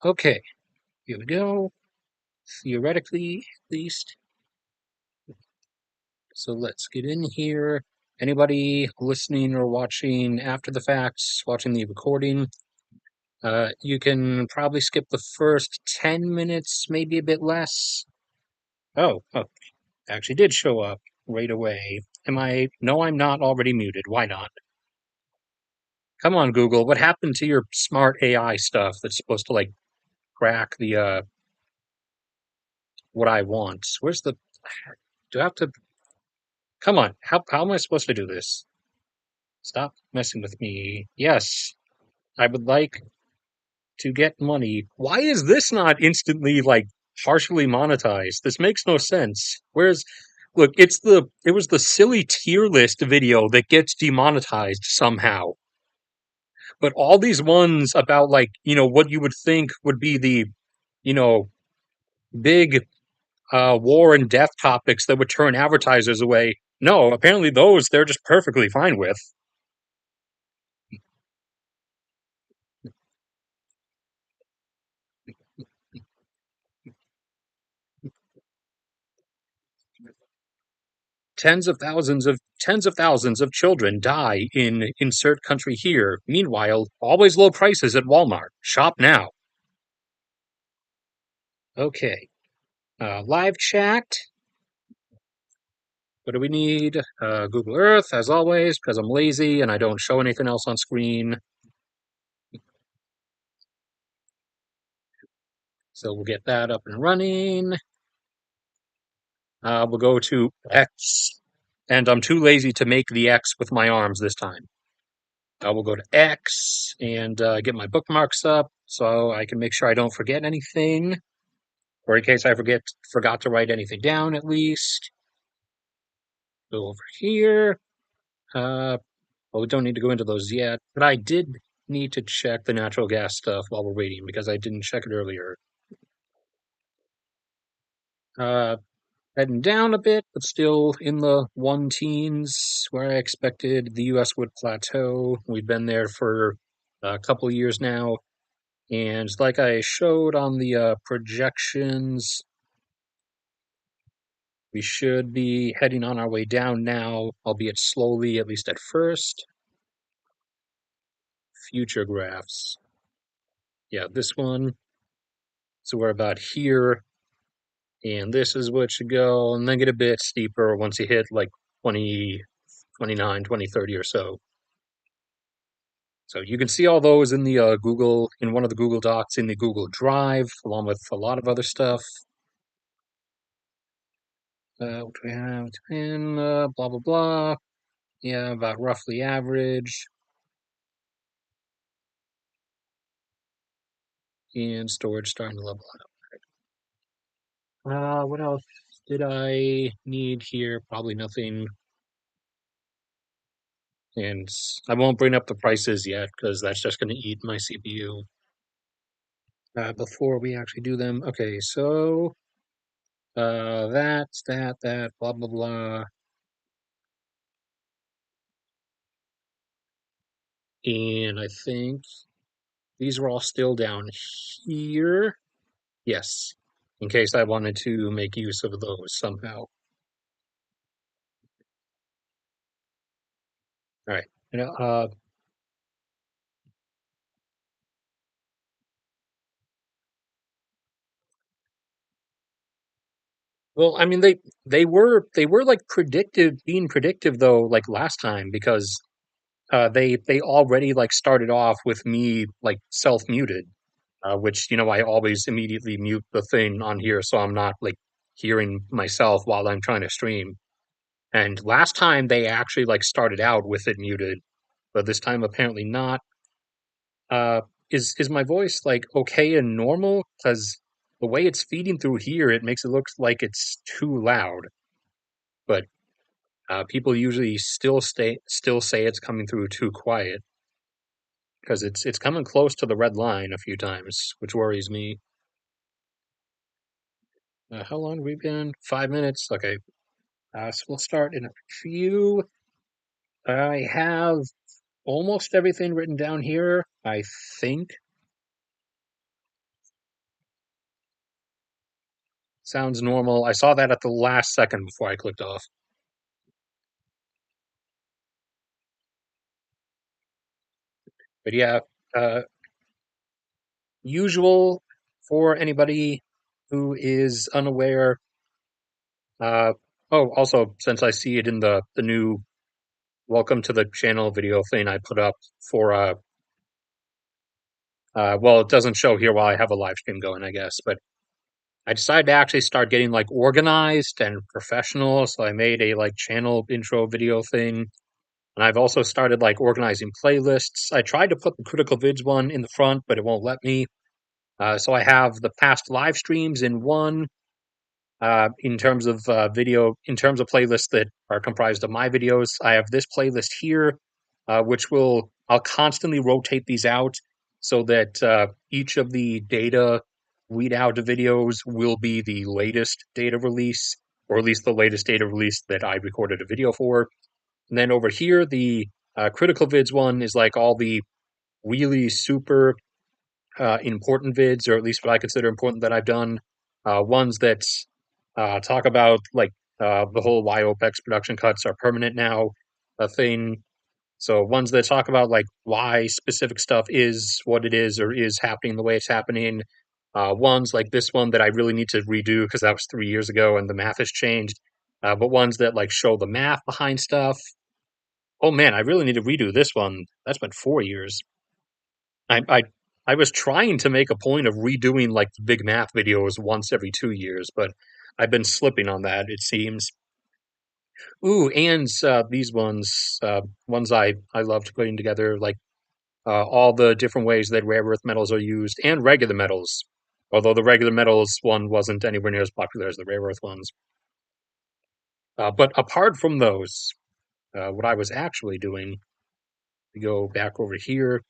Okay, here we go. Theoretically, at least. So let's get in here. Anybody listening or watching after the facts, watching the recording, you can probably skip the first 10 minutes, maybe a bit less. Oh, actually did show up right away. Am I? No, I'm not already muted. Why not? Come on, Google. What happened to your smart AI stuff that's supposed to like crack the what I want? Where's the? Do I have to? Come on. How am I supposed to do this? Stop messing with me. Yes, I would like to get money. Why is this not instantly like partially monetized? This makes no sense. Where's look, it was the silly tier list video that gets demonetized somehow. But all these ones about like, what you would think would be the, you know, big war and death topics that would turn advertisers away. No, apparently those they're just perfectly fine with. Tens of thousands of children die in insert country here. Meanwhile, always low prices at Walmart. Shop now. Okay. Live chat. What do we need? Google Earth, as always, because I'm lazy and I don't show anything else on screen. So we'll get that up and running. We'll go to X. And I'm too lazy to make the X with my arms this time. I will go to X and get my bookmarks up so I can make sure I don't forget anything, or in case I forgot to write anything down at least. Go over here. Well, we don't need to go into those yet, but I did need to check the natural gas stuff while we're waiting because I didn't check it earlier. Uh, Heading down a bit, but still in the one teens where I expected the U.S. would plateau. We've been there for a couple of years now. And like I showed on the projections, we should be heading on our way down now, albeit slowly, at least at first. Future graphs. Yeah, this one. So we're about here, and this is what should go, and then get a bit steeper once you hit like 20, 29, 2030 or so. So you can see all those in the in one of the Google Docs in the Google Drive, along with a lot of other stuff. What do we have? And blah, blah, blah. Yeah, about roughly average. And storage starting to level out. What else did I need here? Probably nothing. And I won't bring up the prices yet because that's just going to eat my CPU before we actually do them. Okay, so that, blah, blah, blah. And I think these are all still down here. Yes, in case I wanted to make use of those somehow. All right. Well, I mean they were like being predictive though, like last time because they already like started off with me like self muted, which I always immediately mute the thing on here so I'm not like hearing myself while I'm trying to stream. And last time they actually like started out with it muted, but this time apparently not. Uh, is my voice like okay and normal? Because the way it's feeding through here, it makes it look like it's too loud. But people usually still say it's coming through too quiet because it's coming close to the red line a few times, which worries me. How long have we been? 5 minutes. Okay. So we'll start in a few. I have almost everything written down here. I think. Sounds normal. I saw that at the last second before I clicked off. But yeah, uh, usual for anybody who is unaware. Uh, oh, also, since I see it in the new welcome to the channel video thing I put up for well, it doesn't show here while I have a live stream going, I guess, but I decided to actually start getting like organized and professional, so I made a like channel intro video thing. And I've also started like organizing playlists. I tried to put the critical vids one in the front, but it won't let me. So I have the past live streams in one, in terms of video, in terms of playlists that are comprised of my videos. I have this playlist here, which will I'll constantly rotate these out so that each of the data readout videos will be the latest data release, or at least the latest data release that I recorded a video for. And then over here, the critical vids one is like all the really super important vids, or at least what I consider important that I've done. Ones that talk about like the whole why OPEC's production cuts are permanent now, a thing. So ones that talk about like why specific stuff is what it is or is happening the way it's happening. Ones like this one that I really need to redo because that was 3 years ago and the math has changed. But ones that like show the math behind stuff. Oh man, I really need to redo this one. That's been 4 years. I I I was trying to make a point of redoing like the big math videos once every 2 years, but I've been slipping on that, it seems. Ooh, and these ones I loved putting together, like all the different ways that rare earth metals are used and regular metals. Although the regular metals one wasn't anywhere near as popular as the rare earth ones. But apart from those, what I was actually doing, we go back over here.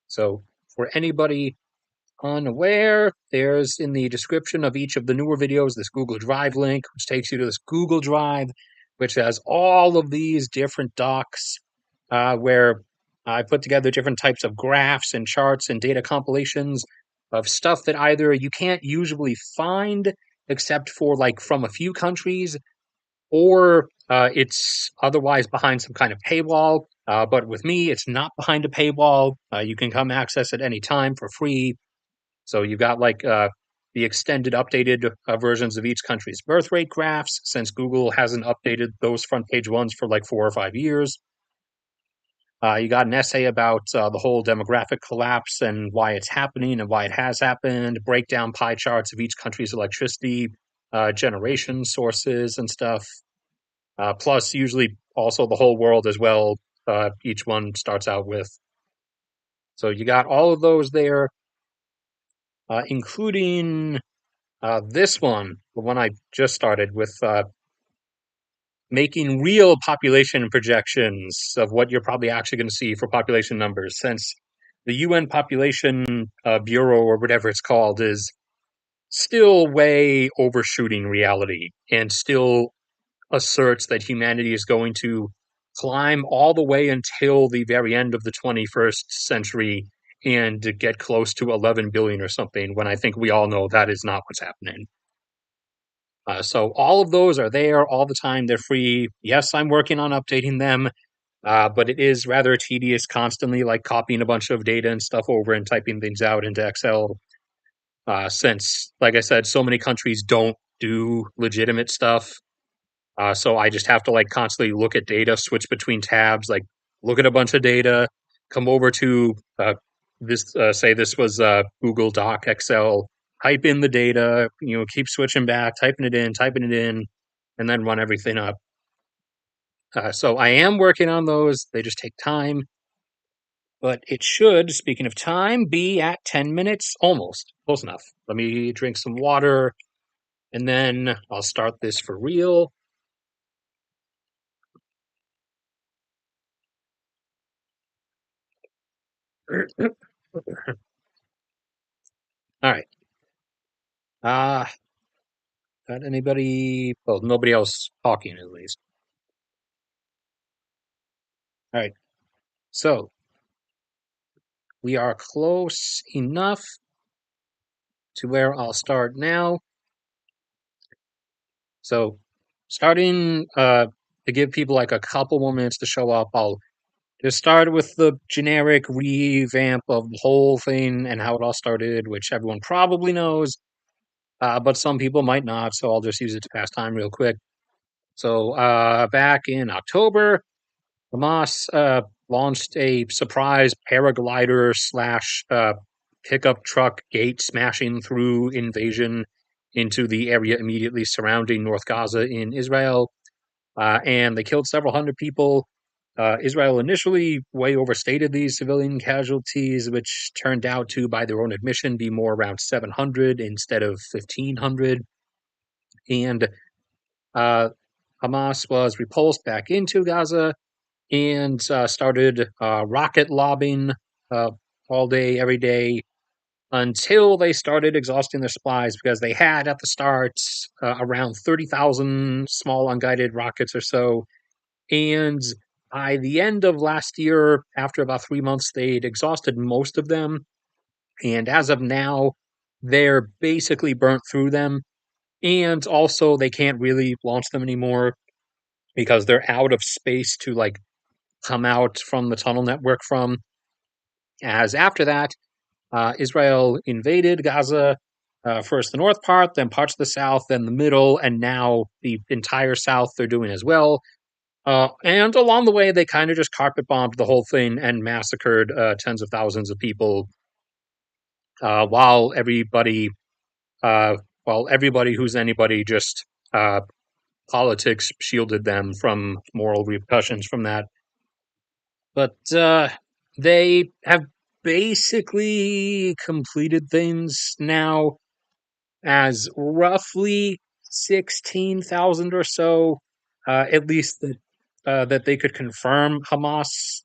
So for anybody unaware, there's in the description of each of the newer videos this Google Drive link, which takes you to this Google Drive, which has all of these different docs where I put together different types of graphs and charts and data compilations of stuff that either you can't usually find except for like from a few countries, or it's otherwise behind some kind of paywall. But with me, it's not behind a paywall. You can come access at any time for free. So you've got like the extended, updated versions of each country's birth rate graphs, since Google hasn't updated those front page ones for like 4 or 5 years. You got an essay about the whole demographic collapse and why it's happening and why it has happened, breakdown pie charts of each country's electricity generation sources and stuff. Plus, usually also the whole world as well. Each one starts out with. So you got all of those there, including this one, the one I just started with, making real population projections of what you're probably actually going to see for population numbers, since the UN Population Bureau, or whatever it's called, is still way overshooting reality and still asserts that humanity is going to climb all the way until the very end of the 21st century and get close to 11 billion or something, when I think we all know that is not what's happening. So all of those are there all the time. They're free. Yes, I'm working on updating them, but it is rather tedious constantly like copying a bunch of data and stuff over and typing things out into Excel. Since, like I said, so many countries don't do legitimate stuff. So I just have to like constantly look at data, switch between tabs, like look at a bunch of data, come over to this, say this was Google Doc, Excel, type in the data, keep switching back, typing it in, and then run everything up. So I am working on those. They just take time, but it should, speaking of time, be at 10 minutes almost. Close enough. Let me drink some water and then I'll start this for real. All right. Uh, got anybody? Well, nobody else talking at least. All right. So we are close enough to where I'll start now. So, starting to give people like a couple more minutes to show up, I'll just start with the generic revamp of the whole thing and how it all started, which everyone probably knows, but some people might not. So I'll just use it to pass time real quick. So back in October, Hamas launched a surprise paraglider slash pickup truck gate smashing through invasion into the area immediately surrounding North Gaza in Israel, and they killed several hundred people. Israel initially way overstated these civilian casualties, which turned out to, by their own admission, be more around 700 instead of 1,500. And uh, Hamas was repulsed back into Gaza and started rocket lobbing uh, all day, every day, until they started exhausting their supplies because they had at the start around 30,000 small unguided rockets or so. And by the end of last year, after about 3 months, they'd exhausted most of them. And as of now, they're basically burnt through them. And also, they can't really launch them anymore because they're out of space to like come out from the tunnel network from. As after that, Israel invaded Gaza, first the north part, then parts of the south, then the middle, and now the entire south they're doing as well. And along the way, they kind of just carpet bombed the whole thing and massacred tens of thousands of people, while uh, everybody who's anybody just uh, politics shielded them from moral repercussions from that. But they have basically completed things now as roughly 16,000 or so, at least that they could confirm Hamas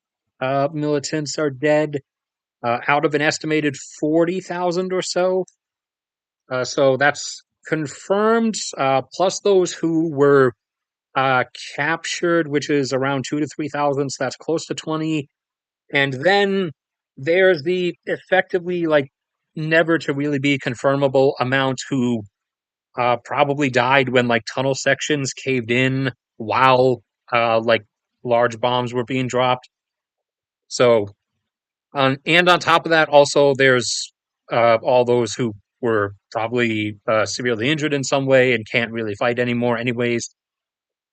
militants are dead, out of an estimated 40,000 or so. So that's confirmed, plus those who were uh, captured, which is around 2 to 3,000. So that's close to 20. And then there's the effectively like never to really be confirmable amount who probably died when like tunnel sections caved in while like large bombs were being dropped. So, and on top of that, also there's all those who were probably severely injured in some way and can't really fight anymore, anyways.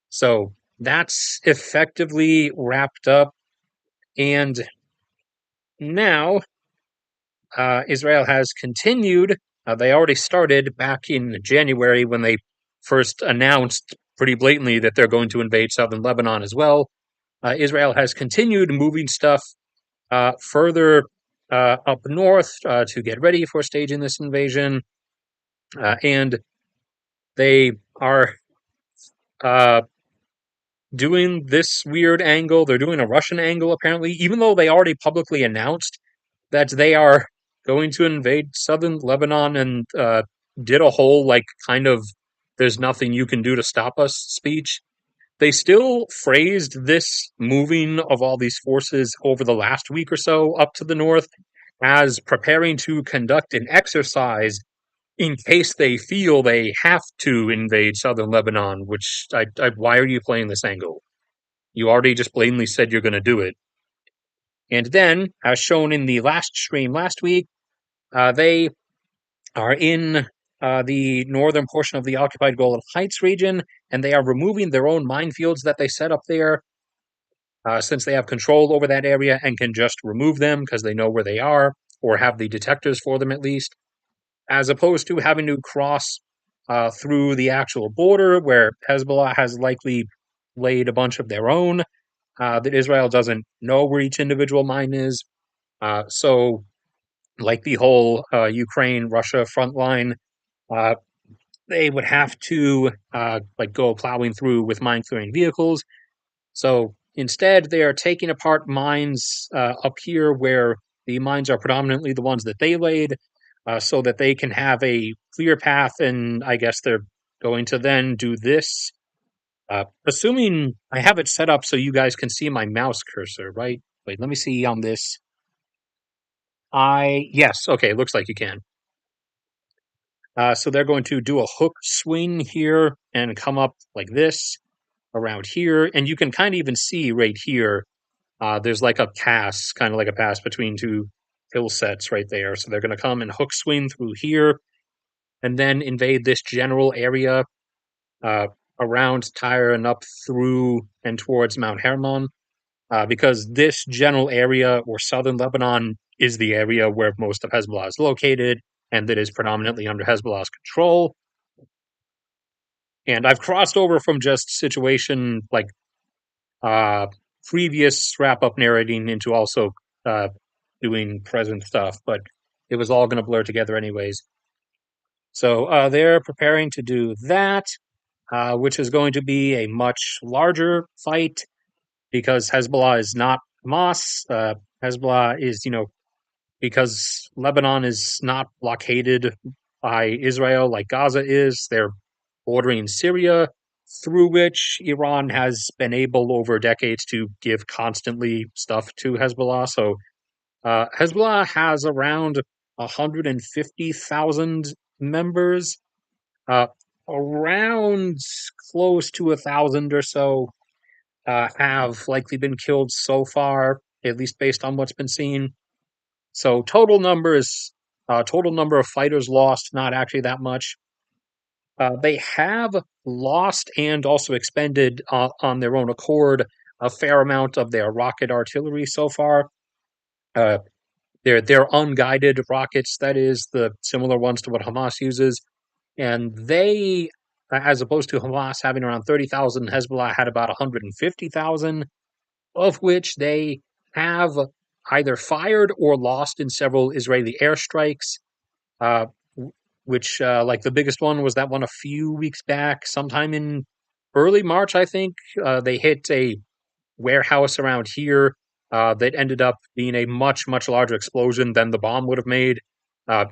So that's effectively wrapped up. And now Israel has continued. They already started back in January when they first announced pretty blatantly that they're going to invade southern Lebanon as well. Israel has continued moving stuff further up north to get ready for staging this invasion. And they are uh, doing this weird angle. They're doing a Russian angle, apparently, even though they already publicly announced that they are going to invade southern Lebanon and did a whole, like, kind of there's nothing you can do to stop us speech. They still phrased this moving of all these forces over the last week or so up to the north as preparing to conduct an exercise in case they feel they have to invade southern Lebanon, which why are you playing this angle? You already just blatantly said you're going to do it. And then, as shown in the last stream last week, they are in the northern portion of the occupied Golan Heights region, and they are removing their own minefields that they set up there, since they have control over that area and can just remove them because they know where they are, or have the detectors for them at least, as opposed to having to cross through the actual border where Hezbollah has likely laid a bunch of their own, that Israel doesn't know where each individual mine is. So, like the whole Ukraine-Russia front line, uh, they would have to like go plowing through with mine-clearing vehicles. So instead, they are taking apart mines up here where the mines are predominantly the ones that they laid, so that they can have a clear path. And I guess they're going to then do this. Assuming I have it set up so you guys can see my mouse cursor, right? Wait, let me see on this. Yes, okay, looks like you can. So they're going to do a hook swing here and come up like this around here. And you can kind of even see right here, there's like a pass, kind of like a pass between two hill sets right there. So they're going to come and hook swing through here and then invade this general area uh, around Tyre and up through and towards Mount Hermon. Because this general area or southern Lebanon is the area where most of Hezbollah is located and that is predominantly under Hezbollah's control. And I've crossed over from just situation like uh, previous wrap up narrating into also uh, doing present stuff, but it was all going to blur together anyways. So they're preparing to do that, which is going to be a much larger fight because Hezbollah is not Hamas. Hezbollah is, because Lebanon is not blockaded by Israel like Gaza is. They're bordering Syria, through which Iran has been able over decades to give constantly stuff to Hezbollah. So Hezbollah has around 150,000 members, uh, around close to 1,000 or so have likely been killed so far, at least based on what's been seen. So total number of fighters lost, not actually that much. They have lost and also expended on their own accord a fair amount of their rocket artillery so far. Uh, they're unguided rockets, that is, the similar ones to what Hamas uses, and they, as opposed to Hamas having around 30,000, Hezbollah had about 150,000, of which they have either fired or lost in several Israeli airstrikes. Uh, which like the biggest one was that one a few weeks back, sometime in early March, I think. They hit a warehouse around here that ended up being a much larger explosion than the bomb would have made,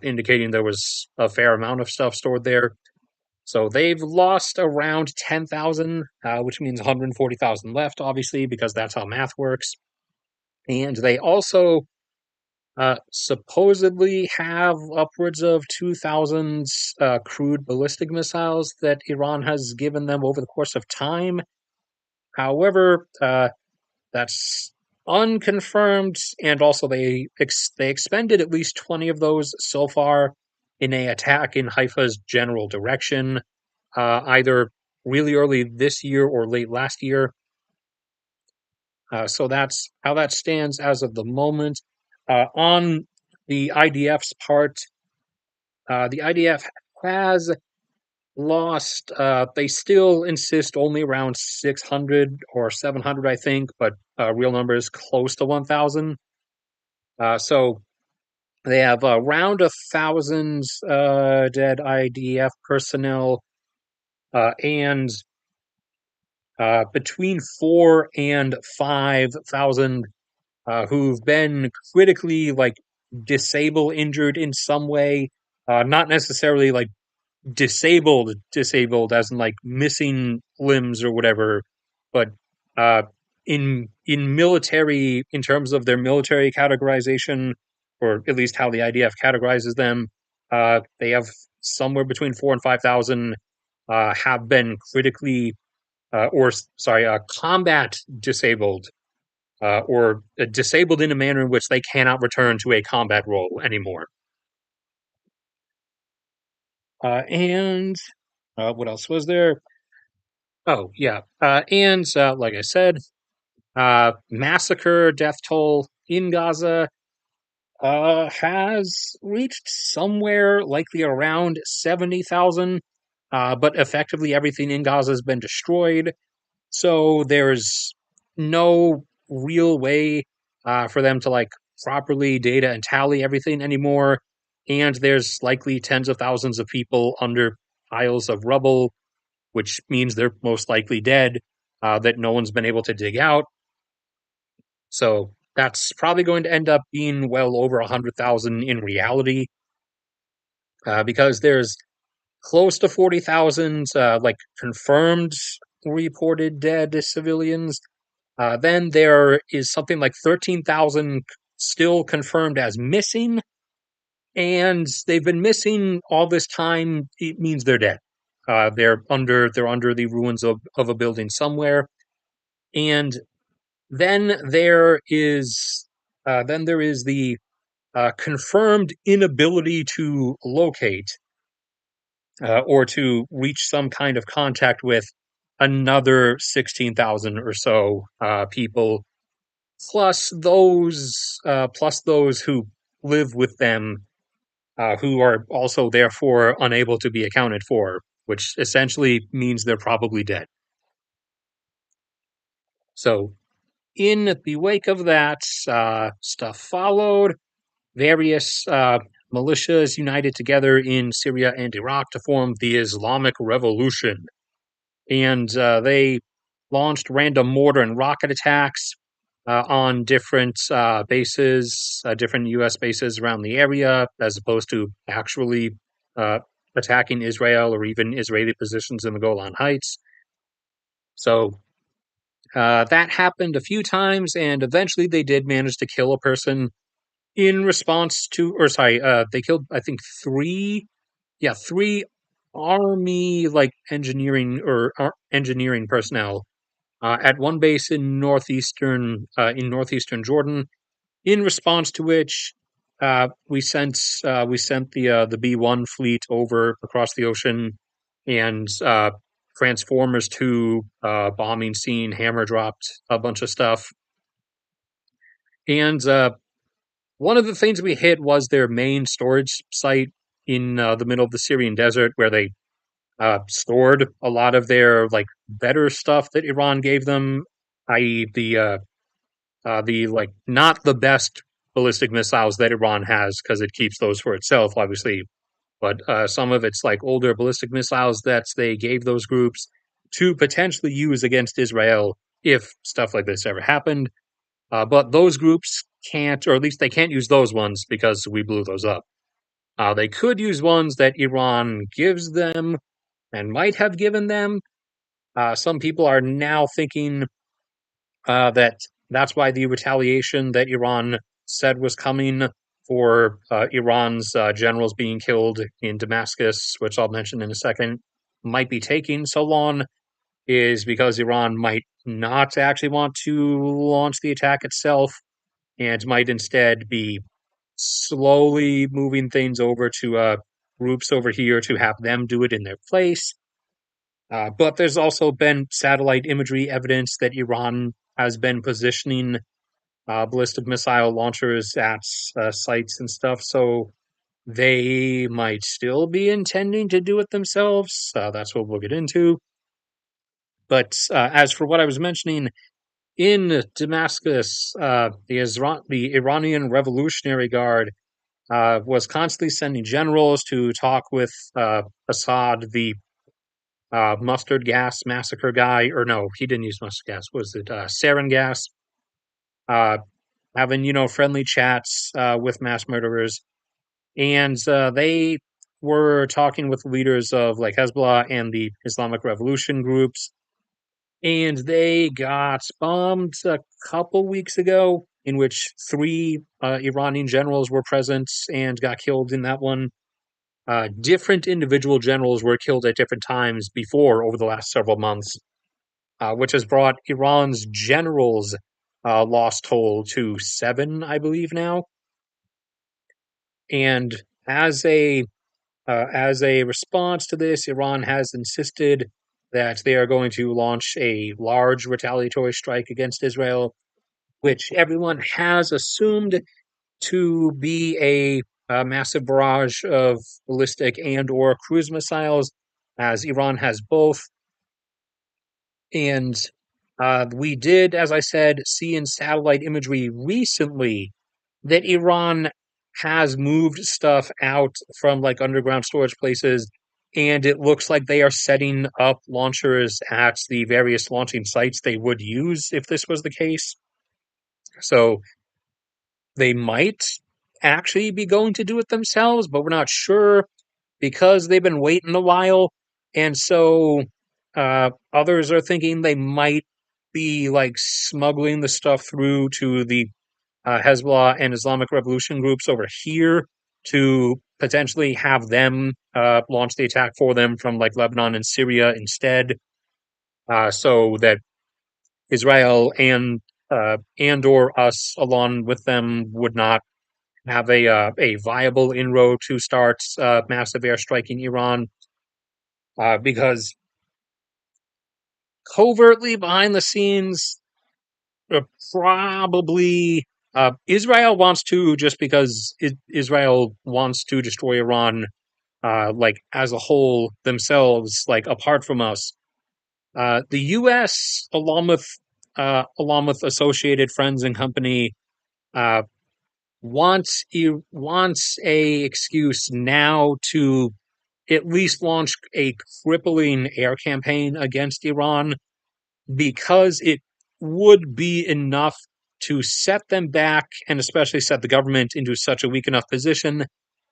indicating there was a fair amount of stuff stored there. So they've lost around 10,000, which means 140,000 left, obviously, because that's how math works. And they also supposedly have upwards of 2,000 crude ballistic missiles that Iran has given them over the course of time. However, that's unconfirmed, and also they expended at least 20 of those so far in a attack in Haifa's general direction, either really early this year or late last year. So that's how that stands as of the moment. On the IDF's part, the IDF has lost. They still insist only around 600 or 700, I think, but real number is close to 1,000. So they have around 1,000 dead IDF personnel, and between 4 and 5,000 who've been critically like disabled, injured in some way, not necessarily like disabled as in like missing limbs or whatever, but uh, in military, in terms of their military categorization, or at least how the IDF categorizes them, they have somewhere between 4 and 5,000 have been critically, or sorry, combat disabled, or disabled in a manner in which they cannot return to a combat role anymore. And what else was there? Oh, yeah. And like I said, massacre death toll in Gaza has reached somewhere likely around 70,000, but effectively everything in Gaza has been destroyed. So there's no real way for them to like properly data and tally everything anymore. And there's likely tens of thousands of people under piles of rubble, which means they're most likely dead, that no one's been able to dig out. So that's probably going to end up being well over 100,000 in reality, because there's close to 40,000 like confirmed reported dead civilians. Then there is something like 13,000 still confirmed as missing, and they've been missing all this time. It means they're dead. They're under the ruins of a building somewhere, and then there is the confirmed inability to locate or to reach some kind of contact with another 16,000 or so people, plus those who live with them, who are also therefore unable to be accounted for, which essentially means they're probably dead. So, in the wake of that, stuff followed. Various militias united together in Syria and Iraq to form the Islamic Revolution, and they launched random mortar and rocket attacks on different bases, different U.S. bases around the area, as opposed to actually uh, attacking Israel or even Israeli positions in the Golan Heights. So that happened a few times, and eventually they did manage to kill a person in response to, or sorry, they killed, I think, three army like engineering personnel at one base in northeastern Jordan. In response to which, we sent the B-1 fleet over across the ocean, and Transformers 2 bombing scene, hammer dropped a bunch of stuff, and one of the things we hit was their main storage site in the middle of the Syrian desert, where they stored a lot of their like better stuff that Iran gave them, i.e., the like not the best ballistic missiles that Iran has, because it keeps those for itself, obviously. But some of its like older ballistic missiles that they gave those groups to potentially use against Israel if stuff like this ever happened. But those groups can't, or at least they can't use those ones because we blew those up. They could use ones that Iran gives them and might have given them. Some people are now thinking that that's why the retaliation that Iran said was coming for Iran's generals being killed in Damascus, which I'll mention in a second, might be taking so long, is because Iran might not actually want to launch the attack itself and might instead be slowly moving things over to groups over here to have them do it in their place. But there's also been satellite imagery evidence that Iran has been positioning ballistic missile launchers at sites and stuff, so they might still be intending to do it themselves. That's what we'll get into. But as for what I was mentioning, in Damascus, the Iranian Revolutionary Guard was constantly sending generals to talk with Assad, the mustard gas massacre guy, or no, he didn't use mustard gas. Was it sarin gas? Uh, Having friendly chats with mass murderers, and they were talking with leaders of like Hezbollah and the Islamic Revolution groups, and they got bombed a couple weeks ago, in which three Iranian generals were present and got killed in that one. Different individual generals were killed at different times before over the last several months, which has brought Iran's generals' lost toll to 7, I believe now. And as a response to this, Iran has insisted that they are going to launch a large retaliatory strike against Israel, which everyone has assumed to be a massive barrage of ballistic and/or cruise missiles, as Iran has both. And we did, as I said, see in satellite imagery recently that Iran has moved stuff out from like underground storage places, and it looks like they are setting up launchers at the various launching sites they would use if this was the case. So they might actually be going to do it themselves, but we're not sure because they've been waiting a while. And so others are thinking they might be like smuggling the stuff through to the Hezbollah and Islamic Revolution groups over here to potentially have them launch the attack for them from like Lebanon and Syria instead, so that Israel and or us along with them would not have a viable inroad to start massive airstriking Iran, because covertly behind the scenes, uh, probably Israel wants to, just because Israel wants to destroy Iran, like as a whole themselves, like apart from us. The U.S. Along with associated friends and company, uh, wants a excuse now to at least launch a crippling air campaign against Iran, because it would be enough to set them back, and especially set the government into such a weak enough position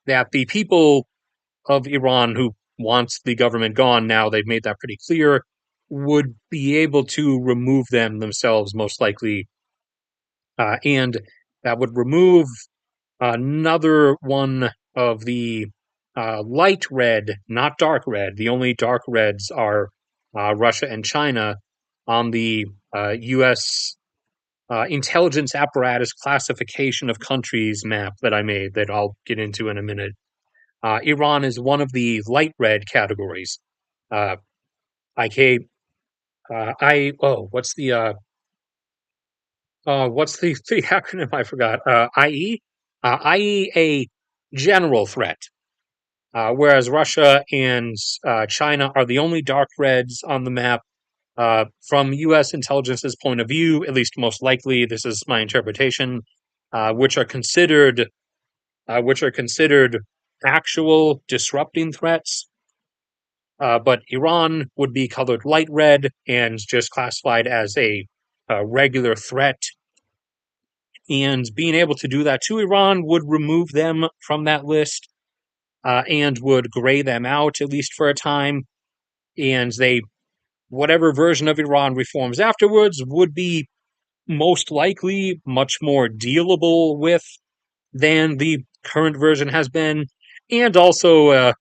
that the people of Iran who wants the government gone, now they've made that pretty clear, would be able to remove them themselves, most likely. And that would remove another one of the light red, not dark red. The only dark reds are Russia and China on the U.S. Intelligence apparatus classification of countries map that I made, that I'll get into in a minute. Iran is one of the light red categories. Uh, IK, what's the acronym? I forgot. IE, IE, a general threat. Whereas Russia and China are the only dark reds on the map. From U.S. intelligence's point of view, at least most likely, this is my interpretation, which are considered actual disrupting threats. But Iran would be colored light red and just classified as a regular threat. And being able to do that to Iran would remove them from that list, and would gray them out, at least for a time. And whatever version of Iran reforms afterwards would be most likely much more dealable with than the current version has been. And also,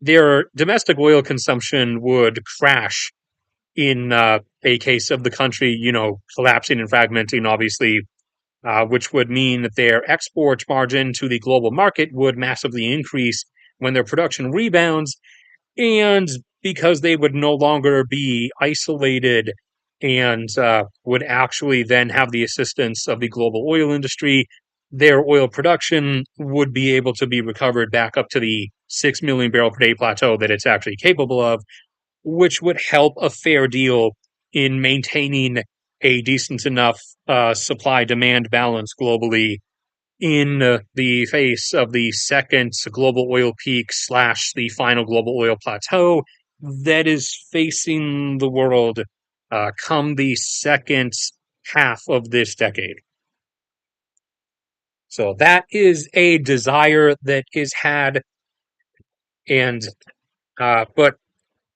their domestic oil consumption would crash in a case of the country, collapsing and fragmenting, obviously, which would mean that their export margin to the global market would massively increase when their production rebounds. And because they would no longer be isolated, and would actually then have the assistance of the global oil industry, their oil production would be able to be recovered back up to the 6 million barrel per day plateau that it's actually capable of, which would help a fair deal in maintaining a decent enough supply demand balance globally, in the face of the second global oil peak slash the final global oil plateau that is facing the world come the second half of this decade. So that is a desire that is had, and but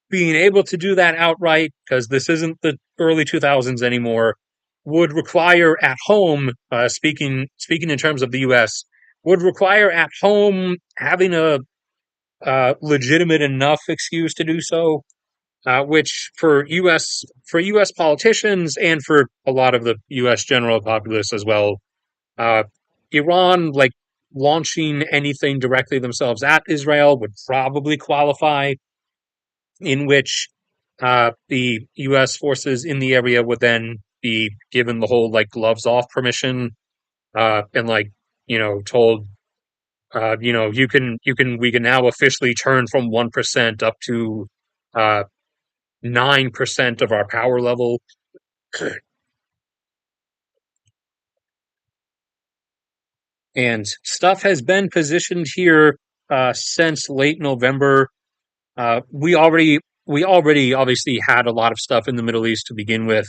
being able to do that outright, because this isn't the early 2000s anymore, would require at home, speaking in terms of the U.S., would require at home having a legitimate enough excuse to do so, which for U.S. politicians and for a lot of the U.S. general populace as well, uh, Iran, like, launching anything directly themselves at Israel would probably qualify, in which the U.S. forces in the area would then be given the whole like gloves off permission, and like, told, we can now officially turn from 1% up to 9% of our power level. And stuff has been positioned here since late November. We already obviously had a lot of stuff in the Middle East to begin with,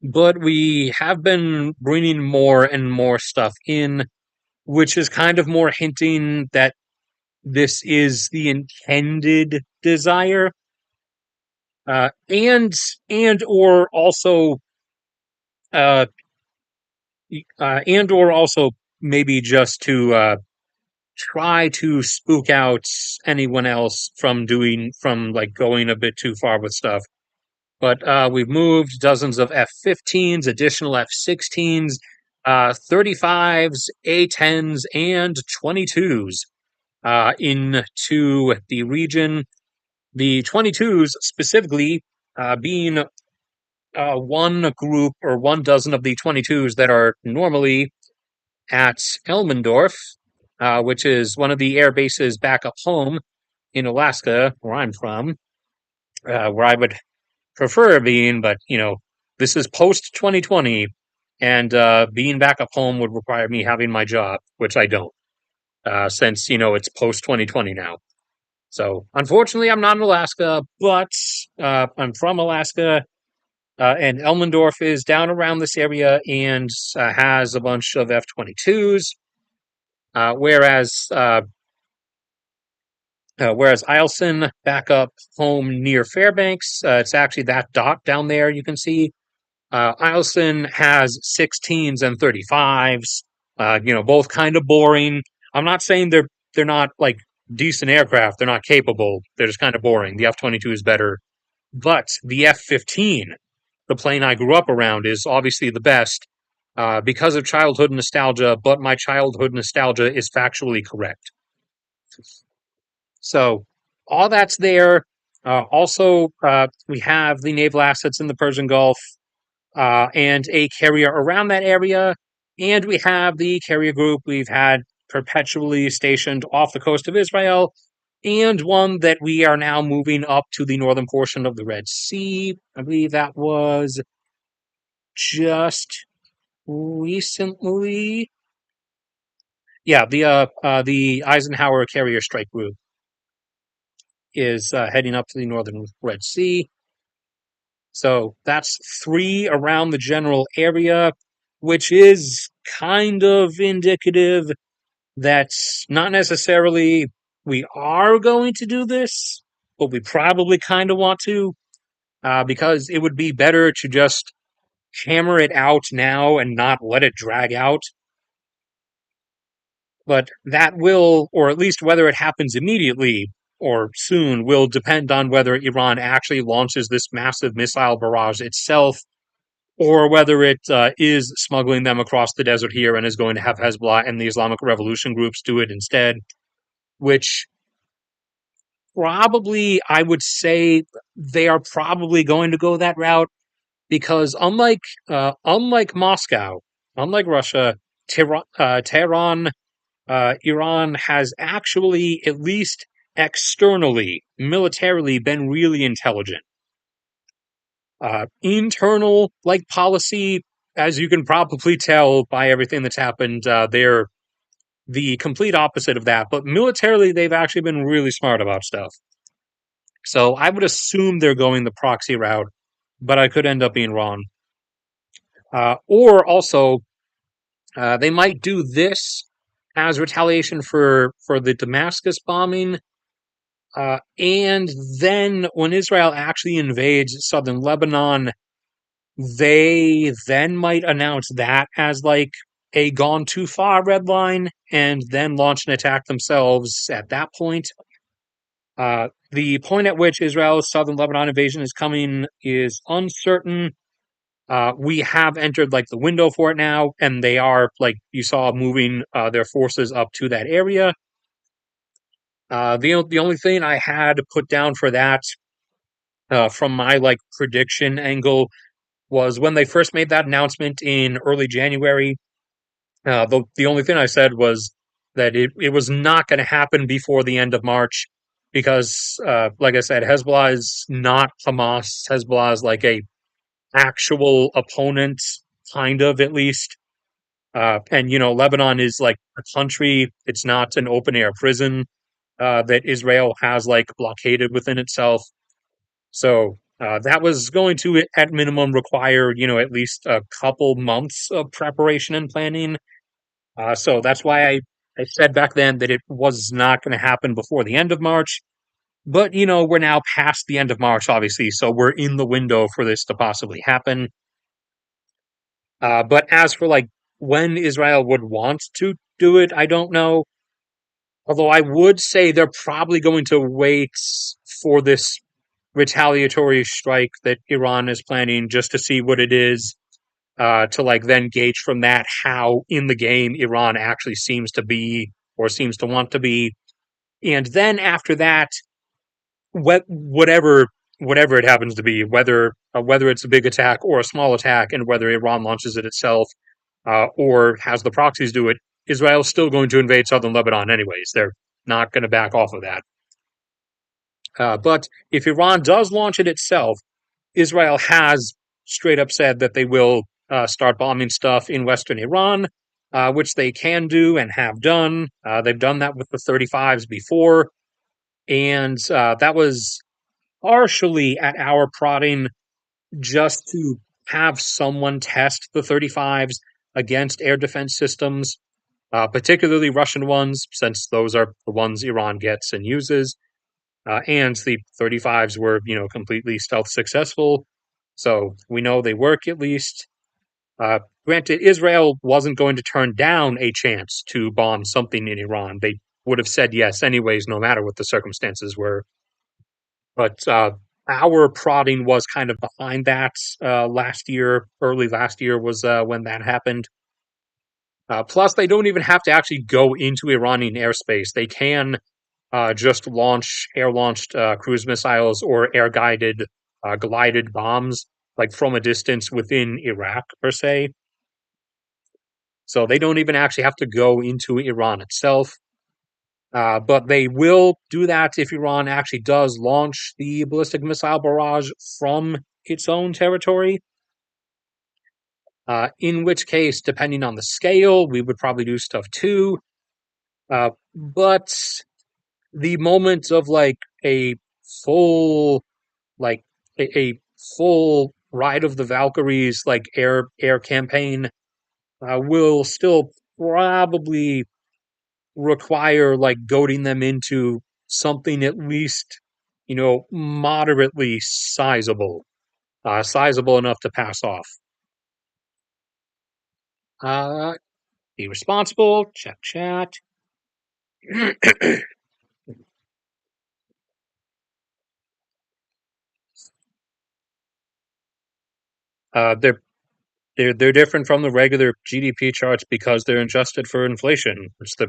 but we have been bringing more and more stuff in, which is kind of more hinting that this is the intended desire, and or also uh, and or also maybe just to try to spook out anyone else from like going a bit too far with stuff. But we've moved dozens of F-15s, additional F-16s, 35s, A-10s, and 22s into the region. The 22s specifically being one group or one dozen of the 22s that are normally at Elmendorf, which is one of the air bases back up home in Alaska, where I'm from, where I would prefer being, but this is post 2020, and being back up home would require me having my job, which I don't, since it's post 2020 now. So unfortunately, I'm not in Alaska, but I'm from Alaska, and Elmendorf is down around this area and has a bunch of F-22s, whereas Eielson back up home near Fairbanks, it's actually that dot down there you can see. Eielson has 16s and 35s, both kind of boring. I'm not saying they're not like decent aircraft. They're not capable. They're just kind of boring. The F-22 is better. But the F-15, the plane I grew up around, is obviously the best because of childhood nostalgia, but my childhood nostalgia is factually correct. So all that's there. Also, we have the naval assets in the Persian Gulf and a carrier around that area. And we have the carrier group we've had perpetually stationed off the coast of Israel, and one that we are now moving up to the northern portion of the Red Sea. I believe that was just recently. Yeah, the Eisenhower carrier strike group is heading up to the northern Red Sea. So that's three around the general area, which is kind of indicative that not necessarily we are going to do this, but we probably kind of want to, because it would be better to just hammer it out now and not let it drag out. But that will, or at least whether it happens immediately or soon, will depend on whether Iran actually launches this massive missile barrage itself, or whether it is smuggling them across the desert here and is going to have Hezbollah and the Islamic Revolution groups do it instead, which probably I would say they are probably going to go that route because unlike Moscow, unlike Russia, Tehran, Iran has actually, at least externally, militarily, been really intelligent. Internal, like policy, as you can probably tell by everything that's happened, they're the complete opposite of that. But militarily, they've actually been really smart about stuff. So I would assume they're going the proxy route, but I could end up being wrong. Or also, they might do this as retaliation for the Damascus bombing. And then when Israel actually invades southern Lebanon, they then might announce that as like a gone too far red line and then launch an attack themselves at that point. The point at which Israel's southern Lebanon invasion is coming is uncertain. We have entered like the window for it now, and they are, like you saw, moving their forces up to that area. The only thing I had put down for that from my like prediction angle was when they first made that announcement in early January. The only thing I said was that it was not going to happen before the end of March because, like I said, Hezbollah is not Hamas. Hezbollah is like a actual opponent, kind of at least. And Lebanon is like a country. It's not an open air prison that Israel has like blockaded within itself. So that was going to, at minimum, require at least a couple months of preparation and planning. So that's why I said back then that it was not going to happen before the end of March. But we're now past the end of March, obviously, so we're in the window for this to possibly happen. But as for like when Israel would want to do it, I don't know. Although I would say they're probably going to wait for this retaliatory strike that Iran is planning just to see what it is, to like then gauge from that how in the game Iran actually seems to be or seems to want to be. And then after that, whatever it happens to be, whether it's a big attack or a small attack, and whether Iran launches it itself or has the proxies do it, Israel's still going to invade southern Lebanon anyways. They're not going to back off of that. But if Iran does launch it itself, Israel has straight up said that they will start bombing stuff in western Iran, which they can do and have done. They've done that with the 35s before, and that was partially at our prodding just to have someone test the 35s against air defense systems, particularly Russian ones, since those are the ones Iran gets and uses. And the 35s were, completely stealth successful. So we know they work at least. Granted, Israel wasn't going to turn down a chance to bomb something in Iran. They would have said yes, anyways, no matter what the circumstances were. But our prodding was kind of behind that last year. Early last year was when that happened. Plus, they don't even have to actually go into Iranian airspace. They can just launch air launched cruise missiles or air guided glided bombs, like from a distance within Iraq, per se. So they don't even actually have to go into Iran itself. But they will do that if Iran actually does launch the ballistic missile barrage from its own territory. In which case, depending on the scale, we would probably do stuff too. But the moment of like a full, like a full Ride of the Valkyries, like air campaign, will still probably require like goading them into something at least, moderately sizable enough to pass off. Uh, be responsible. Chat, chat. They're they're different from the regular GDP charts because they're adjusted for inflation. It's the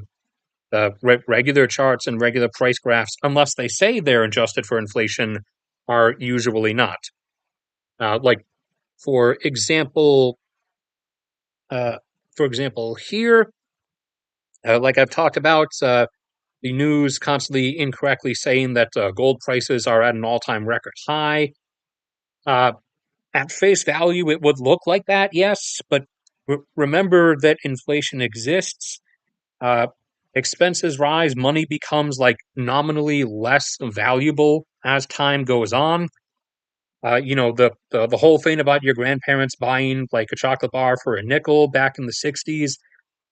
regular charts and regular price graphs, unless they say they're adjusted for inflation, are usually not. Like for example, uh, here, like I've talked about, the news constantly incorrectly saying that gold prices are at an all-time record high. Uh, at face value, it would look like that, yes, but remember that inflation exists. Uh, Expenses rise, money becomes like nominally less valuable as time goes on. The whole thing about your grandparents buying like a chocolate bar for a nickel back in the 60s,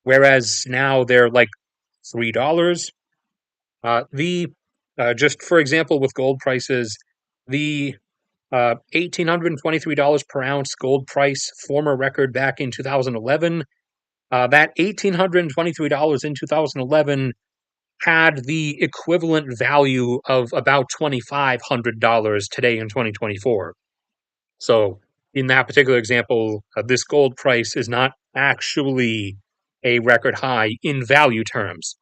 whereas now they're like $3. The Just for example, with gold prices, the $1,823 per ounce gold price, former record back in 2011. That $1,823 in 2011 had the equivalent value of about $2,500 today in 2024. So, in that particular example, this gold price is not actually a record high in value terms.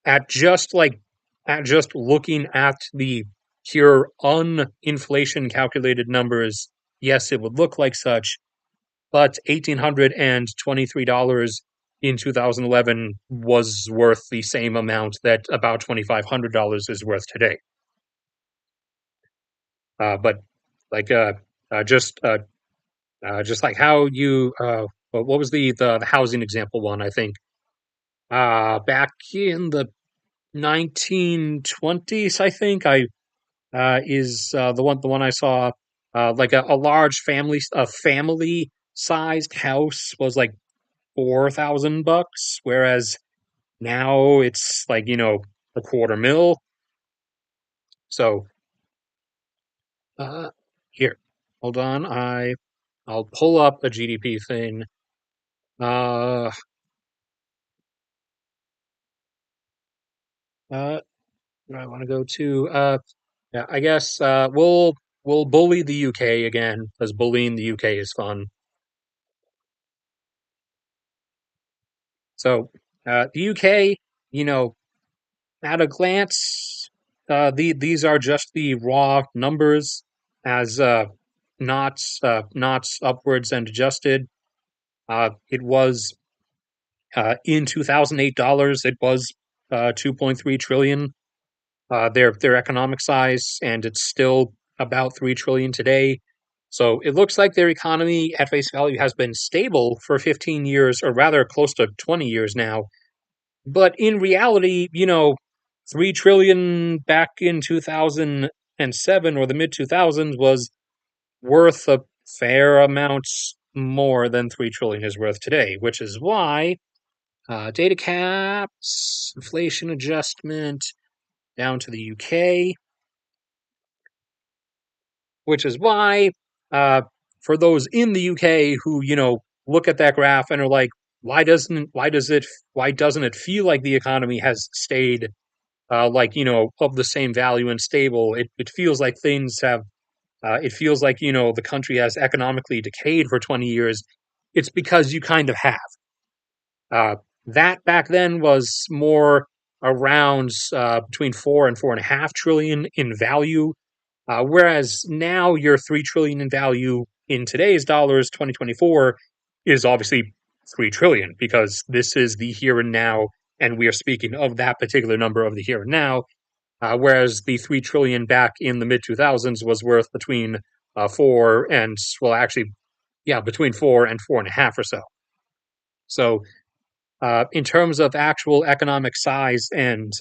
At just like at just looking at the pure uninflation calculated numbers, yes, it would look like such, but $1,823 in 2011 was worth the same amount that about $2,500 is worth today. But like uh, just uh, just like how you what was the housing example one? I think back in the 1920s, I think I is the one I saw. Like a large family sized house was like $4,000, whereas now it's like a quarter mil. So uh, here, hold on, I'll pull up a GDP thing. Uh, Where I want to go to. Yeah, I guess we'll bully the UK again because bullying the UK is fun. So the UK, you know, at a glance, these are just the raw numbers as knots upwards and adjusted. It was in 2008 dollars. It was 2.3 trillion. Their economic size, and it's still about 3 trillion today. So it looks like their economy at face value has been stable for 15 years, or rather close to 20 years now. But in reality, 3 trillion back in 2007 or the mid 2000s was worth a fair amount more than 3 trillion is worth today, which is why data caps, inflation adjustment down to the UK, which is why uh, for those in the UK who look at that graph and are like, why doesn't it feel like the economy has stayed like of the same value and stable? It feels like things have. It feels like the country has economically decayed for 20 years. It's because you kind of have. Uh, that back then was more around between 4 and 4.5 trillion in value, whereas now your 3 trillion in value in today's dollars, 2024, is obviously 3 trillion because this is the here and now, and we are speaking of that particular number of the here and now. Whereas the 3 trillion back in the mid 2000s was worth between four and well, actually, yeah, between 4 and 4.5 or so. So in terms of actual economic size and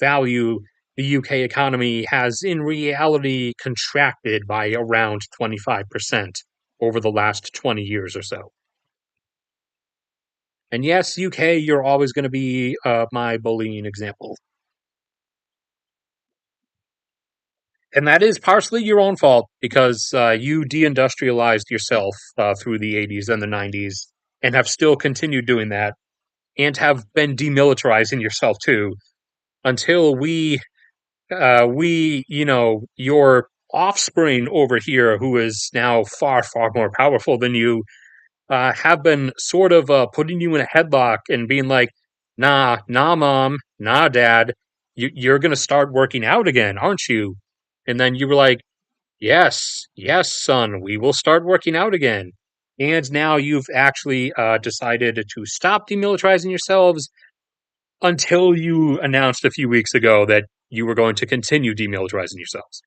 value, the UK economy has in reality contracted by around 25% over the last 20 years or so. And yes, UK, you're always going to be my bullying example. And that is partially your own fault because you deindustrialized yourself through the 80s and the 90s and have still continued doing that and have been demilitarizing yourself too until your offspring over here, who is now far, far more powerful than you, have been sort of putting you in a headlock and being like, nah, mom, nah, dad, you're going to start working out again, aren't you? And then you were like, yes, son, we will start working out again. And now you've actually decided to stop demilitarizing yourselves until you announced a few weeks ago that you were going to continue demilitarizing yourselves.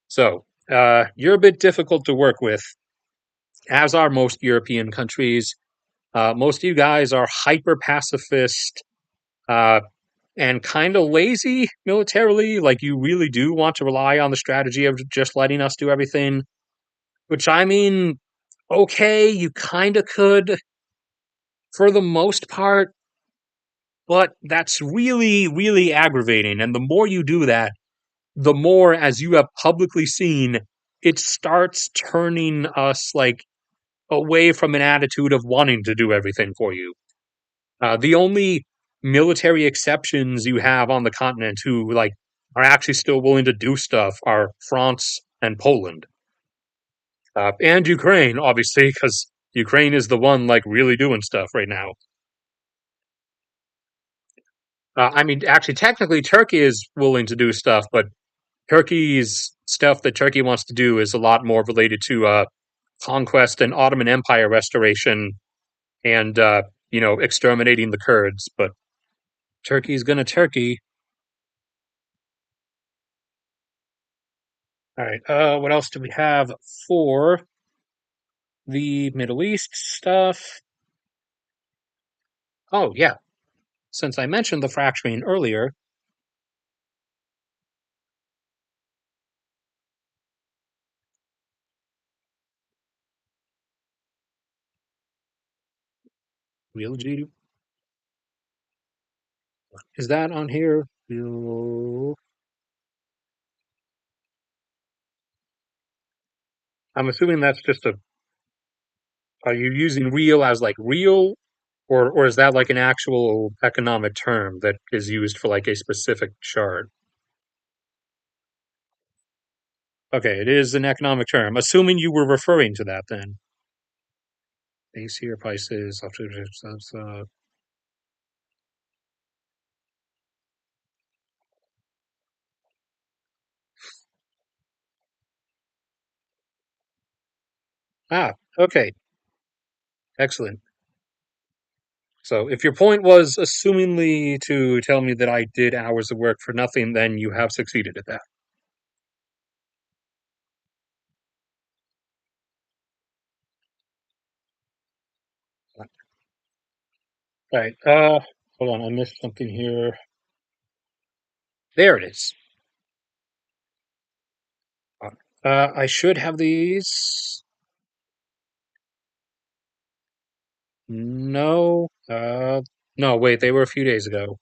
So you're a bit difficult to work with, as are most European countries. Most of you guys are hyper pacifist uh, and kind of lazy militarily. Like, you really do want to rely on the strategy of just letting us do everything, which I mean, okay, you kind of could for the most part, but that's really, really aggravating. And the more you do that, the more, as you have publicly seen, it starts turning us like away from an attitude of wanting to do everything for you. The only military exceptions you have on the continent who like are actually still willing to do stuff are France and Poland, and Ukraine, obviously, because Ukraine is the one like really doing stuff right now. I mean, actually, technically, Turkey is willing to do stuff, but Turkey's stuff that Turkey wants to do is a lot more related to conquest and Ottoman Empire restoration and exterminating the Kurds. But Turkey's gonna Turkey. All right. What else do we have for the Middle East stuff? Oh yeah. Since I mentioned the fracturing earlier, real G is that on here? I'm assuming that's just a. Are you using real as like real? or is that like an actual economic term that is used for like a specific chart? Okay, it is an economic term. Assuming you were referring to that, then base year prices. Okay, excellent. So, if your point was assumingly to tell me that I did hours of work for nothing, then you have succeeded at that. All right. Hold on. I missed something here. There it is. I should have these. No. No. Wait. They were a few days ago.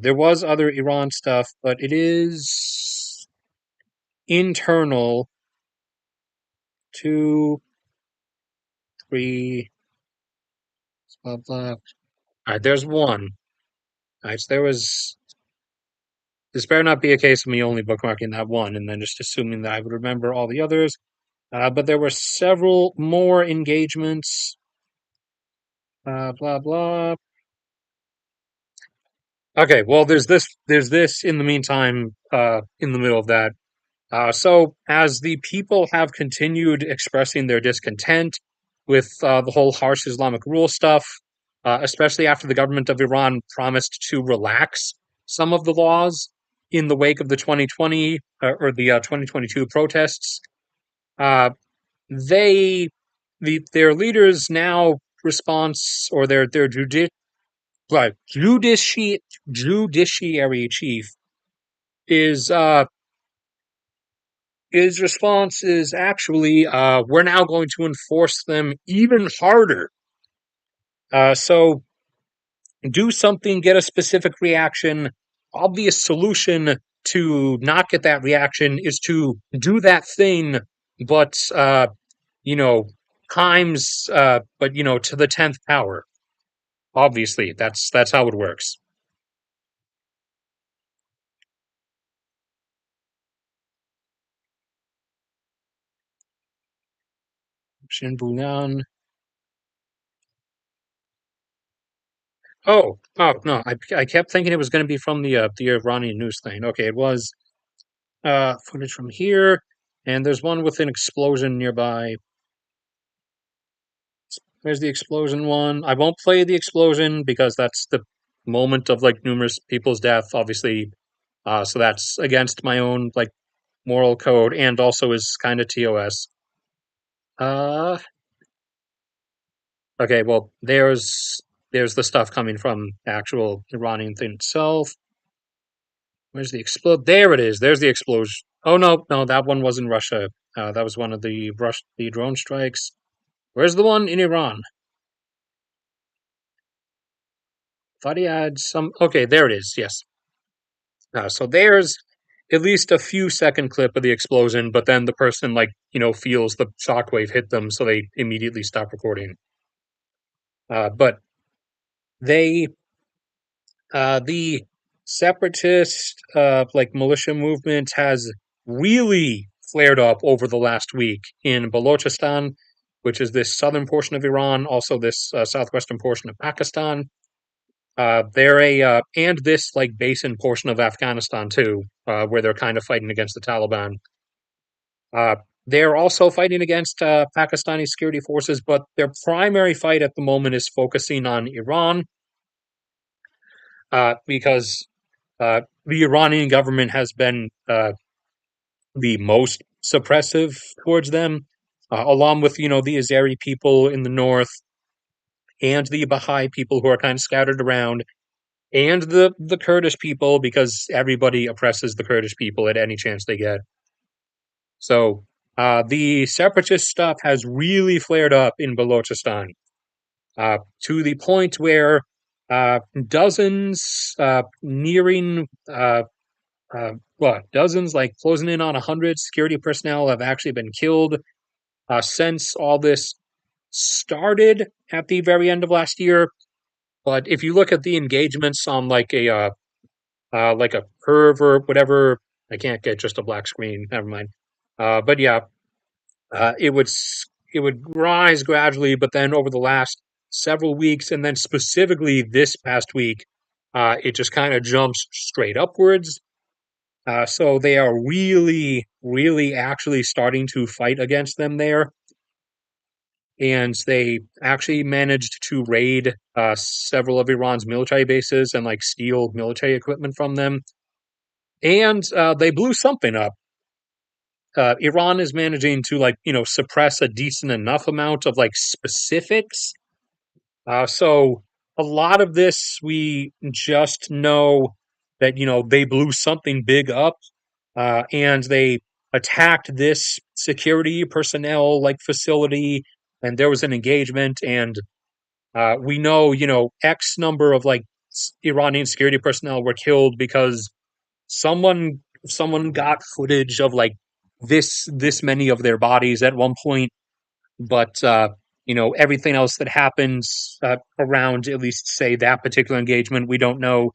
There was other Iran stuff, but it is internal to three. Blah blah. All right. There's one. All right. So there was. This better not be a case of me only bookmarking that one and then just assuming that I would remember all the others. But there were several more engagements. Blah blah. Okay, well, there's this in the meantime, in the middle of that. So as the people have continued expressing their discontent with the whole harsh Islamic rule stuff, especially after the government of Iran promised to relax some of the laws in the wake of the 2020 or the 2022 protests, uh, they their leaders now response or their judiciary chief is his response is actually we're now going to enforce them even harder. So do something, get a specific reaction. Obvious solution to not get that reaction is to do that thing, but you know times but to the 10th power. Obviously, that's how it works. Shinbunan. Oh no! I kept thinking it was going to be from the Iranian news thing. Okay, it was footage from here, and there's one with an explosion nearby. There's the explosion one. I won't play the explosion because that's the moment of like numerous people's death, obviously. So that's against my own like moral code, and also is kind of TOS. Uh, okay, well there's the stuff coming from the actual Iranian thing itself. Where's the explode? There it is. There's the explosion. Oh no, no, that one was in Russia. That was one of the drone strikes. Where's the one in Iran? Thought he had some. Okay, there it is. Yes. So there's at least a few second clip of the explosion, but then the person feels the shockwave hit them, so they immediately stop recording. But they the separatist militia movement has really flared up over the last week in Balochistan, which is this southern portion of Iran, also this southwestern portion of Pakistan. They're a and this like basin portion of Afghanistan too, where they're kind of fighting against the Taliban. Uh, they're also fighting against Pakistani security forces, but their primary fight at the moment is focusing on Iran, because the Iranian government has been the most suppressive towards them, along with the Azeri people in the north and the Baha'i people who are kind of scattered around, and the Kurdish people because everybody oppresses the Kurdish people at any chance they get. So the separatist stuff has really flared up in Balochistan, to the point where dozens, nearing dozens, like closing in on 100 security personnel have actually been killed since all this started at the very end of last year, but if you look at the engagements on like a curve or whatever, I can't get just a black screen. Never mind. But yeah, it it would rise gradually, but then over the last several weeks, and then specifically this past week, it just kind of jumps straight upwards. So they are really, really actually starting to fight against them there. And they actually managed to raid several of Iran's military bases and like steal military equipment from them. And they blew something up. Iran is managing to like suppress a decent enough amount of like specifics. So a lot of this we just know that they blew something big up, and they attacked this security personnel like facility, and there was an engagement, and we know X number of like Iranian security personnel were killed because someone someone got footage of like this many of their bodies at one point, but everything else that happens around at least say that particular engagement we don't know,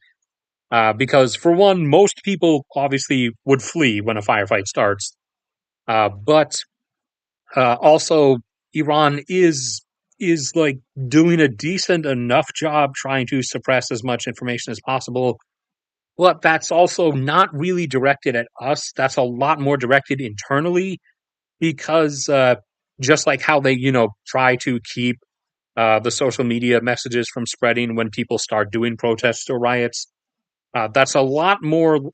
because for one, most people obviously would flee when a firefight starts, but also Iran is like doing a decent enough job trying to suppress as much information as possible. But that's also not really directed at us. That's a lot more directed internally because just like how they, try to keep the social media messages from spreading when people start doing protests or riots, that's a lot more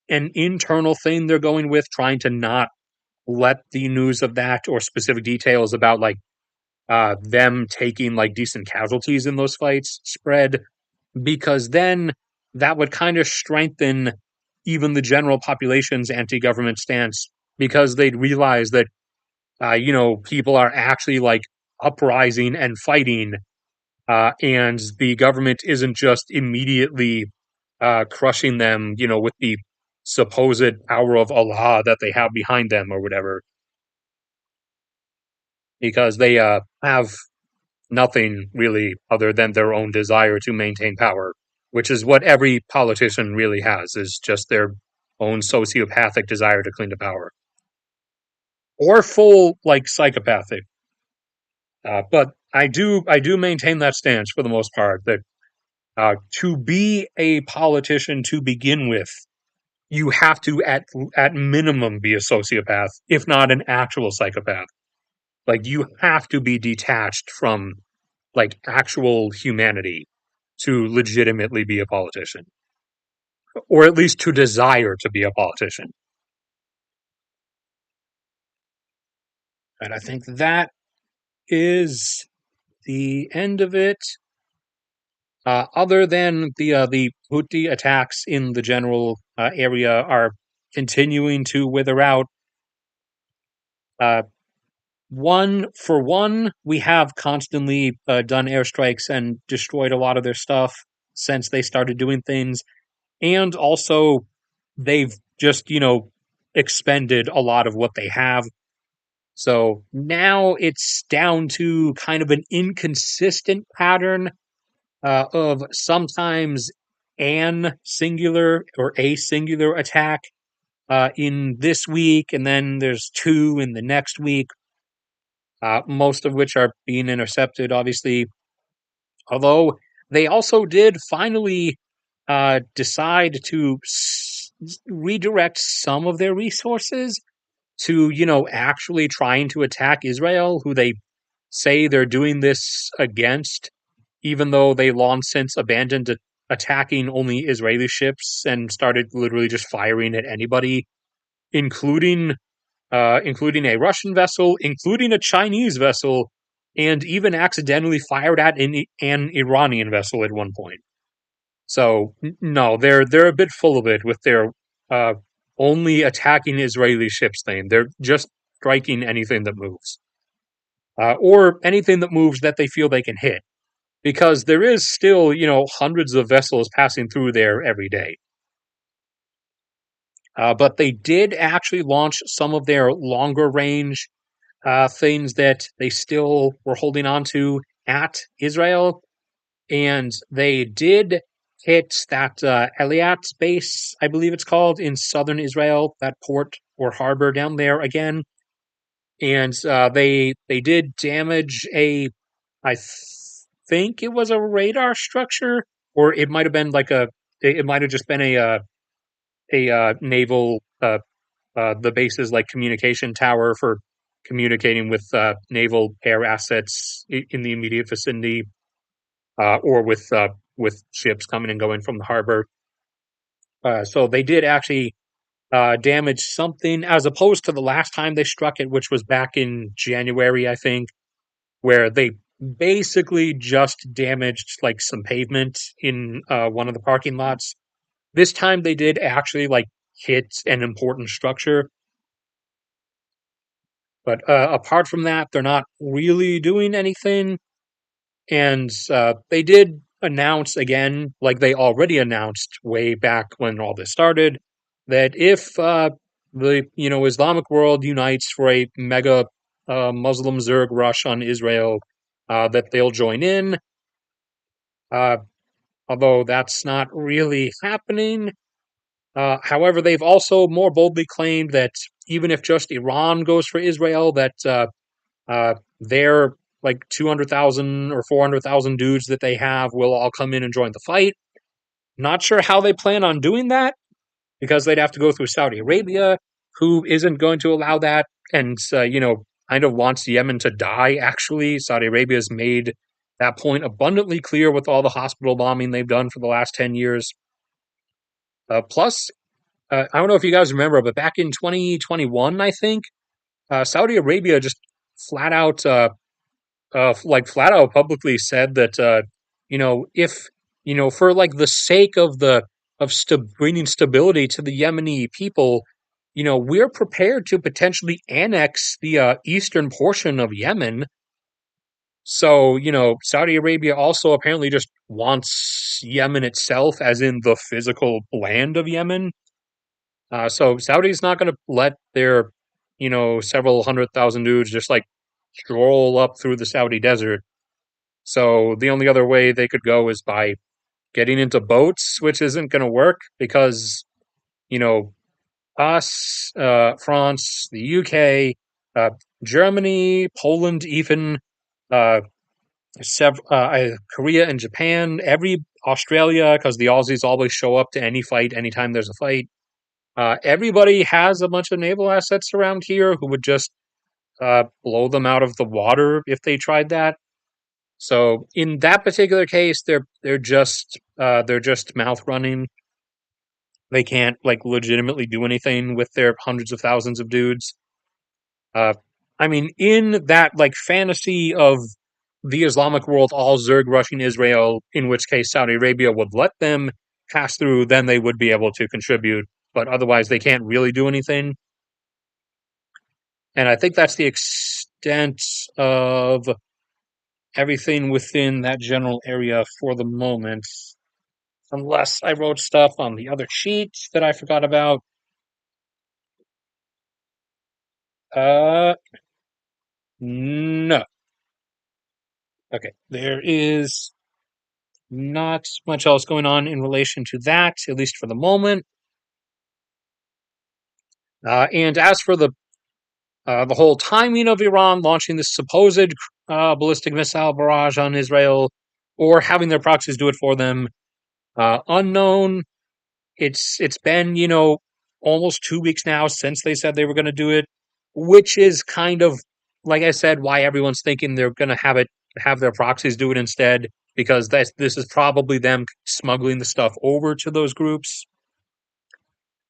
an internal thing they're going with, trying to not let the news of that or specific details about like them taking like decent casualties in those fights spread, because then that would kind of strengthen even the general population's anti-government stance, because they'd realize that people are actually like uprising and fighting, and the government isn't just immediately crushing them, with the supposed power of Allah that they have behind them or whatever, because they have nothing really other than their own desire to maintain power, which is what every politician really has, is just their own sociopathic desire to cling to power. Or full like psychopathic. But I do maintain that stance for the most part, that to be a politician to begin with, you have to at minimum be a sociopath, if not an actual psychopath. Like you have to be detached from like actual humanity to legitimately be a politician, or at least to desire to be a politician. And I think that is the end of it. Other than the Houthi attacks in the general area are continuing to wither out. Uh, one, we have constantly done airstrikes and destroyed a lot of their stuff since they started doing things, and also they've just expended a lot of what they have. So now it's down to kind of an inconsistent pattern of sometimes an singular or a singular attack in this week, and then there's two in the next week, most of which are being intercepted, obviously. Although they also did finally decide to redirect some of their resources to, actually trying to attack Israel, who they say they're doing this against, even though they long since abandoned attacking only Israeli ships and started literally just firing at anybody, including including a Russian vessel, including a Chinese vessel, and even accidentally fired at an Iranian vessel at one point. So no, they're a bit full of it with their uh, only attacking Israeli ships thing. They're just striking anything that moves, or anything that moves that they feel they can hit, because there is still hundreds of vessels passing through there every day. But they did actually launch some of their longer range things that they still were holding on to at Israel, and they did hit that Eliat base, I believe it's called, in southern Israel, that port or harbor down there again. And they did damage think it was a radar structure, or it might have been like it might have just been a naval the base's like communication tower for communicating with naval air assets in the immediate vicinity, or with ships coming and going from the harbor. So they did actually damage something, as opposed to the last time they struck it, which was back in January, I think, where they basically just damaged like some pavement in one of the parking lots. This time they did actually like hit an important structure. But apart from that, they're not really doing anything. And they did announce again, like they already announced way back when all this started, that if the Islamic world unites for a mega Muslim Zerg rush on Israel, that they'll join in. Uh, Although that's not really happening. However, they've also more boldly claimed that even if just Iran goes for Israel, that their like 200,000 or 400,000 dudes that they have will all come in and join the fight. Not sure how they plan on doing that, because they'd have to go through Saudi Arabia, who isn't going to allow that, and kind of wants Yemen to die. Actually, Saudi Arabia has made that point abundantly clear with all the hospital bombing they've done for the last 10 years. Plus, I don't know if you guys remember, but back in 2021, I think Saudi Arabia just flat out flat out publicly said that if for like the sake of bringing stability to the Yemeni people, we're prepared to potentially annex the eastern portion of Yemen. So Saudi Arabia also apparently just wants Yemen itself, as in the physical land of Yemen. So Saudi's not going to let their several 100,000 dudes just like stroll up through the Saudi desert. So the only other way they could go is by getting into boats, which isn't going to work because, you know, us, France, the UK, uh, Germany, Poland, even uh, Korea and Japan, every Australia, because the Aussies always show up to any fight anytime there's a fight. Everybody has a bunch of naval assets around here who would just blow them out of the water if they tried that. So in that particular case, they're just mouth running. They can't like legitimately do anything with their hundreds of thousands of dudes. Uh, I mean, in that like fantasy of the Islamic world all Zerg rushing Israel, in which case Saudi Arabia would let them pass through, then they would be able to contribute. But otherwise, they can't really do anything. And I think that's the extent of everything within that general area for the moment. Unless I wrote stuff on the other sheet that I forgot about. Uh, no. Okay, there is not much else going on in relation to that, at least for the moment. And as for the whole timing of Iran launching this supposed ballistic missile barrage on Israel, or having their proxies do it for them, unknown. It's been almost 2 weeks now since they said they were going to do it, which is kind of like I said, why everyone's thinking they're going to have their proxies do it instead, because this is probably them smuggling the stuff over to those groups,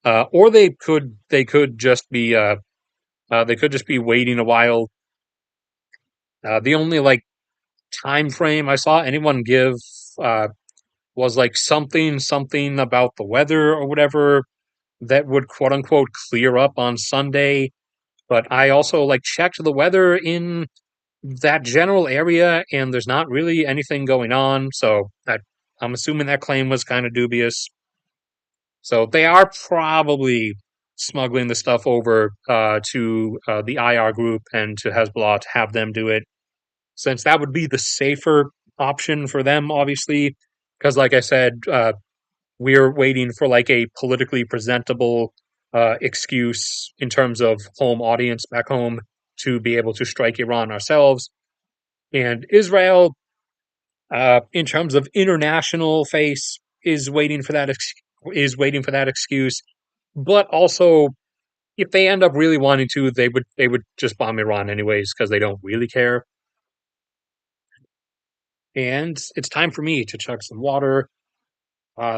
or they could just be waiting a while. The only like time frame I saw anyone give uh, was like something about the weather or whatever that would quote unquote clear up on Sunday. But I also like checked the weather in that general area, and there's not really anything going on. So I'm assuming that claim was kind of dubious. So they are probably smuggling the stuff over to the IR group and to Hezbollah to have them do it, since that would be the safer option for them, obviously. Because, like I said, we're waiting for like a politically presentable excuse in terms of home audience back home to be able to strike Iran ourselves. And Israel, in terms of international face, is waiting for that excuse. But also, if they end up really wanting to, they would just bomb Iran anyways because they don't really care. And it's time for me to chug some water.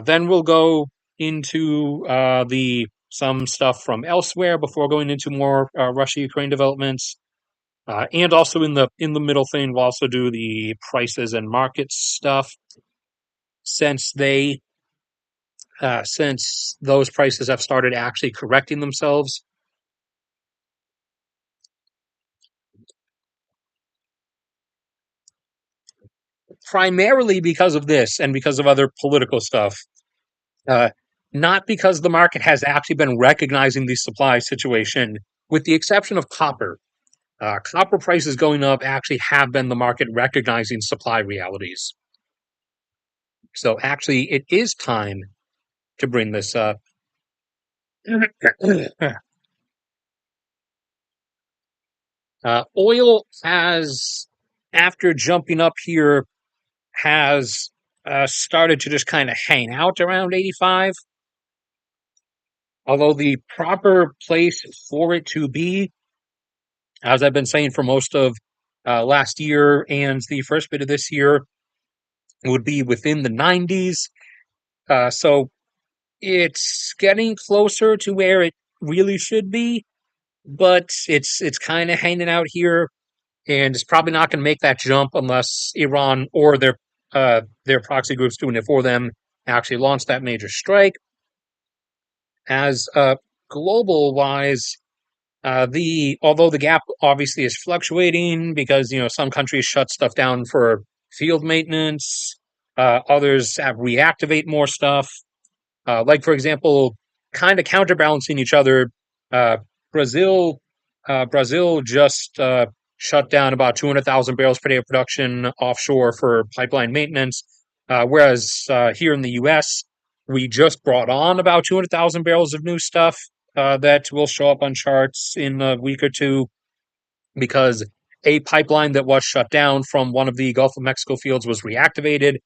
Then we'll go into the some stuff from elsewhere before going into more Russia-Ukraine developments. And also in the middle thing, we'll also do the prices and markets stuff, since since those prices have started actually correcting themselves, primarily because of this and because of other political stuff. Uh, Not because the market has actually been recognizing the supply situation, with the exception of copper. Copper prices going up actually have been the market recognizing supply realities. So actually, it is time to bring this up. Oil has, after jumping up here, has started to just kind of hang out around 85. Although the proper place for it to be, as I've been saying for most of last year and the first bit of this year, would be within the 90s. So it's getting closer to where it really should be, but it's kind of hanging out here, and it's probably not going to make that jump unless Iran or their proxy groups doing it for them actually launch that major strike. As global wise, the although the gap obviously is fluctuating because some countries shut stuff down for field maintenance, others have reactivate more stuff. Like for example, kind of counterbalancing each other, uh, Brazil Brazil just shut down about 200,000 barrels per day of production offshore for pipeline maintenance, whereas here in the U.S. we just brought on about 200,000 barrels of new stuff that will show up on charts in a week or two, because a pipeline that was shut down from one of the Gulf of Mexico fields was reactivated,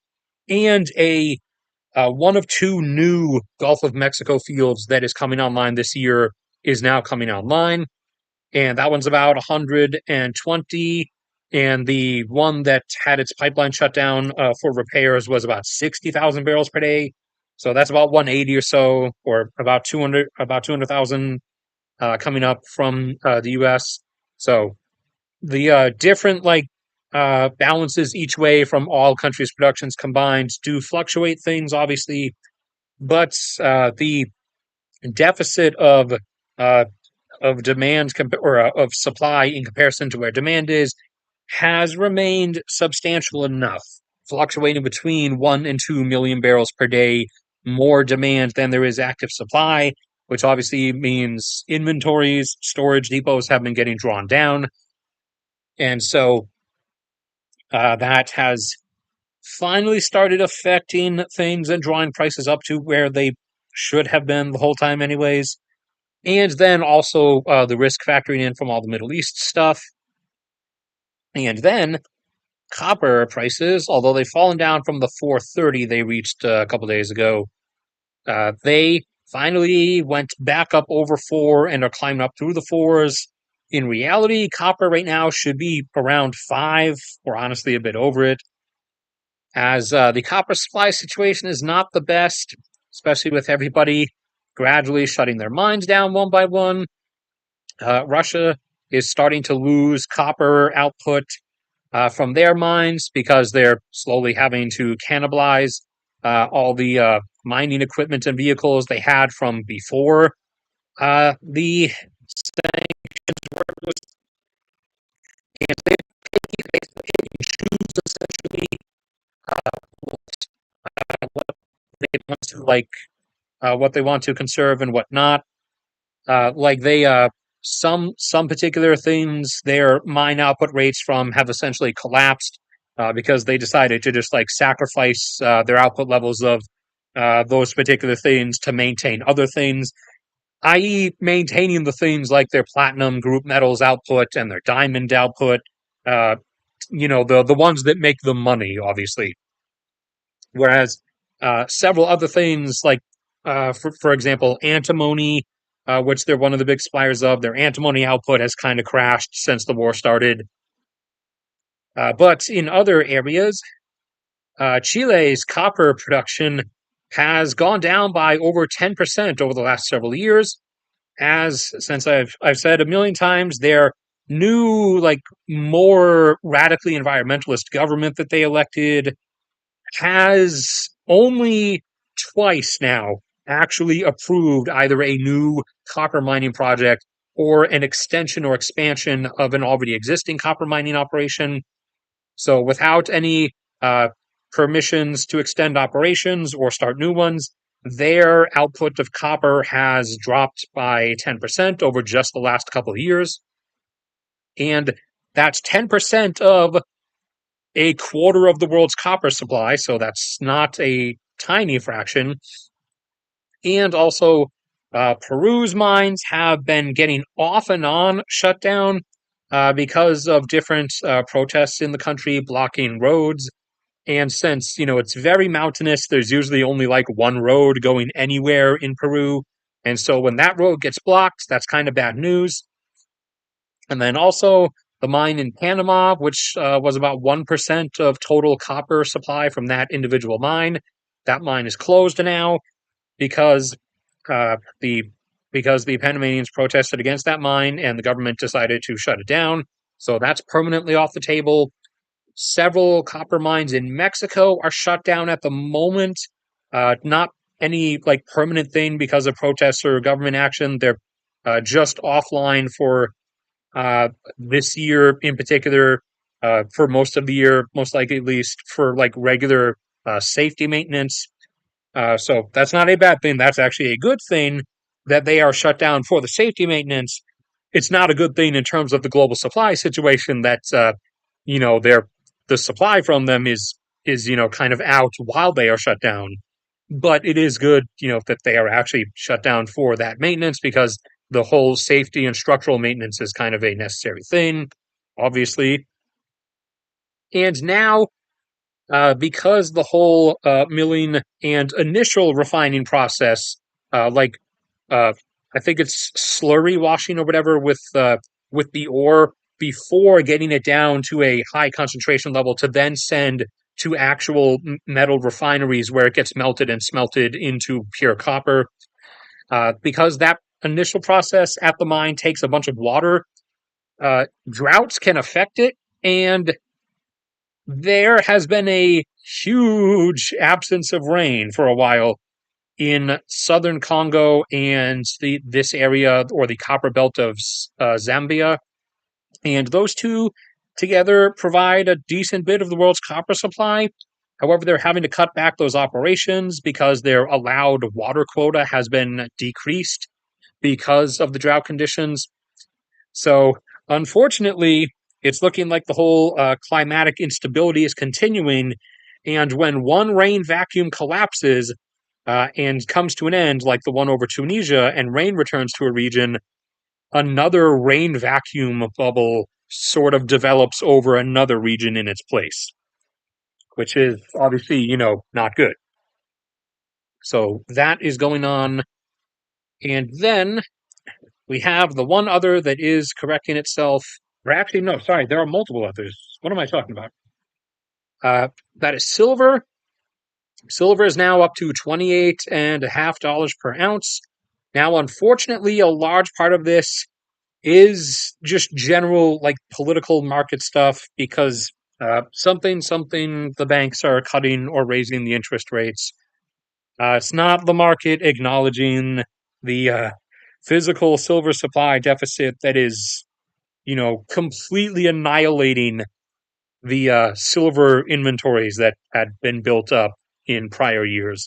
and a one of two new Gulf of Mexico fields that is coming online this year is now coming online, and that one's about 120. And the one that had its pipeline shut down for repairs was about 60,000 barrels per day. So that's about 180 or so, or about 200,000 coming up from the U.S. So the different balances each way from all countries' productions combined do fluctuate things, obviously, but the deficit uh, of demand of supply in comparison to where demand is has remained substantial enough, fluctuating between 1 and 2 million barrels per day more demand than there is active supply, which obviously means inventories, storage depots have been getting drawn down. And so that has finally started affecting things and drawing prices up to where they should have been the whole time, anyways. And then also the risk factoring in from all the Middle East stuff. And then copper prices, although they've fallen down from the 430 they reached a couple days ago, they finally went back up over 4 and are climbing up through the 4s. In reality, copper right now should be around 5, or honestly a bit over it, as the copper supply situation is not the best, especially with everybody gradually shutting their mines down one by one. Russia is starting to lose copper output from their mines because they're slowly having to cannibalize all the mining equipment and vehicles they had from before the sanctions were, and they choose essentially what they want to what they want to conserve and what not. Like some particular things, their mine output rates from have essentially collapsed because they decided to just like sacrifice their output levels of those particular things to maintain other things, i.e., maintaining the things like their platinum group metals output and their diamond output. Uh, the ones that make the money, obviously. Whereas several other things, like for example, antimony, which they're one of the big suppliers of, their antimony output has kind of crashed since the war started. But in other areas, Chile's copper production has gone down by over 10% over the last several years. As since I've said a million times, their new, like, more radically environmentalist government that they elected has only twice now actually approved either a new copper mining project or an extension or expansion of an already existing copper mining operation. So, without any uh, permissions to extend operations or start new ones, their output of copper has dropped by 10% over just the last couple of years. And that's 10% of a quarter of the world's copper supply, so that's not a tiny fraction. And also, Peru's mines have been getting off and on shut down because of different protests in the country blocking roads. And since, it's very mountainous, there's usually only like one road going anywhere in Peru. And so when that road gets blocked, that's kind of bad news. And then also the mine in Panama, which was about 1% of total copper supply from that individual mine. That mine is closed now because uh, the because the Panamanians protested against that mine and the government decided to shut it down. So that's permanently off the table. Several copper mines in Mexico are shut down at the moment. Not any like permanent thing because of protests or government action. They're just offline for this year in particular, for most of the year, most likely at least for like regular safety maintenance. So that's not a bad thing. That's actually a good thing that they are shut down for the safety maintenance. It's not a good thing in terms of the global supply situation that they're the supply from them is kind of out while they are shut down. But it is good, that they are actually shut down for that maintenance because the whole safety and structural maintenance is kind of a necessary thing, obviously. And now, because the whole milling and initial refining process, like uh, I think it's slurry washing or whatever with the ore before getting it down to a high concentration level to then send to actual metal refineries where it gets melted and smelted into pure copper. Because that initial process at the mine takes a bunch of water, droughts can affect it, and there has been a huge absence of rain for a while in southern Congo and this area or the copper belt of Zambia. And those two together provide a decent bit of the world's copper supply. However, they're having to cut back those operations because their allowed water quota has been decreased because of the drought conditions. So, unfortunately, it's looking like the whole climatic instability is continuing. And when one rain vacuum collapses and comes to an end, like the one over Tunisia, and rain returns to a region, another rain vacuum bubble sort of develops over another region in its place, which is obviously, not good. So that is going on. And then we have the one other that is correcting itself. Or actually, no, sorry, there are multiple others. What am I talking about? Uh, that is silver. Silver is now up to $28.50 per ounce. Now, unfortunately, a large part of this is just general like political market stuff because something the banks are cutting or raising the interest rates. It's not the market acknowledging the physical silver supply deficit that is, completely annihilating the silver inventories that had been built up in prior years.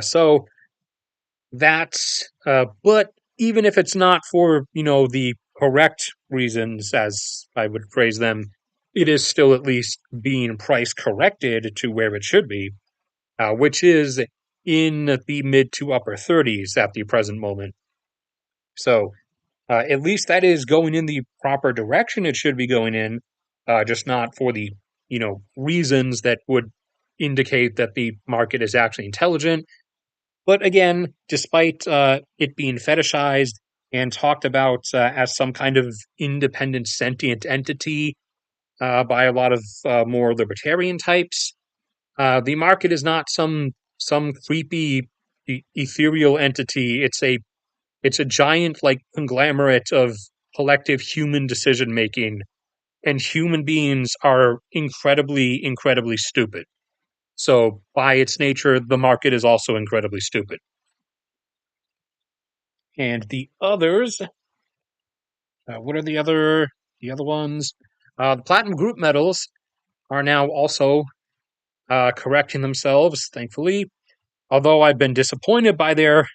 So But even if it's not for, the correct reasons, as I would phrase them, it is still at least being price corrected to where it should be, which is in the mid to upper 30s at the present moment. So at least that is going in the proper direction it should be going in, just not for the, reasons that would indicate that the market is actually intelligent. But again, despite it being fetishized and talked about as some kind of independent sentient entity by a lot of more libertarian types, the market is not some creepy ethereal entity. It's a giant like conglomerate of collective human decision making, and human beings are incredibly stupid. So by its nature, the market is also incredibly stupid. And the others, what are the other ones? The platinum group metals are now also correcting themselves, thankfully. Although I've been disappointed by their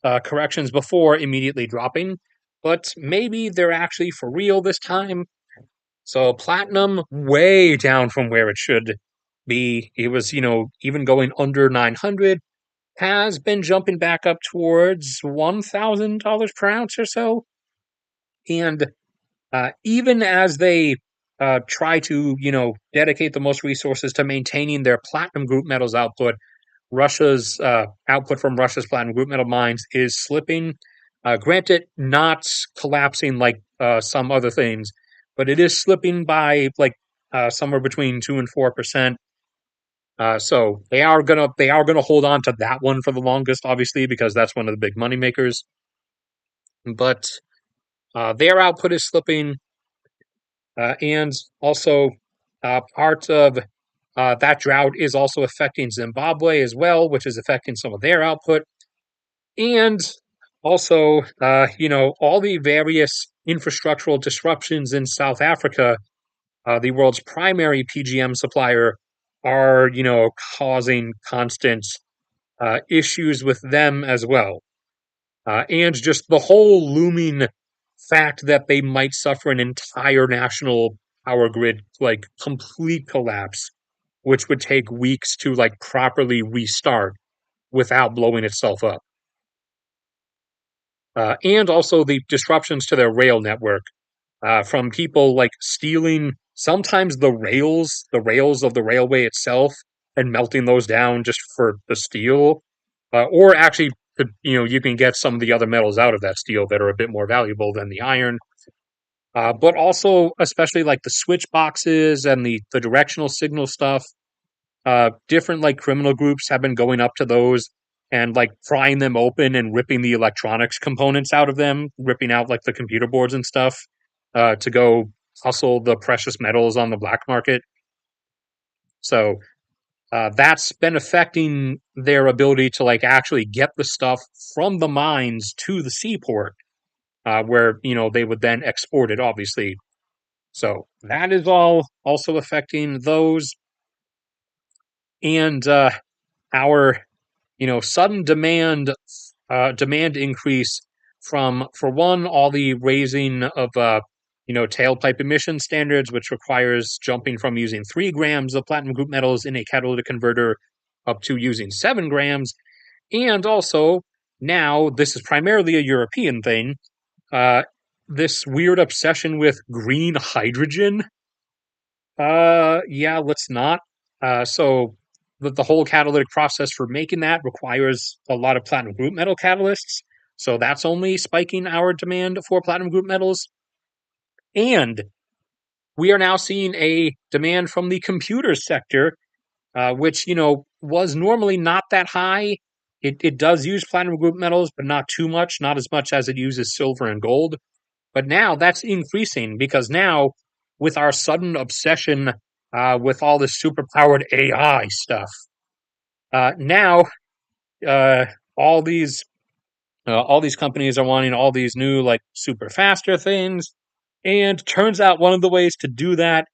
corrections before immediately dropping, but maybe they're actually for real this time. So platinum way down from where it should be. It was, even going under 900, has been jumping back up towards $1,000 per ounce or so. And even as they try to, dedicate the most resources to maintaining their platinum group metals output, Russia's output from Russia's platinum group metal mines is slipping. Granted, not collapsing like some other things, but it is slipping by like somewhere between 2 and 4%. So they are gonna hold on to that one for the longest, obviously, because that's one of the big money makers. But their output is slipping, and also part of that drought is also affecting Zimbabwe as well, which is affecting some of their output. And also, all the various infrastructural disruptions in South Africa, the world's primary PGM supplier, are, causing constant issues with them as well. And just the whole looming fact that they might suffer an entire national power grid, like complete collapse, which would take weeks to like properly restart without blowing itself up. And also the disruptions to their rail network from people like stealing sometimes the rails of the railway itself, and melting those down just for the steel, or actually, you can get some of the other metals out of that steel that are a bit more valuable than the iron. But also, especially like the switch boxes and the directional signal stuff, different like criminal groups have been going up to those and like prying them open and ripping the electronics components out of them, ripping out like the computer boards and stuff, to go hustle the precious metals on the black market. So that's been affecting their ability to like actually get the stuff from the mines to the seaport, where they would then export it, obviously. So that is all also affecting those, and our sudden demand increase from, for one, all the raising of tailpipe emission standards, which requires jumping from using 3 grams of platinum group metals in a catalytic converter up to using 7 grams. And also, now this is primarily a European thing, uh, this weird obsession with green hydrogen. Yeah, let's not. So the whole catalytic process for making that requires a lot of platinum group metal catalysts. So that's only spiking our demand for platinum group metals. And we are now seeing a demand from the computer sector, which, was normally not that high. It does use platinum group metals, but not too much, not as much as it uses silver and gold. But now that's increasing because now, with our sudden obsession with all this superpowered AI stuff, now uh, all these all these companies are wanting all these new like super faster things, and turns out one of the ways to do that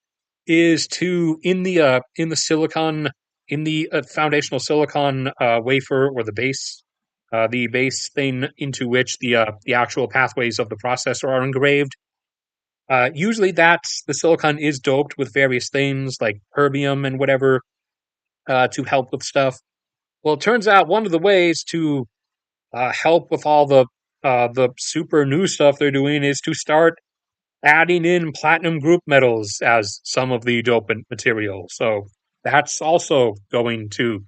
is to in the silicon in the foundational silicon wafer or the base. the base thing into which the actual pathways of the processor are engraved. Usually, that's the silicon is doped with various things like terbium and whatever to help with stuff. Well, it turns out one of the ways to help with all the super new stuff they're doing is to start adding in platinum group metals as some of the dopant material. So that's also going to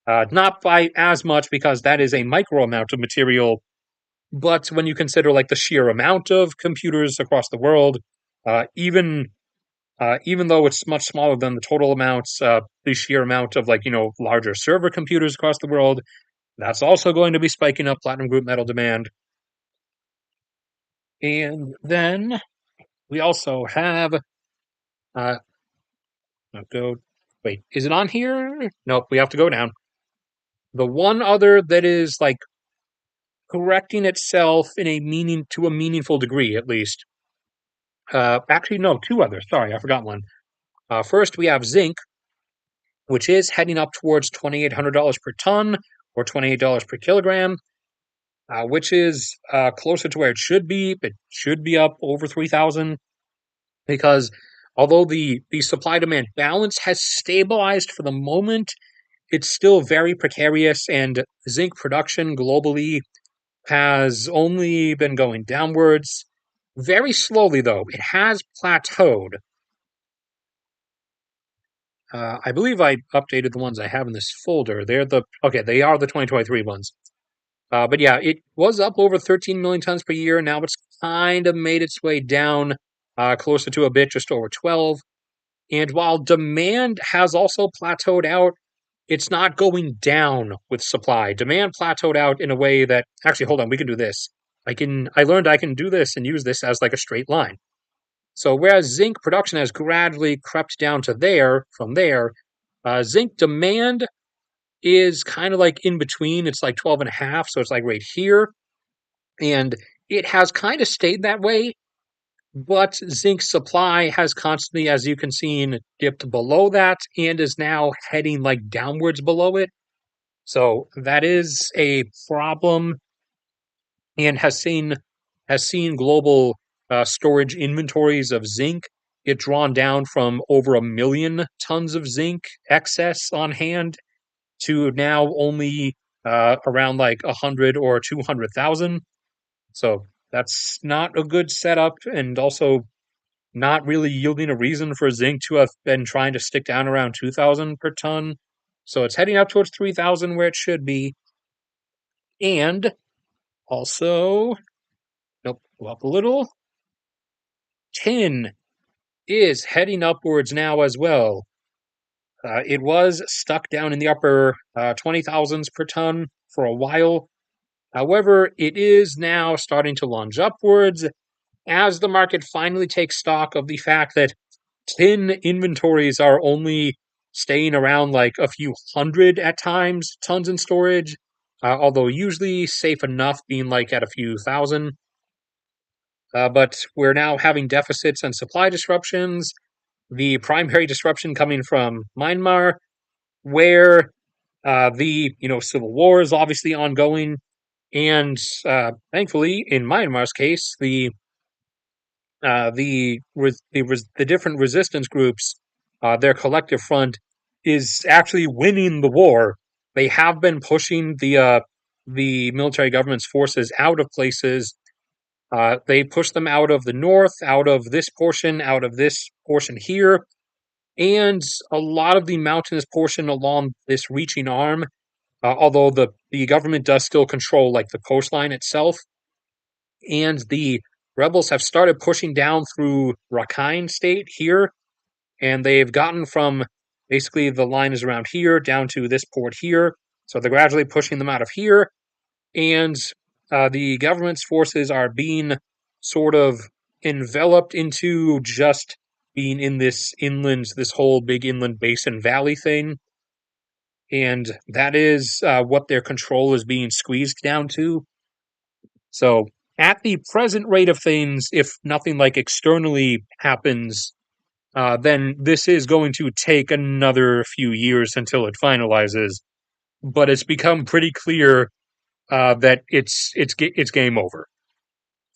not by as much because that is a micro amount of material. But when you consider like the sheer amount of computers across the world, even even though it's much smaller than the total amounts, the sheer amount of like larger server computers across the world, that's also going to be spiking up platinum group metal demand. And then we also have uh, go. Wait, is it on here? Nope, we have to go down. The one other that is like correcting itself in a meaningful degree, at least. Actually, no, two others. Sorry, I forgot one. First, we have zinc, which is heading up towards $2,800 per ton or $28 per kilogram, which is closer to where it should be. It should be up over 3,000 because although the supply demand balance has stabilized for the moment, it's still very precarious, and zinc production globally has only been going downwards very slowly, though. It has plateaued. I believe I updated the ones I have in this folder. They are the 2023 ones. But yeah, it was up over 13 million tons per year. Now it's kind of made its way down closer to a bit, just over 12. And while demand has also plateaued out, it's not going down with supply. Demand plateaued out in a way that actually, hold on, we can do this. I learned I can do this and use this as like a straight line. So whereas zinc production has gradually crept down to there, from there, zinc demand is kind of like in between. It's like 12 and a half, so it's like right here. And it has kind of stayed that way, but zinc supply has constantly, as you can see, dipped below that and is now heading like downwards below it. So that is a problem and has seen global storage inventories of zinc get drawn down from over 1 million tons of zinc excess on hand to now only around like 100 or 200,000. So that's not a good setup, and also not really yielding a reason for zinc to have been trying to stick down around 2,000 per ton. So it's heading up towards 3,000 where it should be. And also, nope, go up a little. Tin is heading upwards now as well. It was stuck down in the upper 20,000s per ton for a while. However, it is now starting to lunge upwards as the market finally takes stock of the fact that tin inventories are only staying around like a few hundred at times tons in storage, although usually safe enough being like at a few thousand. But we're now having deficits and supply disruptions. The primary disruption coming from Myanmar, where the civil war is obviously ongoing, and thankfully, in Myanmar's case, the different resistance groups, their collective front is actually winning the war. They have been pushing the military government's forces out of places. They push them out of the north, out of this portion here, and a lot of the mountainous portion along this reaching arm. Although the government does still control like the coastline itself, and the rebels have started pushing down through Rakhine State here, and they've gotten from basically the line is around here down to this port here. So they're gradually pushing them out of here, and the government's forces are being sort of enveloped into just being in this whole big inland basin valley thing. And that is what their control is being squeezed down to. So, at the present rate of things, if nothing like externally happens, then this is going to take another few years until it finalizes. But it's become pretty clear that it's game over.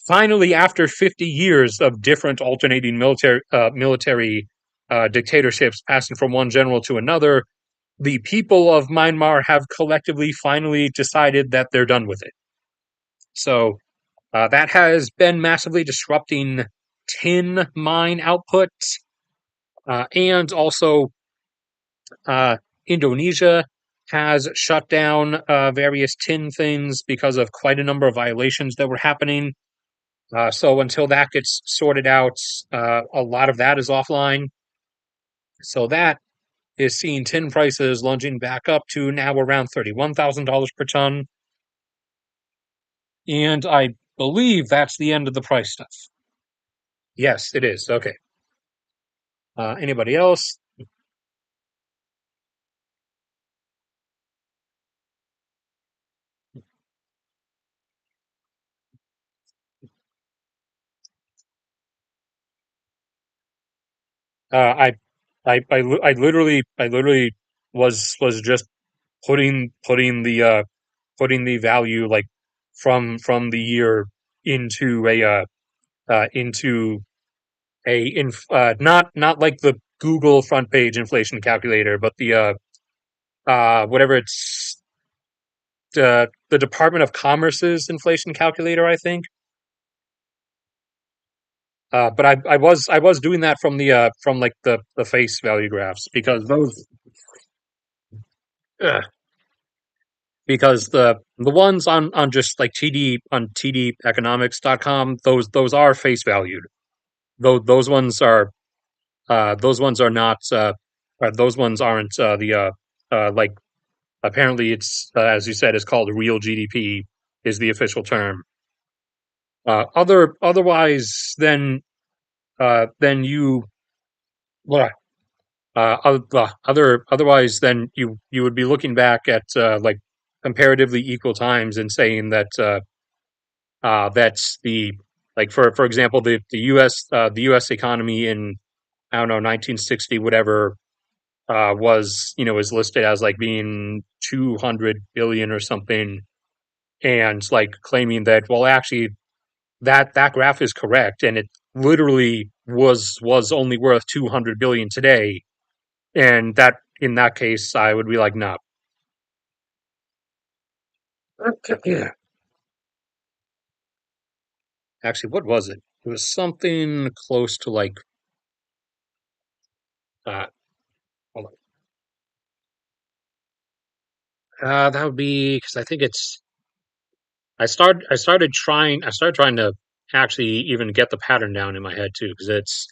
Finally, after 50 years of different alternating military dictatorships passing from one general to another, the people of Myanmar have collectively finally decided that they're done with it. So that has been massively disrupting tin mine output, and also uh, Indonesia has shut down various tin things because of quite a number of violations that were happening. So until that gets sorted out, a lot of that is offline. So that is seeing tin prices lunging back up to now around $31,000 per ton. And I believe that's the end of the price stuff. Yes, it is. Okay. Anybody else? I, I literally was just putting the value like from the year into into not like the Google front page inflation calculator, but the whatever it's the Department of Commerce's inflation calculator, I think. But I was doing that from like the face value graphs because those uh, because the ones on just like tdeconomics.com, those are face valued. Those ones are not those ones aren't like apparently it's as you said, it's called real GDP is the official term. Otherwise then you well, otherwise then you would be looking back at like comparatively equal times and saying that that's the like for example the U.S. economy in I don't know 1960 whatever was is listed as like being 200 billion or something, and like claiming that well actually that graph is correct and it literally was only worth 200 billion today, and that in that case I would be like no. Yeah. Actually, what was it? It was something close to like uh hold on. That would be because I think it's I started trying to actually even get the pattern down in my head too because it's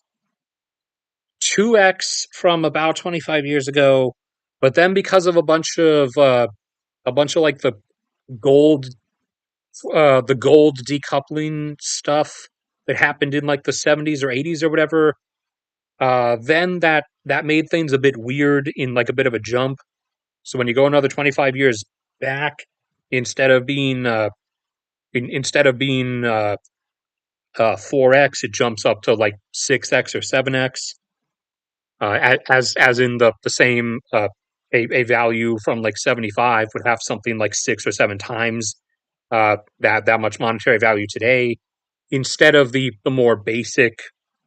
2x from about 25 years ago, but then because of a bunch of like gold the gold decoupling stuff that happened in like the 70s or 80s or whatever, then that made things a bit weird in like a bit of a jump. So when you go another 25 years back, instead of being 4x, it jumps up to like 6x or 7x, as in the same a value from like 75 would have something like 6 or 7 times that much monetary value today, instead of the more basic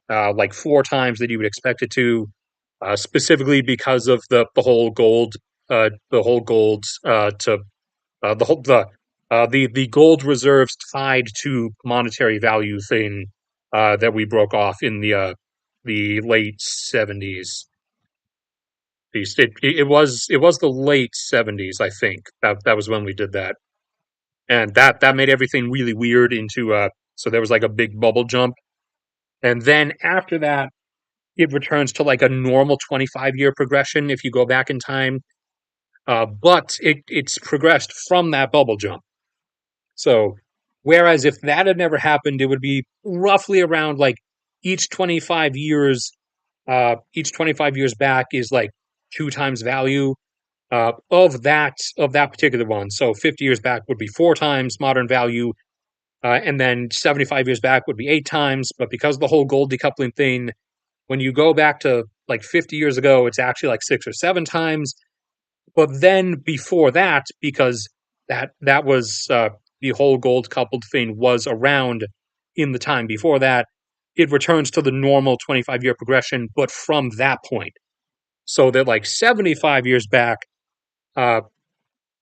like 4 times that you would expect it to, specifically because of the whole gold to the whole the gold reserves tied to monetary value thing that we broke off in the late 70s. It was the late 70s, I think. That was when we did that. And that made everything really weird into so there was like a big bubble jump. And then after that, it returns to like a normal 25-year progression if you go back in time. But it's progressed from that bubble jump. So, whereas if that had never happened, it would be roughly around like each 25 years, each 25 years back is like 2 times value of that particular one. So 50 years back would be 4 times modern value, and then 75 years back would be 8 times. But because of the whole gold decoupling thing, when you go back to like 50 years ago, it's actually like 6 or 7 times. But then before that, because that was the whole gold coupled thing was around in the time before that. It returns to the normal 25-year progression, but from that point. So that like 75 years back, uh,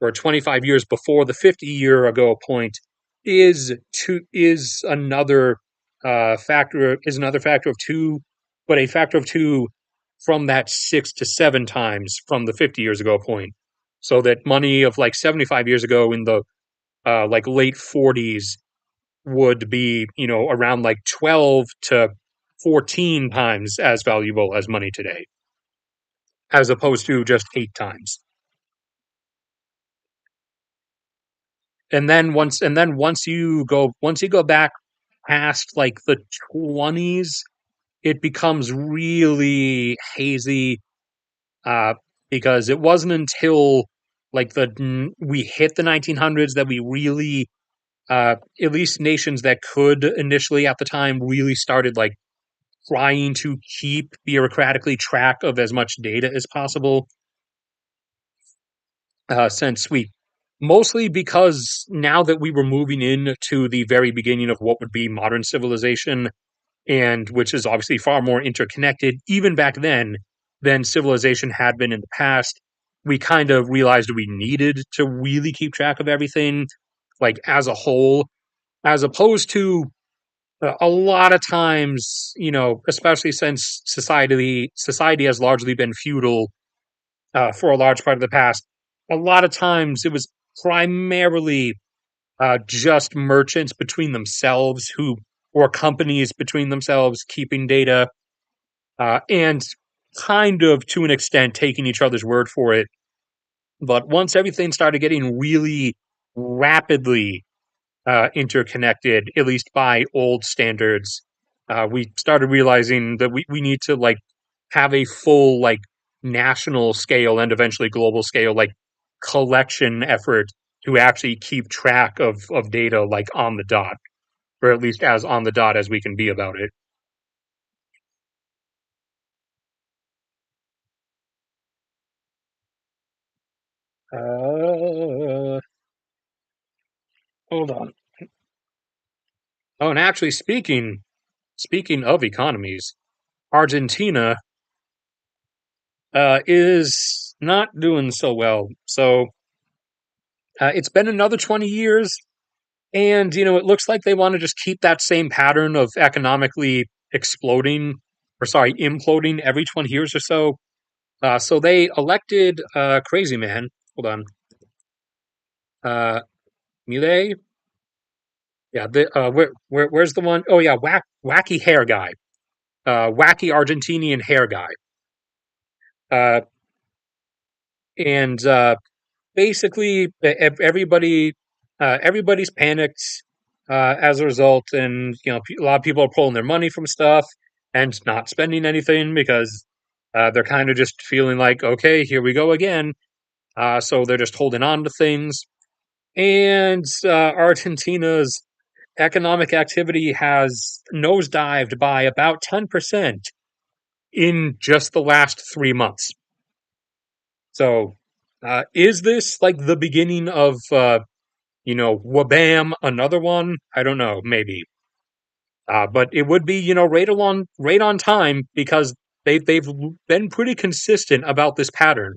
or 25 years before the 50-year ago point is another factor of two, but a factor of two from that 6 to 7 times from the 50 years ago point. So that money of like 75 years ago in the like late 40s would be, around like 12 to 14 times as valuable as money today, as opposed to just 8 times. And then once you go back past like the 20s, it becomes really hazy, uh, because it wasn't until like we hit the 1900s that we really, at least nations that could initially at the time, really started like trying to keep bureaucratically track of as much data as possible. Since we Mostly because now that we were moving into the very beginning of what would be modern civilization, and which is obviously far more interconnected, even back then, than civilization had been in the past, we kind of realized we needed to really keep track of everything, like as a whole, as opposed to a lot of times, especially since society has largely been feudal for a large part of the past. A lot of times it was primarily just merchants between themselves or companies between themselves keeping data, and kind of to an extent taking each other's word for it. But once everything started getting really rapidly interconnected, at least by old standards, we started realizing that we need to like have a full like national scale and eventually global scale like collection effort to actually keep track of data like on the dot, or at least as on the dot as we can be about it. Uh, Hold on. Oh, and actually, speaking of economies, Argentina is not doing so well. So it's been another 20 years, and it looks like they want to just keep that same pattern of economically exploding, or sorry, imploding every 20 years or so. So they elected crazy man. Hold on, uh, Milei. Yeah, where's the one? Oh yeah, wacky hair guy, wacky Argentinian hair guy, uh, and basically everybody's panicked as a result, and a lot of people are pulling their money from stuff and not spending anything because they're kind of just feeling like, okay, here we go again. So they're just holding on to things, and Argentina's economic activity has nosedived by about 10% in just the last 3 months. So, is this like the beginning of wabam, another one? I don't know, maybe. But it would be, right on time because they've been pretty consistent about this pattern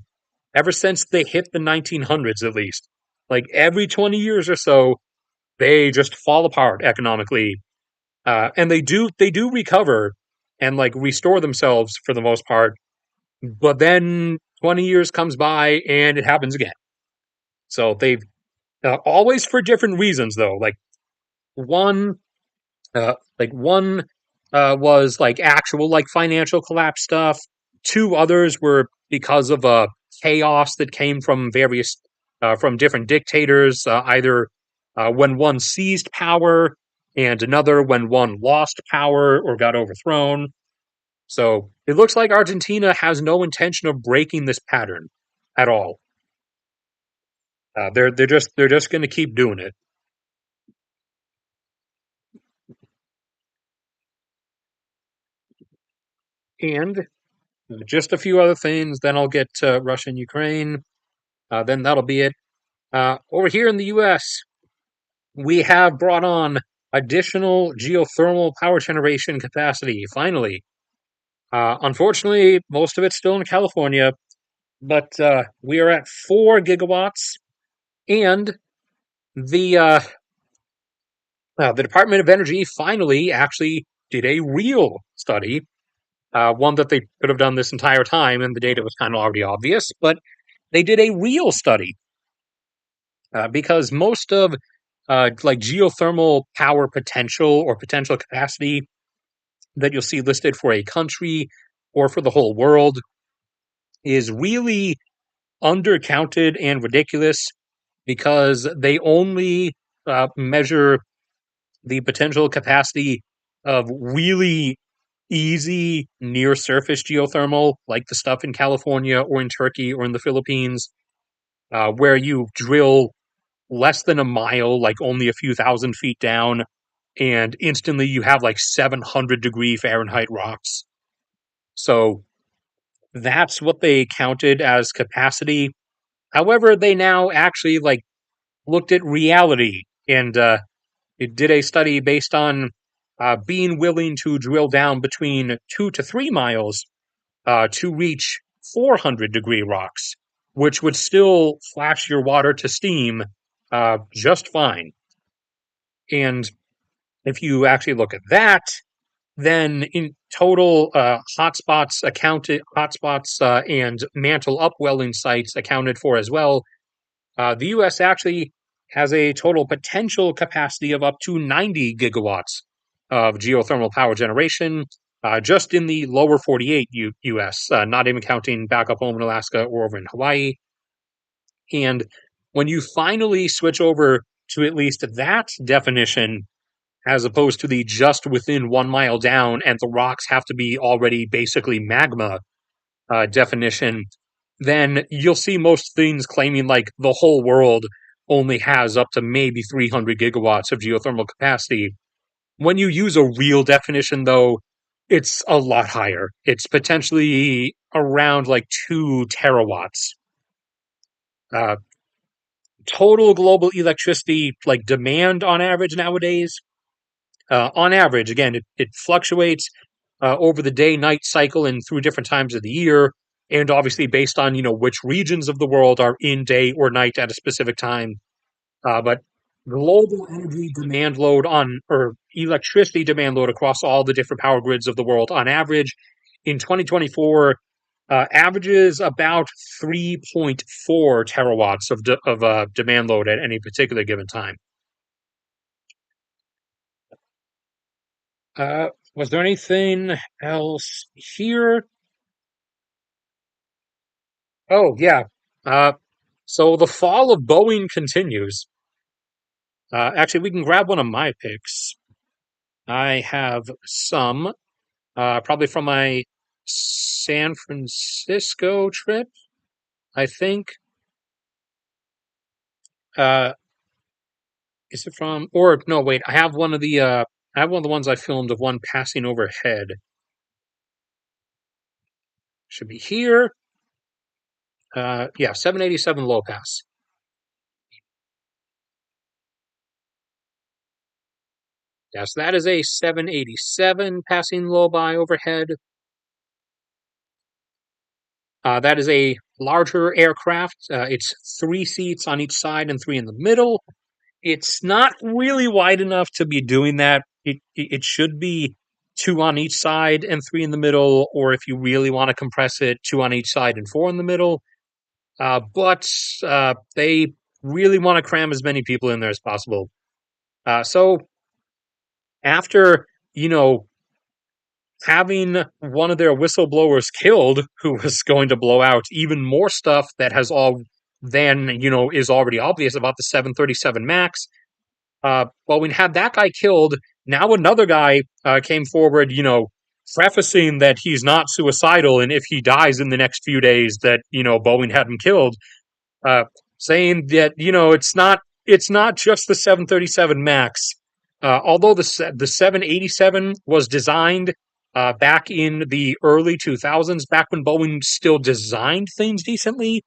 ever since they hit the 1900s, at least. Like every 20 years or so, they just fall apart economically, and they do recover and like restore themselves for the most part. But then 20 years comes by and it happens again. So they've always for different reasons though. One one was like actual like financial collapse stuff. Two others were because of chaos that came from various from different dictators, either when one seized power and another when one lost power or got overthrown. So it looks like Argentina has no intention of breaking this pattern at all. They're just going to keep doing it. And just a few other things. Then I'll get to Russia and Ukraine. Then that'll be it. Over here in the U.S., we have brought on additional geothermal power generation capacity, finally. Unfortunately, most of it's still in California, but we are at 4 gigawatts, and the uh, the Department of Energy finally actually did a real study, one that they could have done this entire time, and the data was kind of already obvious, but they did a real study because most of like geothermal power potential or potential capacity that you'll see listed for a country or for the whole world is really undercounted and ridiculous because they only measure the potential capacity of really easy near surface geothermal, like the stuff in California or in Turkey or in the Philippines, where you drill less than a mile, like only a few thousand feet down, and instantly you have like 700-degree Fahrenheit rocks. So that's what they counted as capacity. However, they now actually like looked at reality and it did a study based on being willing to drill down between 2 to 3 miles to reach 400-degree rocks, which would still flash your water to steam just fine. And if you actually look at that, then in total, hotspots and mantle upwelling sites accounted for as well. The U.S. actually has a total potential capacity of up to 90 gigawatts of geothermal power generation just in the lower 48 U.S., not even counting back up home in Alaska or over in Hawaii. And when you finally switch over to at least that definition, as opposed to the just within 1 mile down and the rocks have to be already basically magma definition, then you'll see most things claiming like the whole world only has up to maybe 300 gigawatts of geothermal capacity. When you use a real definition, though, it's a lot higher. It's potentially around like 2 terawatts. Uh, Total global electricity like demand on average nowadays. On average, again, it fluctuates over the day-night cycle and through different times of the year, and obviously based on which regions of the world are in day or night at a specific time. But global energy demand load on or electricity demand load across all the different power grids of the world on average in 2024 averages about 3.4 terawatts of demand load at any particular given time. Was there anything else here? Oh, yeah. Uh, so the fall of Boeing continues. Actually, we can grab one of my picks. I have some, probably from my San Francisco trip, I think. Uh, is it from, or no, wait, I have one of the ones I filmed of one passing overhead. Should be here. Yeah, 787 low pass. Yes, that is a 787 passing low by overhead. That is a larger aircraft. It's 3 seats on each side and 3 in the middle. It's not really wide enough to be doing that. It should be 2 on each side and 3 in the middle, or if you really want to compress it, 2 on each side and 4 in the middle. But they really want to cram as many people in there as possible. So after, you know, having one of their whistleblowers killed who was going to blow out even more stuff that has all then, is already obvious about the 737 MAX. Well, we had that guy killed. Now another guy came forward, prefacing that he's not suicidal, and if he dies in the next few days, that Boeing had him killed. Uh, Saying that it's not just the 737 Max. Although the 787 was designed back in the early 2000s, back when Boeing still designed things decently,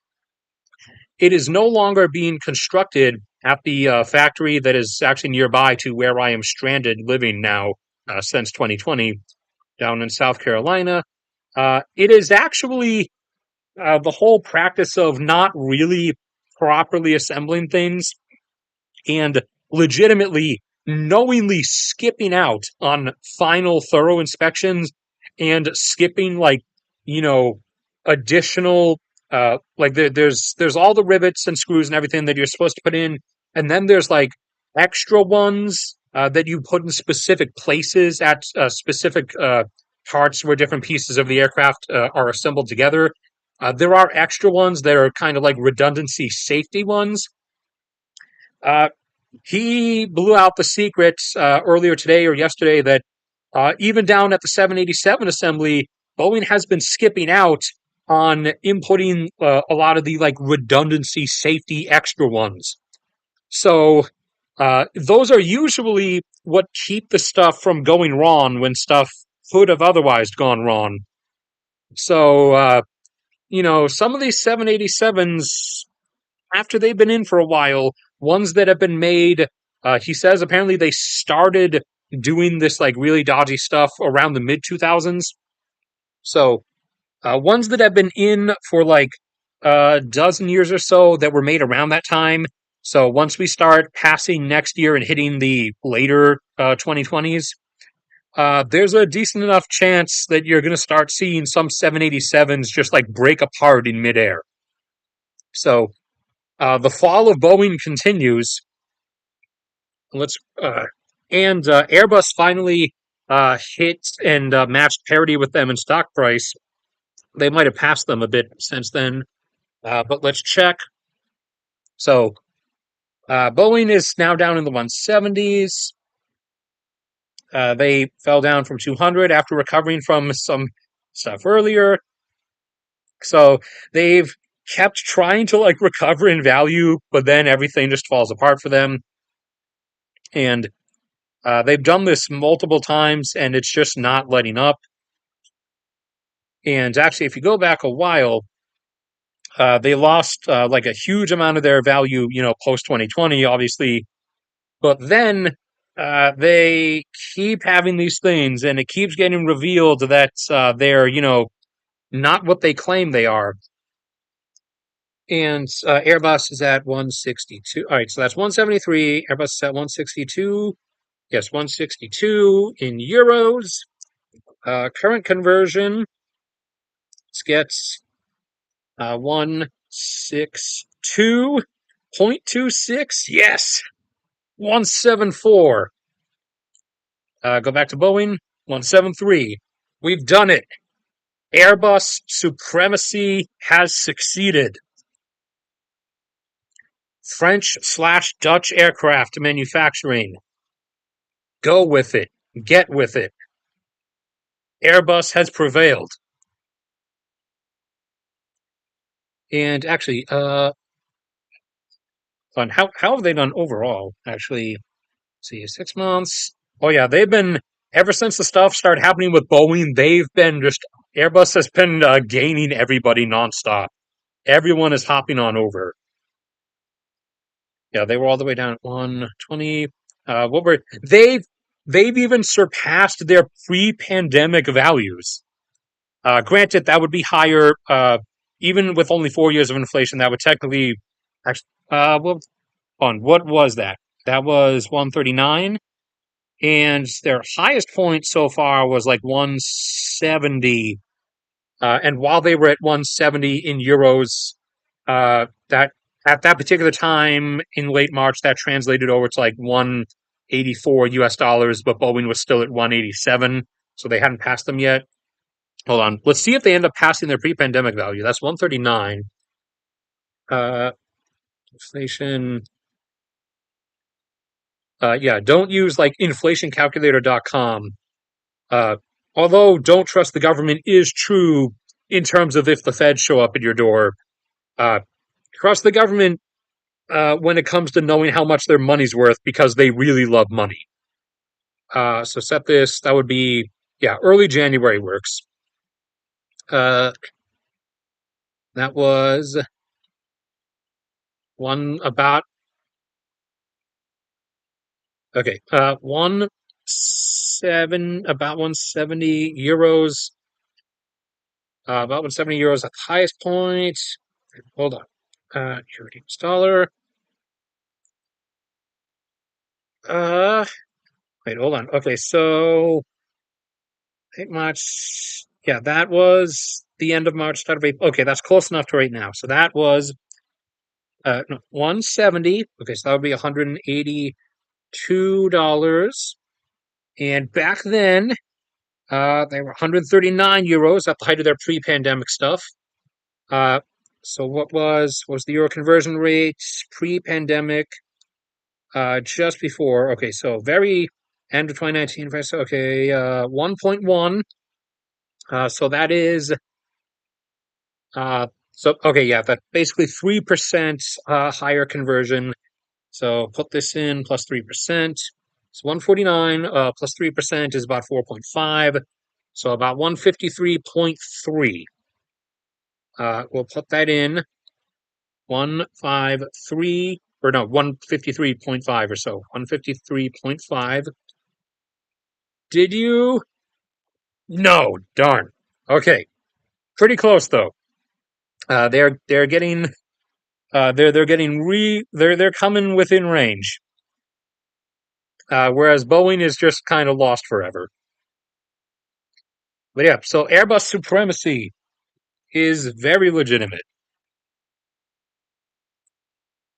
it is no longer being constructed at the factory that is actually nearby to where I am stranded living now since 2020 down in South Carolina. It is actually the whole practice of not really properly assembling things and legitimately knowingly skipping out on final thorough inspections and skipping like you know additional there's all the rivets and screws and everything that you're supposed to put in, and then there's like extra ones that you put in specific places at specific parts where different pieces of the aircraft are assembled together. There are extra ones that are kind of like redundancy safety ones. uh, he blew out the secrets earlier today or yesterday that even down at the 787 assembly, Boeing has been skipping out on inputting a lot of the like redundancy safety extra ones. So those are usually what keep the stuff from going wrong when stuff could have otherwise gone wrong. So some of these 787s, after they've been in for a while, ones that have been made, he says apparently they started doing this like really dodgy stuff around the mid 2000s. So ones that have been in for like a dozen years or so that were made around that time. So once we start passing next year and hitting the later 2020s, there's a decent enough chance that you're going to start seeing some 787s just like break apart in midair. So the fall of Boeing continues. Let's and Airbus finally hit and matched parity with them in stock price. They might have passed them a bit since then, but let's check. So Boeing is now down in the 170s. They fell down from 200 after recovering from some stuff earlier. So they've kept trying to like recover in value, but then everything just falls apart for them. And they've done this multiple times, and it's just not letting up. And actually, if you go back a while, they lost like a huge amount of their value, post 2020, obviously. But then they keep having these things, and it keeps getting revealed that they're, not what they claim they are. And Airbus is at 162. All right, so that's 173. Airbus is at 162. Yes, 162 in euros. Current conversion gets 162.26. Yes, 174. Go back to Boeing. 173. We've done it. Airbus supremacy has succeeded. French/Dutch aircraft manufacturing. Go with it. Get with it. Airbus has prevailed. And actually, how have they done overall? Actually, see, 6 months. Oh yeah, they've been ever since the stuff started happening with Boeing. They've been just Airbus has been gaining everybody nonstop. Everyone is hopping on over. Yeah, they were all the way down at 120. What were they've even surpassed their pre-pandemic values. Granted, that would be higher, even with only 4 years of inflation. That would technically, actually, well, on what was that? That was 139, and their highest point so far was like 170. And while they were at 170 in euros, that at that particular time in late March, that translated over to like 184 US dollars, but Boeing was still at 187, so they hadn't passed them yet. Hold on. Let's see if they end up passing their pre-pandemic value. That's 139. Inflation. Yeah, don't use like inflationcalculator.com. Although don't trust the government is true in terms of if the Feds show up at your door. Trust the government when it comes to knowing how much their money's worth because they really love money. So set this. That would be, yeah, early January works. That was one about okay, about 170 euros, about 170 euros at the highest point. Hold on, euro against dollar. Uh, Wait, hold on. Okay, so I think March. Yeah, that was the end of March, start of April. Okay, that's close enough to right now. So that was no, 170. Okay, so that would be $182. And back then, they were 139 euros at the height of their pre-pandemic stuff. Uh, so what was the euro conversion rate pre-pandemic? Just before. Okay, so very end of 2019. Okay, 1.1. So that is okay, yeah, that's basically 3% higher conversion. So put this in plus 3%. So 149 plus 3% is about 4.5. So about 153.3. We'll put that in 153 or no, 153.5 or so. 153.5. Did you? No, darn. Okay, pretty close though. They're getting they're coming within range. Whereas Boeing is just kind of lost forever. But yeah, so Airbus supremacy is very legitimate.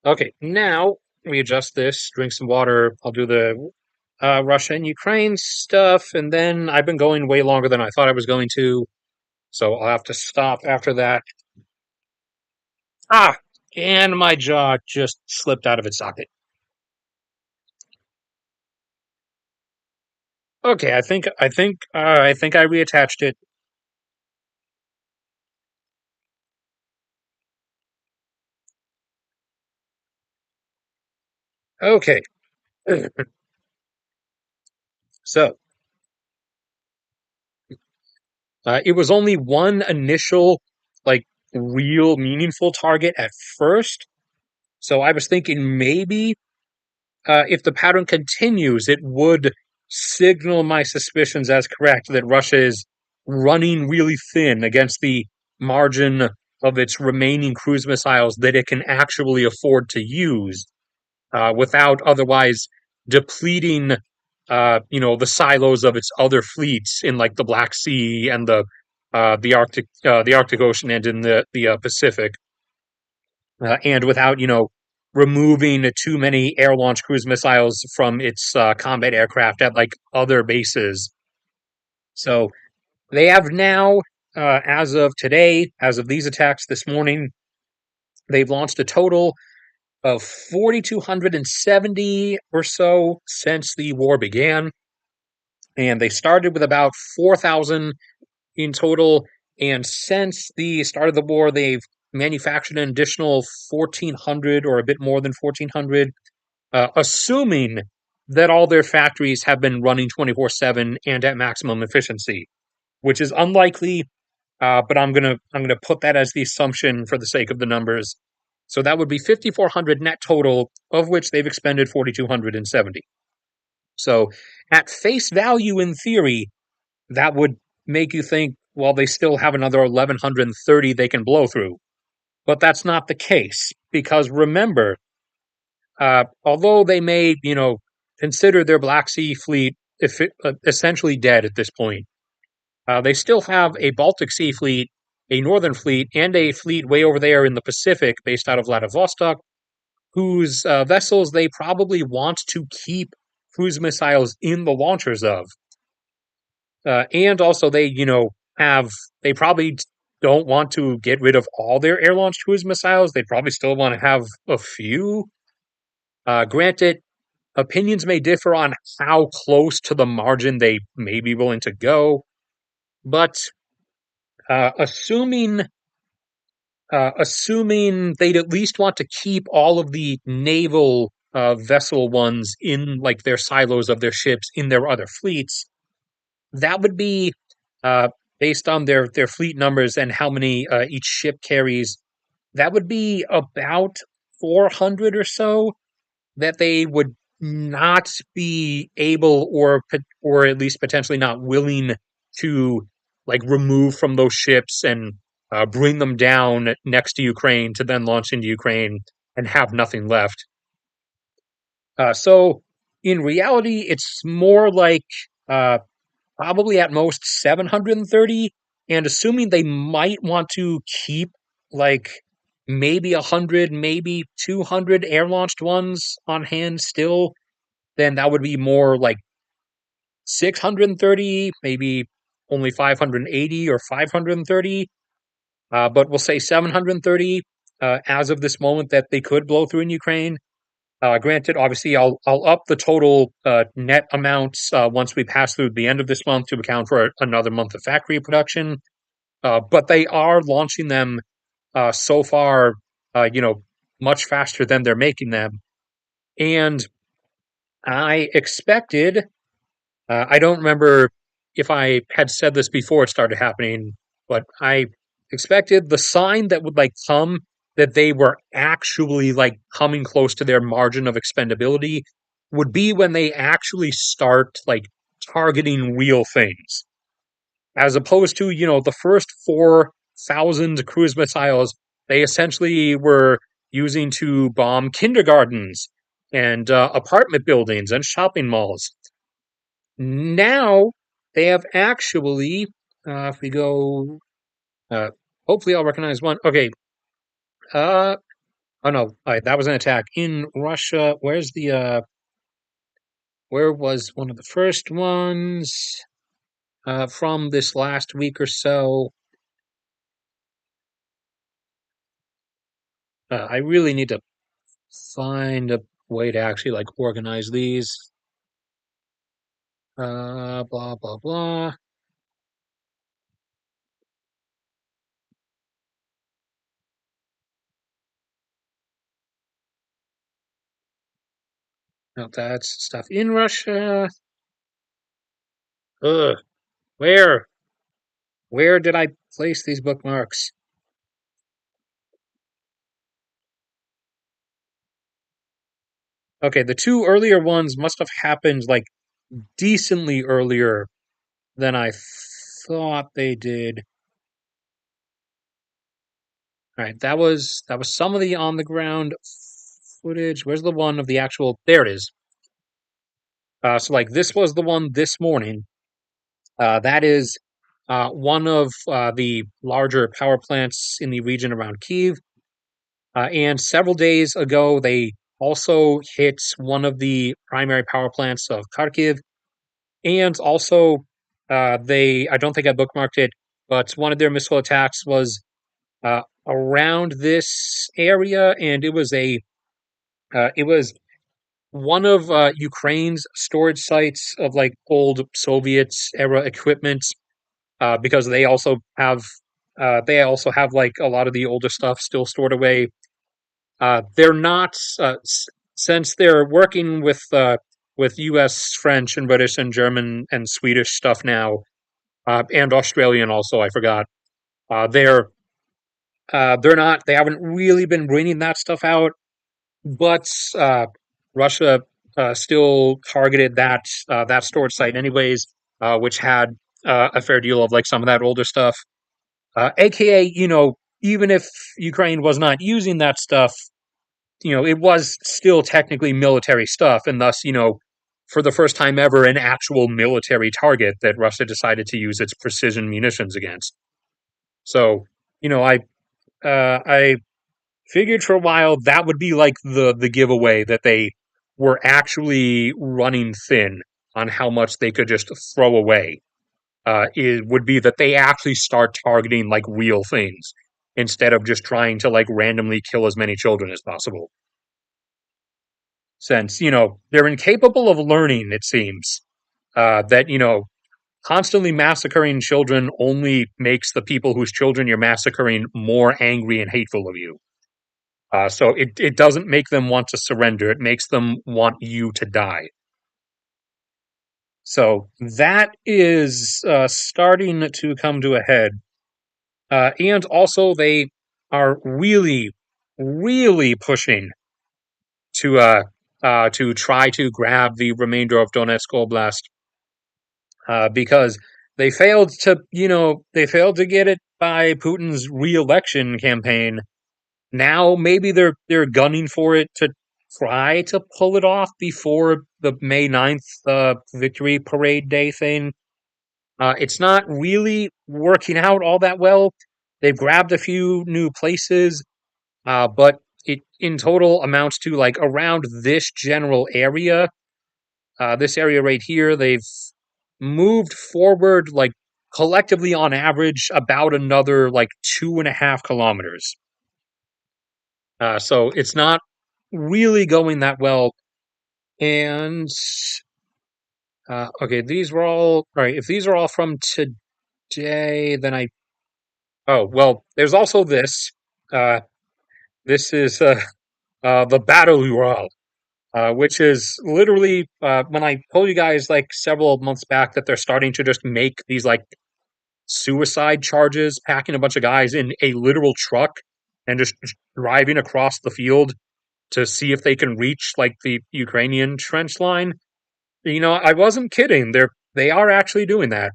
Okay, now we adjust this, drink some water. I'll do the Russia and Ukraine stuff, and then I've been going way longer than I thought I was going to, so I'll have to stop after that. Ah, and my jaw just slipped out of its socket. Okay, I think I reattached it. Okay, so it was only one initial, like, real meaningful target at first. So I was thinking maybe if the pattern continues, it would signal my suspicions as correct that Russia is running really thin against the margin of its remaining cruise missiles that it can actually afford to use without otherwise depleting, the silos of its other fleets in like the Black Sea and the Arctic Ocean and in the Pacific, and without removing too many air launched cruise missiles from its combat aircraft at like other bases. So they have now, as of today, as of these attacks this morning, they've launched a total of 4,270 or so since the war began. And they started with about 4,000 in total. And since the start of the war, they've manufactured an additional 1,400 or a bit more than 1,400, assuming that all their factories have been running 24/7 and at maximum efficiency, which is unlikely. But I'm gonna put that as the assumption for the sake of the numbers. So that would be 5,400 net total, of which they've expended 4,270. So at face value, in theory, that would make you think, well, they still have another 1,130 they can blow through. But that's not the case, because remember, although they may, consider their Black Sea fleet essentially dead at this point, they still have a Baltic Sea fleet, a Northern fleet, and a fleet way over there in the Pacific based out of Vladivostok, whose vessels they probably want to keep cruise missiles in the launchers of. And also, they probably don't want to get rid of all their air launched cruise missiles. They probably still want to have a few. Granted, opinions may differ on how close to the margin they may be willing to go, but uh, assuming assuming they'd at least want to keep all of the naval vessel ones in like their silos of their ships in their other fleets, that would be uh, based on their fleet numbers and how many each ship carries. That would be about 400 or so that they would not be able or at least potentially not willing to like remove from those ships and bring them down next to Ukraine to then launch into Ukraine and have nothing left. So in reality, it's more like uh, probably at most 730, and assuming they might want to keep like maybe 100, maybe 200 air launched ones on hand still, then that would be more like 630, maybe only 580 or 530. But we'll say 730 as of this moment that they could blow through in Ukraine. Granted, obviously, I'll up the total net amounts once we pass through the end of this month to account for another month of factory production. But they are launching them so far, much faster than they're making them. And I expected, I don't remember if I had said this before it started happening, but I expected the sign that would like come that they were actually like coming close to their margin of expendability would be when they actually start like targeting real things, as opposed to, the first 4,000 cruise missiles they essentially were using to bomb kindergartens and apartment buildings and shopping malls. Now they have actually, if we go, uh, hopefully I'll recognize one. Okay. Uh, oh no, that was an attack in Russia. Where was one of the first ones, from this last week or so? I really need to find a way to actually like organize these. Blah, blah, blah. No, that's stuff in Russia. Ugh, where? Where did I place these bookmarks? Okay, the two earlier ones must have happened like decently earlier than I thought they did. All right, that was some of the on the ground footage. Where's the one of the actual? There it is. So like this was the one this morning. That is one of the larger power plants in the region around Kiev. And several days ago, they also hit one of the primary power plants of Kharkiv. And also, I don't think I bookmarked it, but one of their missile attacks was around this area, and it was one of Ukraine's storage sites of like old Soviet era equipment, because they also have like a lot of the older stuff still stored away. They're not since they're working with U.S., French, and British, and German and Swedish stuff now, and Australian also. I forgot. They're they haven't really been bringing that stuff out, but Russia still targeted that storage site anyways, which had a fair deal of like some of that older stuff. AKA, even if Ukraine was not using that stuff, it was still technically military stuff, and thus, for the first time ever, an actual military target that Russia decided to use its precision munitions against. So, I figured for a while that would be like the giveaway that they were actually running thin on how much they could just throw away. It would be that they actually start targeting like real things instead of just trying to like randomly kill as many children as possible. Since they're incapable of learning, it seems that constantly massacring children only makes the people whose children you're massacring more angry and hateful of you. So it doesn't make them want to surrender. It makes them want you to die. So that is starting to come to a head. And also, they are really, really pushing to to try to grab the remainder of Donetsk Oblast, because they failed to get it by Putin's re-election campaign. Now maybe they're gunning for it to try to pull it off before the May 9th victory parade day thing. It's not really working out all that well. They've grabbed a few new places, but it in total amounts to like around this general area, this area right here. They've moved forward like collectively on average about another like 2.5 kilometers. So it's not really going that well. And okay, these were all right. If these are all from today, then I oh well. There's also this. Uh, this is the battle royale, which is literally when I told you guys like several months back that they're starting to just make these like suicide charges, packing a bunch of guys in a literal truck and just driving across the field to see if they can reach like the Ukrainian trench line. I wasn't kidding. They are actually doing that.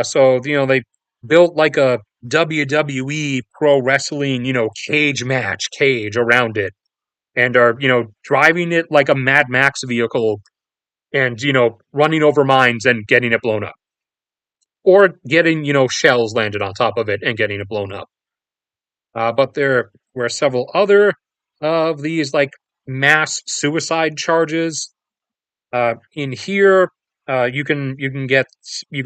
So they built like a WWE pro wrestling cage around it, and are driving it like a Mad Max vehicle, and running over mines and getting it blown up, or getting shells landed on top of it and getting it blown up. But there were several other of these like mass suicide charges. In here, you can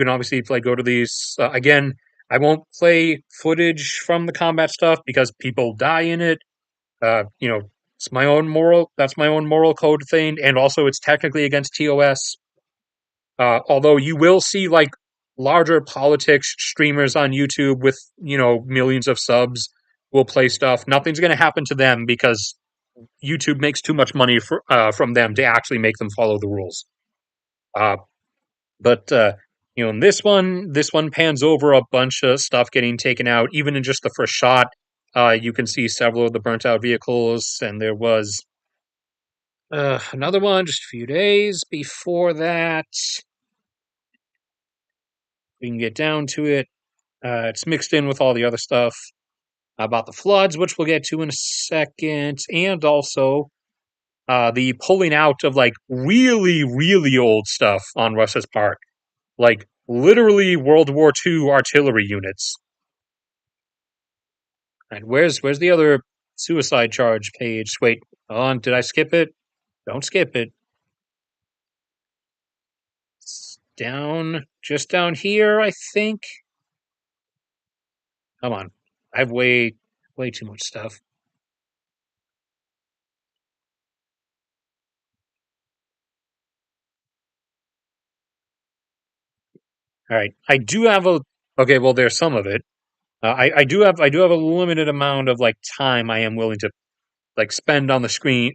obviously like go to these again. I won't play footage from the combat stuff because people die in it. You know, it's my own moral. That's my own moral code thing, and also it's technically against TOS. Although you will see like larger politics streamers on YouTube with millions of subs will play stuff. Nothing's going to happen to them because YouTube makes too much money from them to actually make them follow the rules. Uh, but in this one pans over a bunch of stuff getting taken out. Even in just the first shot, you can see several of the burnt out vehicles, and there was another one just a few days before that. We can get down to it. It's mixed in with all the other stuff about the floods, which we'll get to in a second, and also the pulling out of like really, really old stuff on Russia's part, like literally World War II artillery units. And where's the other suicide charge page? Wait, on, did I skip it? Don't skip it. It's down, just down here, I think. Come on, I have way too much stuff. All right, I do have a. Okay, well, there's some of it. I do have a limited amount of like time I am willing to like spend on the screen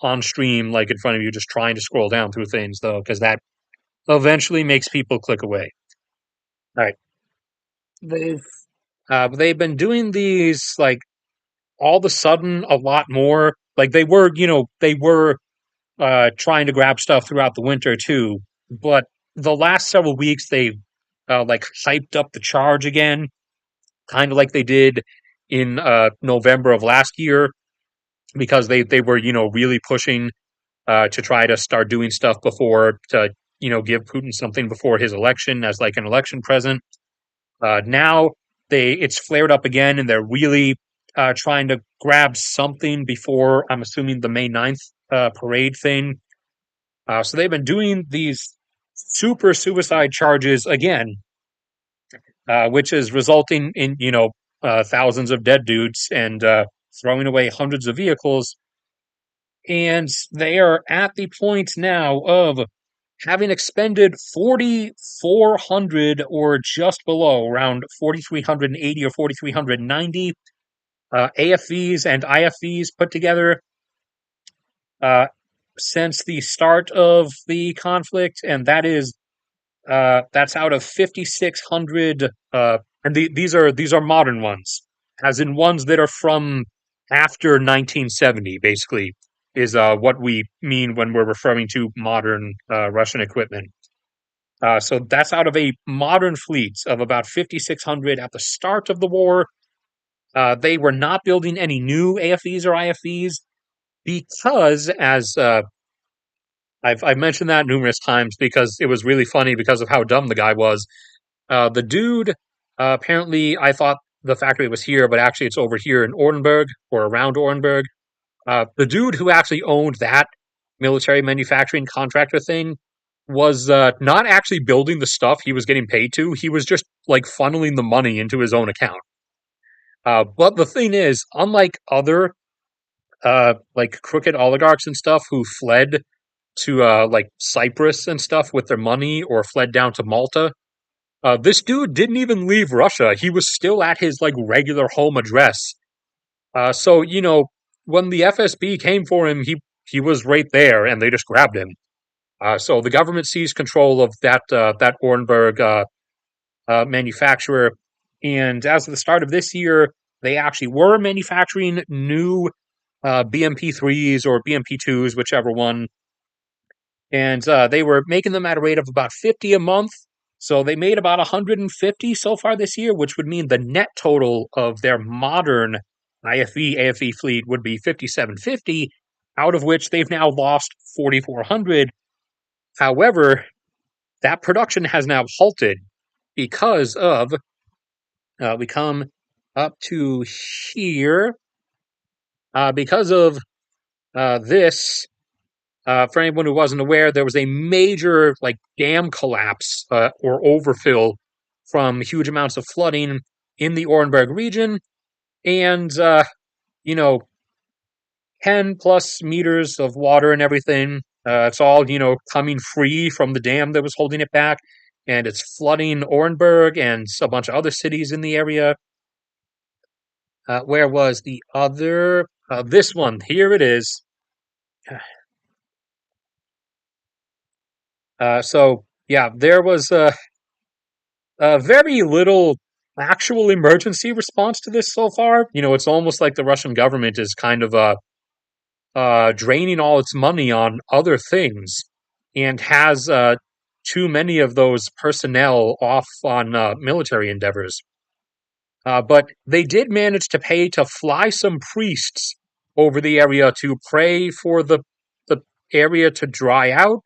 on stream like in front of you just trying to scroll down through things though, because that eventually makes people click away. All right, they've they've been doing these like all of a sudden a lot more. Like they were trying to grab stuff throughout the winter too, but the last several weeks they've like hyped up the charge again, kind of like they did in November of last year, because they were really pushing to try to start doing stuff before to give Putin something before his election as like an election present. Now it's flared up again, and they're really trying to grab something before, I'm assuming, the May 9th parade thing. So they've been doing these super suicide charges again, which is resulting in thousands of dead dudes and throwing away hundreds of vehicles. And they are at the point now of having expended 4,400 or just below, around 4,380 or 4,390 AFVs and IFVs put together uh, since the start of the conflict, and that's out of 5,600, and these are modern ones, as in ones that are from after 1970, basically, is what we mean when we're referring to modern Russian equipment. So that's out of a modern fleet of about 5,600 at the start of the war. They were not building any new AFVs or IFVs because, as I've mentioned that numerous times because it was really funny because of how dumb the guy was. The dude, apparently, I thought the factory was here, but actually it's over here in Orenburg or around Orenburg. The dude who actually owned that military manufacturing contractor thing was not actually building the stuff he was getting paid to. He was just like funneling the money into his own account. But the thing is, unlike other like crooked oligarchs and stuff who fled to like Cyprus and stuff with their money or fled down to Malta, this dude didn't even leave Russia. He was still at his like regular home address. So when the FSB came for him, he was right there, and they just grabbed him. So the government seized control of that Orenburg manufacturer, and as of the start of this year, they actually were manufacturing new BMP3s or BMP2s, whichever one, and they were making them at a rate of about 50 a month. So they made about 150 so far this year, which would mean the net total of their modern IFV AFV fleet would be 5,750, out of which they've now lost 4,400. However, that production has now halted because of we come up to here because of this. For anyone who wasn't aware, there was a major like dam collapse or overfill from huge amounts of flooding in the Orenburg region, and you know, 10 plus meters of water and everything. It's all coming free from the dam that was holding it back, and it's flooding Orenburg and a bunch of other cities in the area. Where was the other? This one here it is. So yeah, there was very little actual emergency response to this so far. It's almost like the Russian government is kind of draining all its money on other things and has too many of those personnel off on military endeavors. But they did manage to pay to fly some priests over the area to pray for the area to dry out.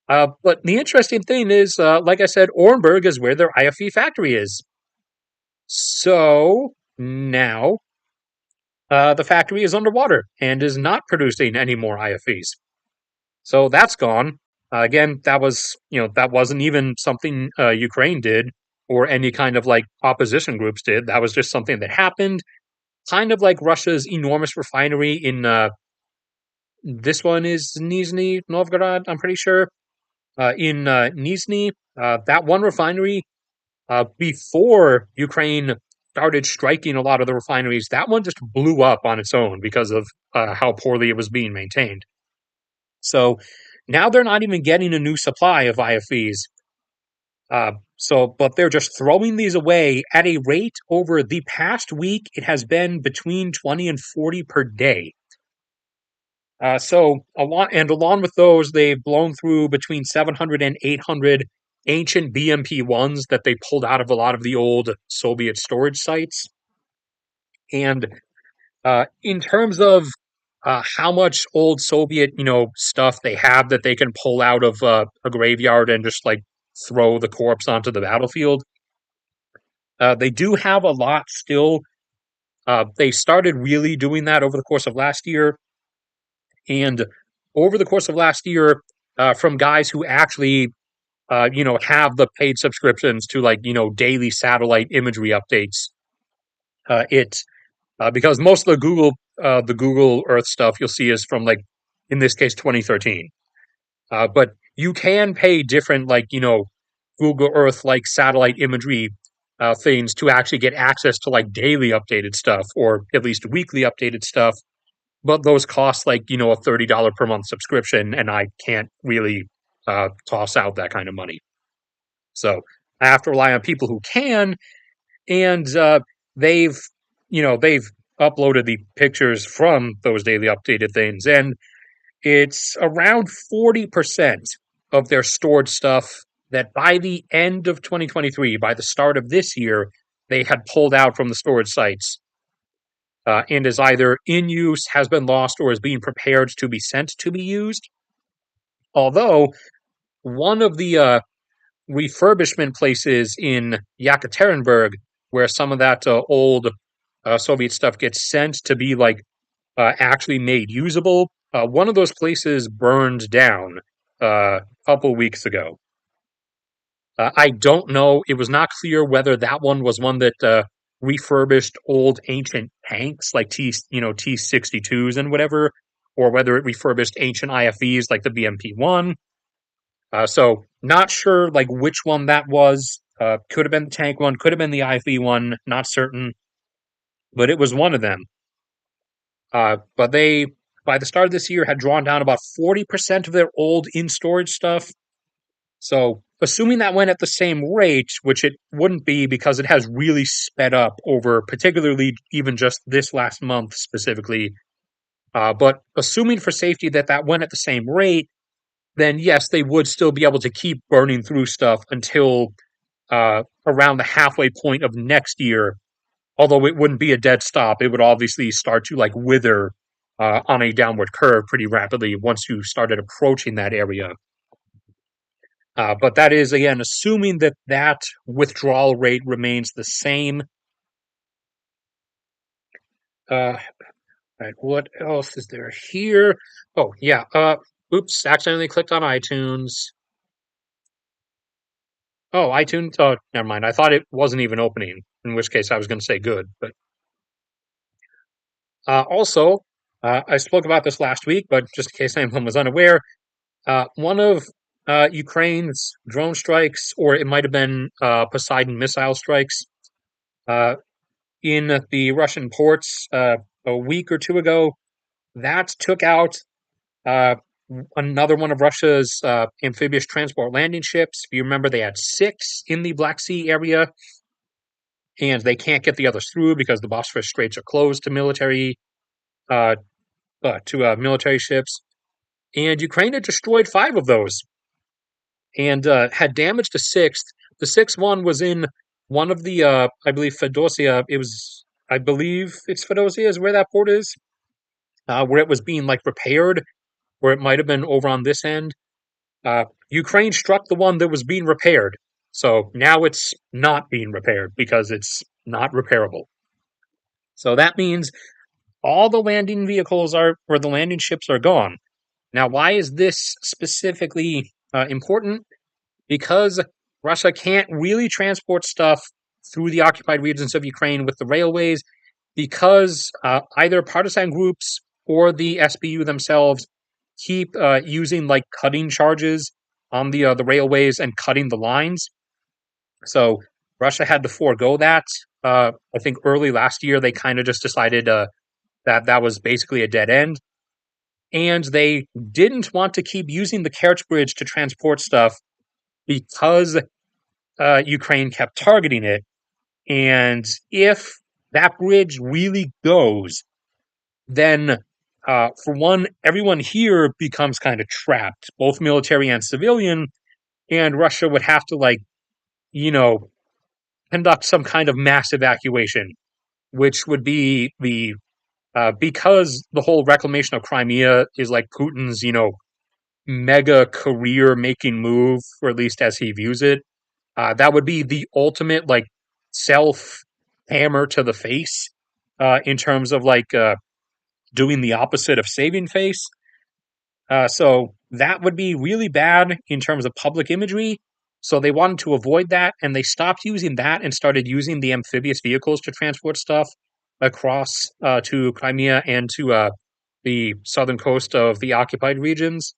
But the interesting thing is, like I said, Orenburg is where their IFE factory is. So now the factory is underwater and is not producing any more IFEs. So that's gone. Again, that wasn't even something Ukraine did or any kind of like opposition groups did. That was just something that happened. Kind of like Russia's enormous refinery in this one is Nizhny Novgorod, I'm pretty sure. In Nizhny, that one refinery, before Ukraine started striking a lot of the refineries, that one just blew up on its own because of how poorly it was being maintained. So now they're not even getting a new supply of IFVs. But they're just throwing these away at a rate over the past week. It has been between 20 and 40 per day. Along with those, they've blown through between 700 and 800 ancient BMP-1s that they pulled out of a lot of the old Soviet storage sites. And in terms of how much old Soviet, stuff they have that they can pull out of a graveyard and just like throw the corpse onto the battlefield, they do have a lot still. They started really doing that over the course of last year. And over the course of last year, from guys who actually, have the paid subscriptions to like, daily satellite imagery updates, it because most of the Google Earth stuff you'll see is from like, in this case, 2013. But you can pay different like, Google Earth like satellite imagery things to actually get access to like daily updated stuff or at least weekly updated stuff. But those cost like, a $30 per month subscription, and I can't really toss out that kind of money. So I have to rely on people who can, and they've uploaded the pictures from those daily updated things, and it's around 40% of their stored stuff that by the end of 2023, by the start of this year, they had pulled out from the storage sites and is either in use, has been lost, or is being prepared to be sent to be used. Although one of the refurbishment places in Yekaterinburg, where some of that old Soviet stuff gets sent to be like actually made usable, one of those places burned down a couple weeks ago. I don't know. It was not clear whether that one was one that refurbished old ancient tanks like T-62s and whatever, or whether it refurbished ancient IFVs like the BMP-1. So not sure like which one that was. Could have been the tank one, could have been the IFV one. Not certain, but it was one of them. But they, by the start of this year, had drawn down about 40% of their old in storage stuff. So, assuming that went at the same rate, which it wouldn't be because it has really sped up over, particularly even just this last month specifically. But assuming for safety that that went at the same rate, then yes, they would still be able to keep burning through stuff until around the halfway point of next year. Although it wouldn't be a dead stop, it would obviously start to like wither on a downward curve pretty rapidly once you started approaching that area. But that is, again, assuming that that withdrawal rate remains the same. Right, what else is there here? Oh, yeah. Oops, accidentally clicked on iTunes. Oh, iTunes. Oh, never mind. I thought it wasn't even opening, in which case I was going to say good. But also, I spoke about this last week, but just in case anyone was unaware, one of Ukraine's drone strikes, or it might have been Poseidon missile strikes, in the Russian ports a week or two ago, that took out uh, another one of Russia's amphibious transport landing ships. If you remember, they had 6 in the Black Sea area, and they can't get the others through because the Bosphorus Straits are closed to uh, military ships. And Ukraine had destroyed 5 of those and had damaged a 6th. The 6th one was in one of the, I believe, Fedosia. I believe it's Fedosia is where that port is, where it was being like repaired, where it might have been over on this end. Ukraine struck the one that was being repaired. So now it's not being repaired because it's not repairable. So that means all the landing vehicles are, or the landing ships are gone. Now, why is this specifically important? Because Russia can't really transport stuff through the occupied regions of Ukraine with the railways because either partisan groups or the SBU themselves keep using like cutting charges on the railways and cutting the lines. So Russia had to forego that. I think early last year they kind of just decided that that was basically a dead end, and they didn't want to keep using the Kerch Bridge to transport stuff because Ukraine kept targeting it. And if that bridge really goes, then for one, everyone here becomes kind of trapped, both military and civilian, and Russia would have to, like, you know, conduct some kind of mass evacuation, which would be the because the whole reclamation of Crimea is like Putin's, mega career making move, or at least as he views it. That would be the ultimate like self hammer to the face in terms of like doing the opposite of saving face. So that would be really bad in terms of public imagery. So they wanted to avoid that, and they stopped using that and started using the amphibious vehicles to transport stuff across to Crimea and to the southern coast of the occupied regions.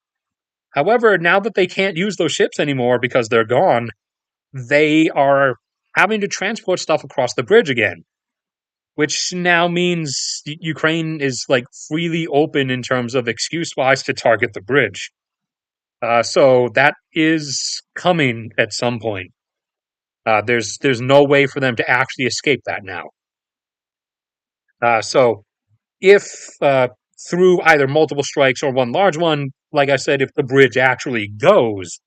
However, now that they can't use those ships anymore because they're gone, they are having to transport stuff across the bridge again, which now means Ukraine is like freely open in terms of excuse wise to target the bridge. So that is coming at some point. There's no way for them to actually escape that now. So if through either multiple strikes or one large one, like I said, if the bridge actually goes,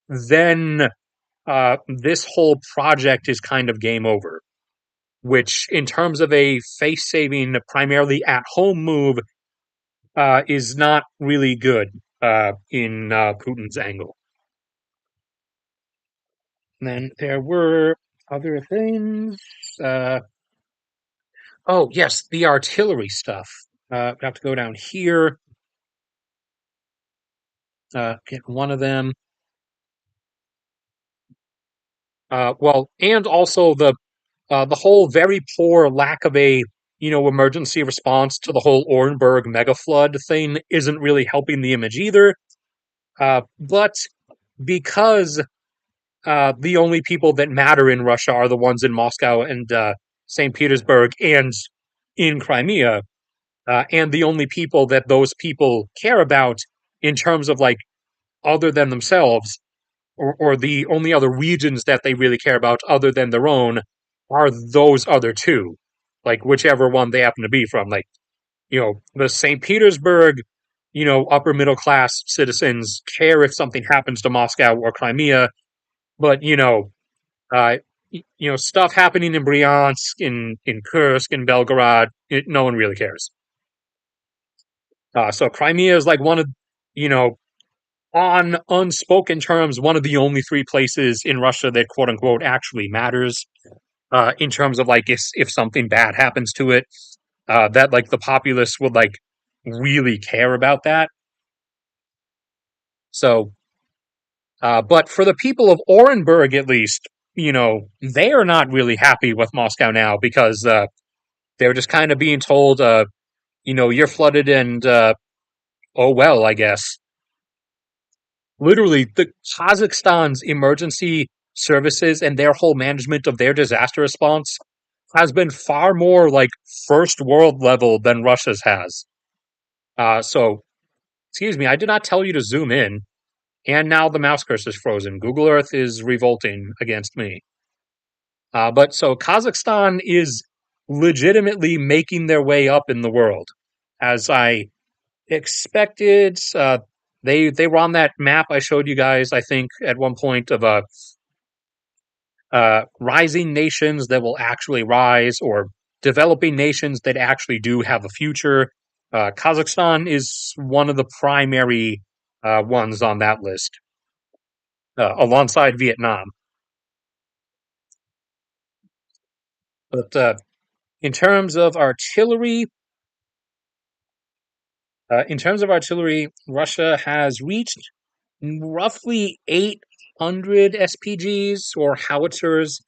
then this whole project is kind of game over. Which, in terms of a face saving, primarily at home move, is not really good in Putin's angle. And then there were other things. Uh, oh, yes, the artillery stuff. We have to go down here, get one of them. Well, and also the whole very poor lack of a emergency response to the whole Orenburg mega flood thing isn't really helping the image either. But because the only people that matter in Russia are the ones in Moscow and St. Petersburg and in Crimea, and the only people that those people care about in terms of like other than themselves, or the only other regions that they really care about other than their own are those other two, like whichever one they happen to be from. Like, the St. Petersburg, upper middle class citizens care if something happens to Moscow or Crimea, but uh, stuff happening in Bryansk, in Kursk, in Belgorod, no one really cares. So Crimea is like one of, you know, on unspoken terms, one of the only three places in Russia that quote unquote actually matters. In terms of like if something bad happens to it, that like the populace would like really care about that. So, but for the people of Orenburg, at least, they are not really happy with Moscow now because they're just kind of being told, you're flooded and oh well, I guess. Literally, the Kazakhstan's emergency services and their whole management of their disaster response has been far more like first world level than Russia's has. So, excuse me, I did not tell you to zoom in, and now the mouse cursor is frozen. Google Earth is revolting against me. But so Kazakhstan is legitimately making their way up in the world, as I expected. They were on that map I showed you guys, I think, at one point of rising nations that will actually rise, or developing nations that actually do have a future. Kazakhstan is one of the primary ones on that list, alongside Vietnam. But in terms of artillery, Russia has reached roughly 800 SPGs, or howitzers,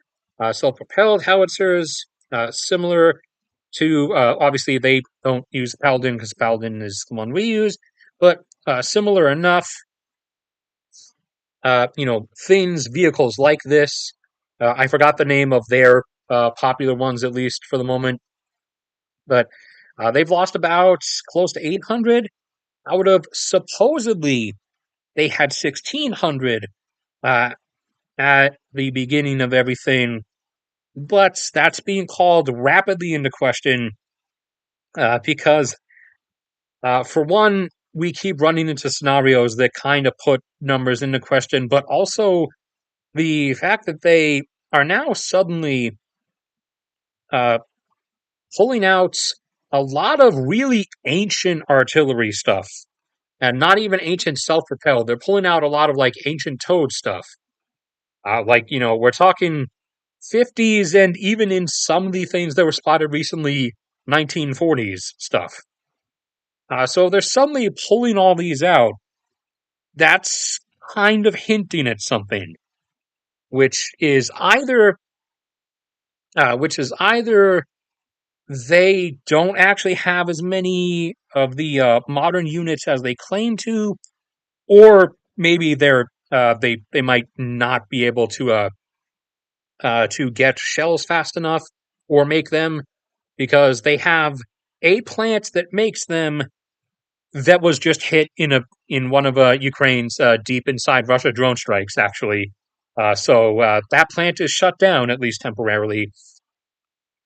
self-propelled howitzers, similar to, obviously they don't use Paladin because Paladin is the one we use, but similar enough, things, vehicles like this. I forgot the name of their popular ones, at least for the moment, but they've lost about close to 800 out of supposedly they had 1,600 uh, at the beginning of everything, but that's being called rapidly into question because, for one, we keep running into scenarios that kind of put numbers into question, but also the fact that they are now suddenly uh, pulling out a lot of really ancient artillery stuff, and not even ancient self-propelled. They're pulling out a lot of like ancient towed stuff. Like, we're talking 50s, and even in some of the things that were spotted recently, 1940s stuff. So they're suddenly pulling all these out. That's kind of hinting at something, which is either, they don't actually have as many of the modern units as they claim to, or maybe they might not be able to get shells fast enough or make them, because they have a plant that makes them that was just hit in one of Ukraine's deep inside Russia drone strikes, actually. So that plant is shut down, at least temporarily.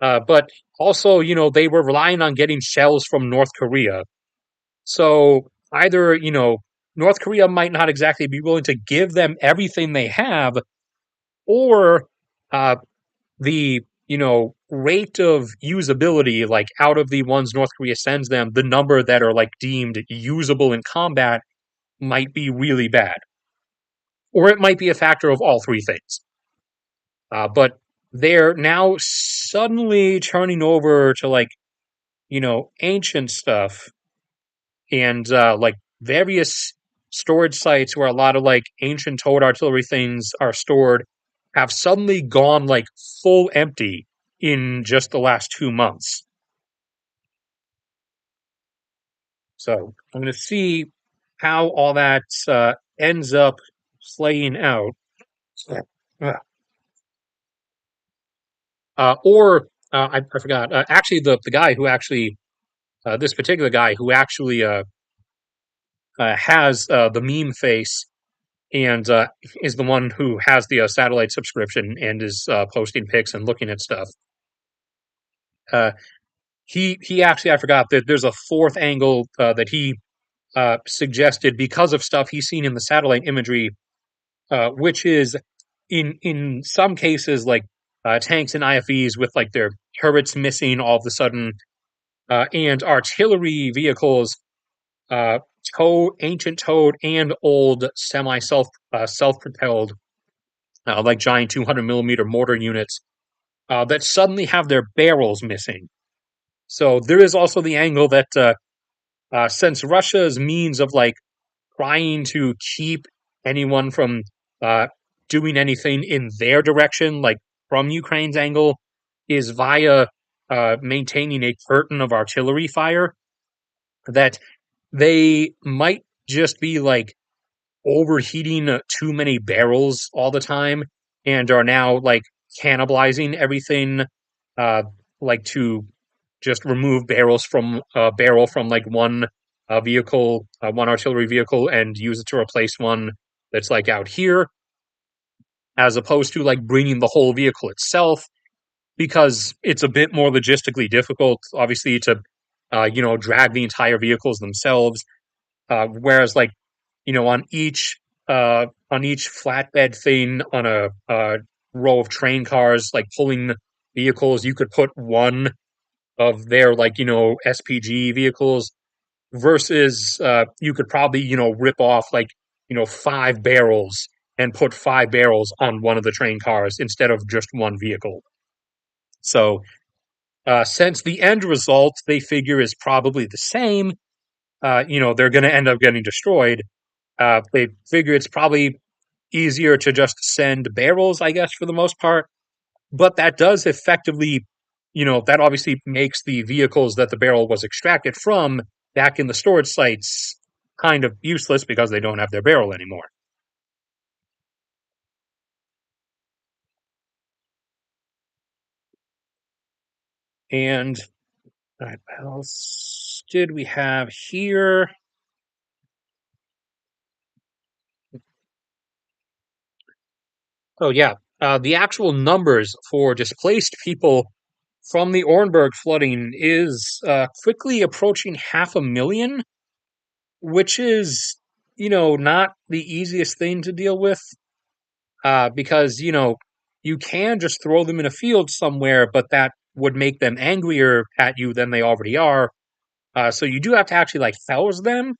But also, they were relying on getting shells from North Korea. So either, North Korea might not exactly be willing to give them everything they have, or uh, the rate of usability, like out of the ones North Korea sends them, the number that are like deemed usable in combat might be really bad, or it might be a factor of all three things. But they're now suddenly turning over to like ancient stuff and like various storage sites where a lot of like ancient towed artillery things are stored have suddenly gone like full empty in just the last 2 months. So I'm going to see how all that ends up playing out. I forgot. Actually, the guy who actually, this particular guy who actually has the meme face and is the one who has the satellite subscription and is posting pics and looking at stuff. Uh, he actually, I forgot that there's a fourth angle that he suggested because of stuff he's seen in the satellite imagery, which is in some cases like tanks and IFVs with like their turrets missing all of a sudden, and artillery vehicles, uh, ancient towed and old semi self propelled, like giant 200 millimeter mortar units that suddenly have their barrels missing. So there is also the angle that since Russia's means of like trying to keep anyone from uh, doing anything in their direction, like from Ukraine's angle, is via maintaining a curtain of artillery fire, that they might just be like overheating too many barrels all the time and are now like cannibalizing everything, uh, like to just remove barrels from a barrel from like one vehicle, one artillery vehicle, and use it to replace one that's like out here, as opposed to like bringing the whole vehicle itself, because it's a bit more logistically difficult, obviously, to drag the entire vehicles themselves. Whereas like on each flatbed thing on a row of train cars, like pulling vehicles, you could put one of their like SPG vehicles, versus you could probably rip off like five barrels and put five barrels on one of the train cars instead of just one vehicle. So since the end result they figure is probably the same, they're going to end up getting destroyed. They figure it's probably easier to just send barrels, I guess, for the most part. But that does effectively, that obviously makes the vehicles that the barrel was extracted from back in the storage sites kind of useless because they don't have their barrel anymore. And what else did we have here? Oh, yeah. The actual numbers for displaced people from the Orenburg flooding is quickly approaching 500,000, which is, not the easiest thing to deal with, because, you can just throw them in a field somewhere, but that would make them angrier at you than they already are. So you do have to actually like house them,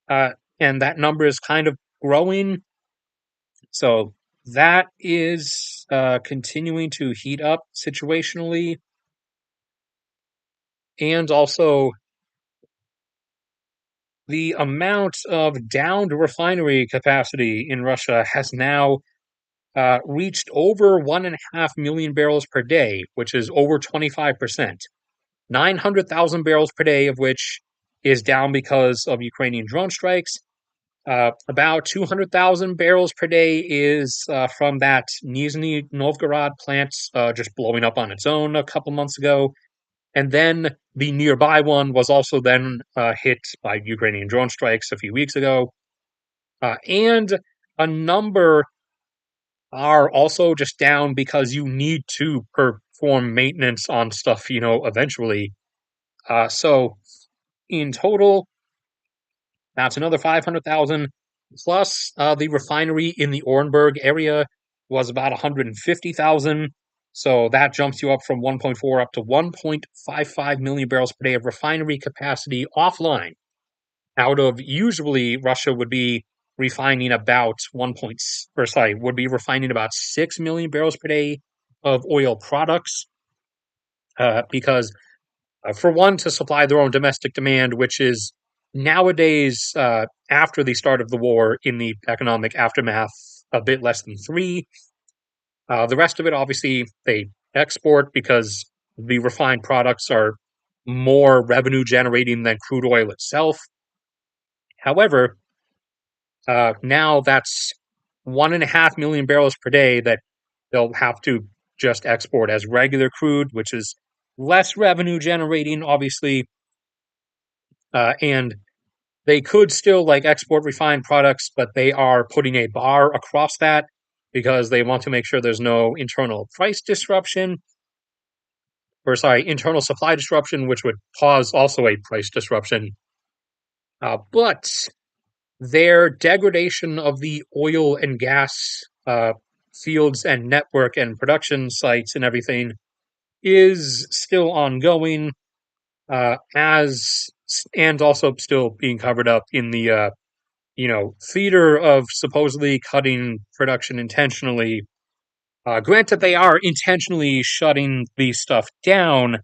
uh, and that number is kind of growing. So that is continuing to heat up situationally, and also the amount of downed refinery capacity in Russia has now reached over 1.5 million barrels per day, which is over 25%. 900,000 barrels per day of which is down because of Ukrainian drone strikes. About 200,000 barrels per day is from that Nizhny Novgorod plant just blowing up on its own a couple months ago. And then the nearby one was also then hit by Ukrainian drone strikes a few weeks ago. And a number are also just down because you need to perform maintenance on stuff, eventually. So in total, that's another 500,000 plus the refinery in the Orenburg area was about 150,000. So that jumps you up from 1.4 up to 1.55 million barrels per day of refinery capacity offline. Out of usually Russia would be refining about 1 point, or sorry, would be refining about 6 million barrels per day of oil products because for one, to supply their own domestic demand, which is nowadays, after the start of the war in the economic aftermath, a bit less than three. The rest of it, obviously, they export because the refined products are more revenue generating than crude oil itself. However, now that's 1.5 million barrels per day that they'll have to just export as regular crude, which is less revenue generating, obviously, and they could still like export refined products, but they are putting a bar across that because they want to make sure there's no internal price disruption, or sorry, internal supply disruption, which would cause also a price disruption. But their degradation of the oil and gas fields and network and production sites and everything is still ongoing, as and also still being covered up in the theater of supposedly cutting production intentionally. Granted, they are intentionally shutting the stuff down,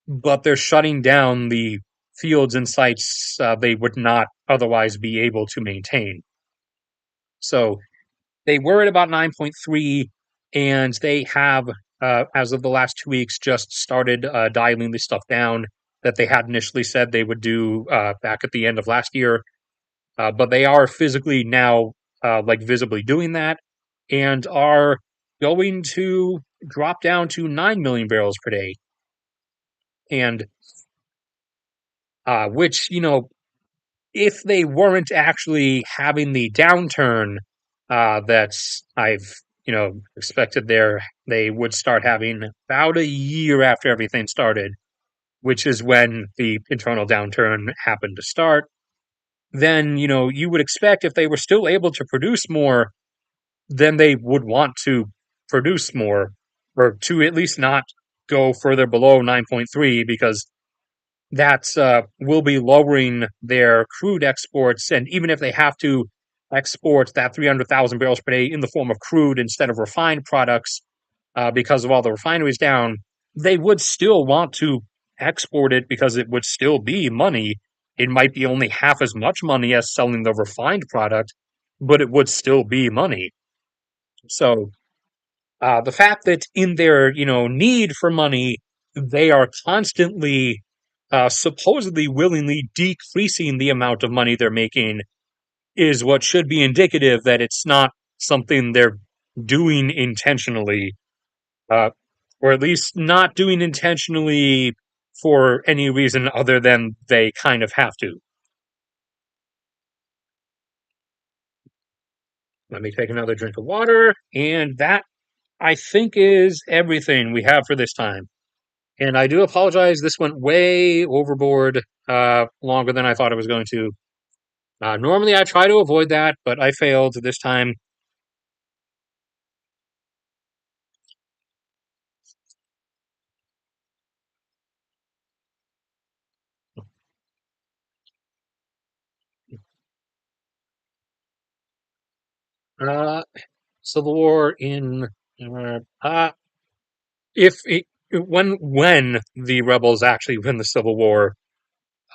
but they're shutting down the fields and sites they would not otherwise be able to maintain. So they were at about 9.3, and they have, as of the last 2 weeks, just started dialing the stuff down that they had initially said they would do back at the end of last year. But they are physically now, like visibly doing that, and are going to drop down to 9 million barrels per day. And which, if they weren't actually having the downturn that I've, expected they would start having about a year after everything started, which is when the internal downturn happened to start, then, you would expect if they were still able to produce more, then they would want to produce more, or to at least not go further below 9.3, because that will be lowering their crude exports. And even if they have to export that 300,000 barrels per day in the form of crude instead of refined products, because of all the refineries down, they would still want to export it because it would still be money. It might be only half as much money as selling the refined product, but it would still be money. So the fact that in their need for money, they are constantly supposedly willingly decreasing the amount of money they're making is what should be indicative that it's not something they're doing intentionally, uh, or at least not doing intentionally for any reason other than they kind of have to. Let me take another drink of water, and that, I think, is everything we have for this time. And I do apologize. This went way overboard, longer than I thought it was going to. Normally, I try to avoid that, but I failed this time. Uh, Civil War in if it, when the rebels actually win the Civil War,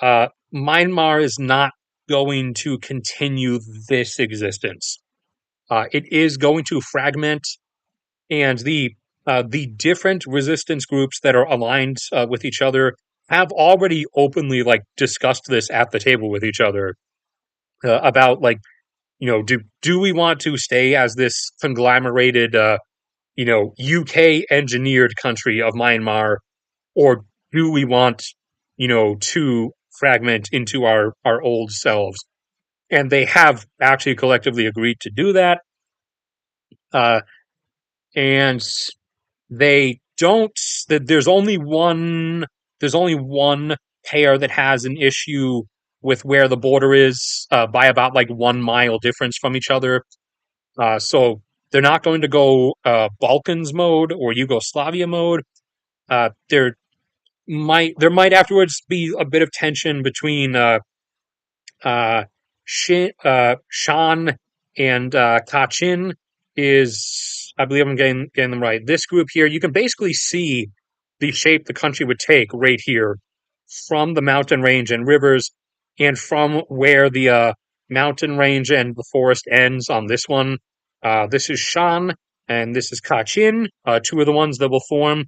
Myanmar is not going to continue this existence. It is going to fragment, and the different resistance groups that are aligned with each other have already openly like discussed this at the table with each other about like do we want to stay as this conglomerated UK engineered country of Myanmar, or do we want to fragment into our old selves? And they have actually collectively agreed to do that. and they don't. There's only one. There's only one pair that has an issue with where the border is by about like 1 mile difference from each other. So they're not going to go Balkans mode or Yugoslavia mode. There might afterwards be a bit of tension between uh, Shan and Kachin is, I believe I'm getting them right. This group here, you can basically see the shape the country would take right here from the mountain range and rivers, and from where the mountain range and the forest ends on this one. This is Shan, and this is Kachin, two of the ones that will form.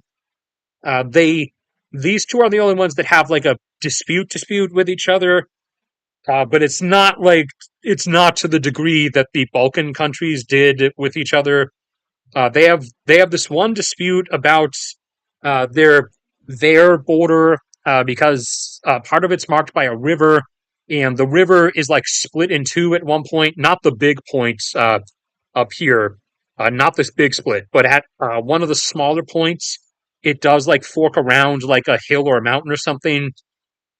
They These two are the only ones that have like a dispute with each other, but it's not to the degree that the Balkan countries did with each other. They have this one dispute about uh, their their border because part of it's marked by a river, and the river is like split in two at one point. Not the big points up here, not this big split, but at one of the smaller points, it does like fork around like a hill or a mountain or something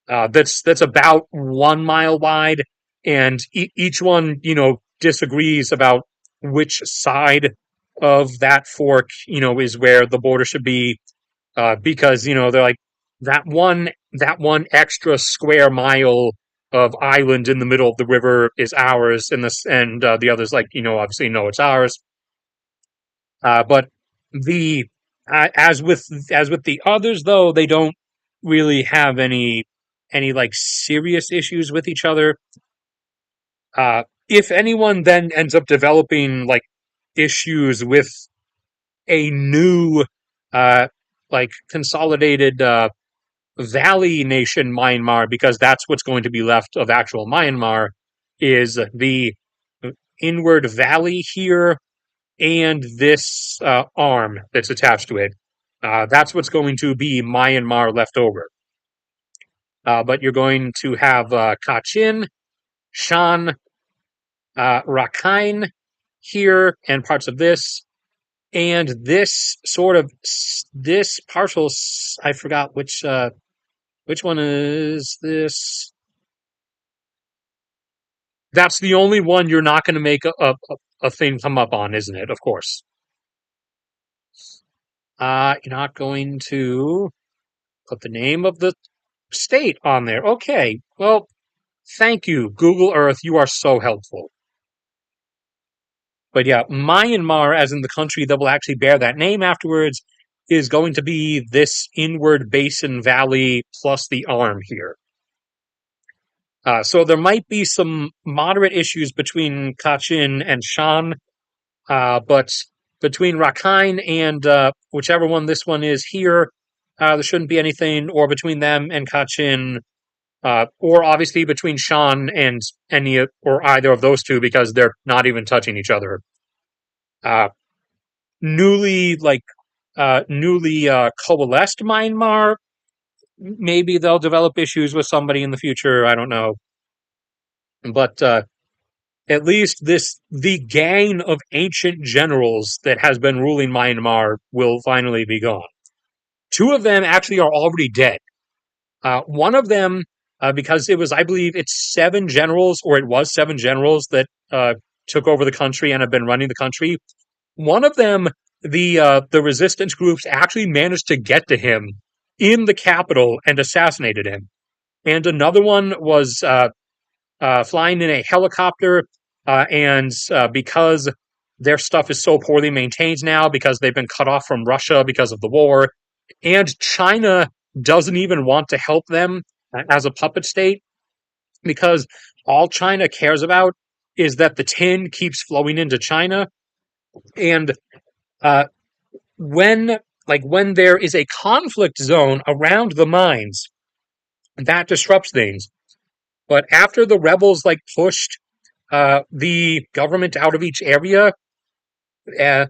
that's about 1 mile wide, and each one, disagrees about which side of that fork, is where the border should be, because they're like that one extra square mile of island in the middle of the river is ours, and the others like obviously no, it's ours. But the as with the others, though, they don't really have any like serious issues with each other. If anyone then ends up developing like issues with a new uh like consolidated valley nation Myanmar, because that's what's going to be left of actual Myanmar, is the inward valley here and this arm that's attached to it. That's what's going to be Myanmar left over. But you're going to have Kachin, Shan, Rakhine here, and parts of this, and this partial. I forgot which one is this. That's the only one you're not going to make a thing come up on, isn't it? Of course. You're not going to put the name of the state on there. Okay. Well, thank you, Google Earth. You are so helpful. But yeah, Myanmar, as in the country that will actually bear that name afterwards, is going to be this inward basin valley plus the arm here. So there might be some moderate issues between Kachin and Shan, but between Rakhine and whichever one this one is here, there shouldn't be anything, or between them and Kachin, or obviously between Shan and any or either of those two, because they're not even touching each other. Uh, newly like newly coalesced Myanmar, maybe they'll develop issues with somebody in the future. I don't know, but at least the gang of ancient generals that has been ruling Myanmar will finally be gone. Two of them actually are already dead. One of them, because it was, I believe, it's 7 generals, or it was 7 generals that took over the country and have been running the country. One of them, the resistance groups actually managed to get to him in the capital and assassinated him. And another one was flying in a helicopter, and because their stuff is so poorly maintained now, because they've been cut off from Russia because of the war, and China doesn't even want to help them as a puppet state, because all China cares about is that the tin keeps flowing into China, and uh, when there is a conflict zone around the mines, that disrupts things. But after the rebels pushed the government out of each area, the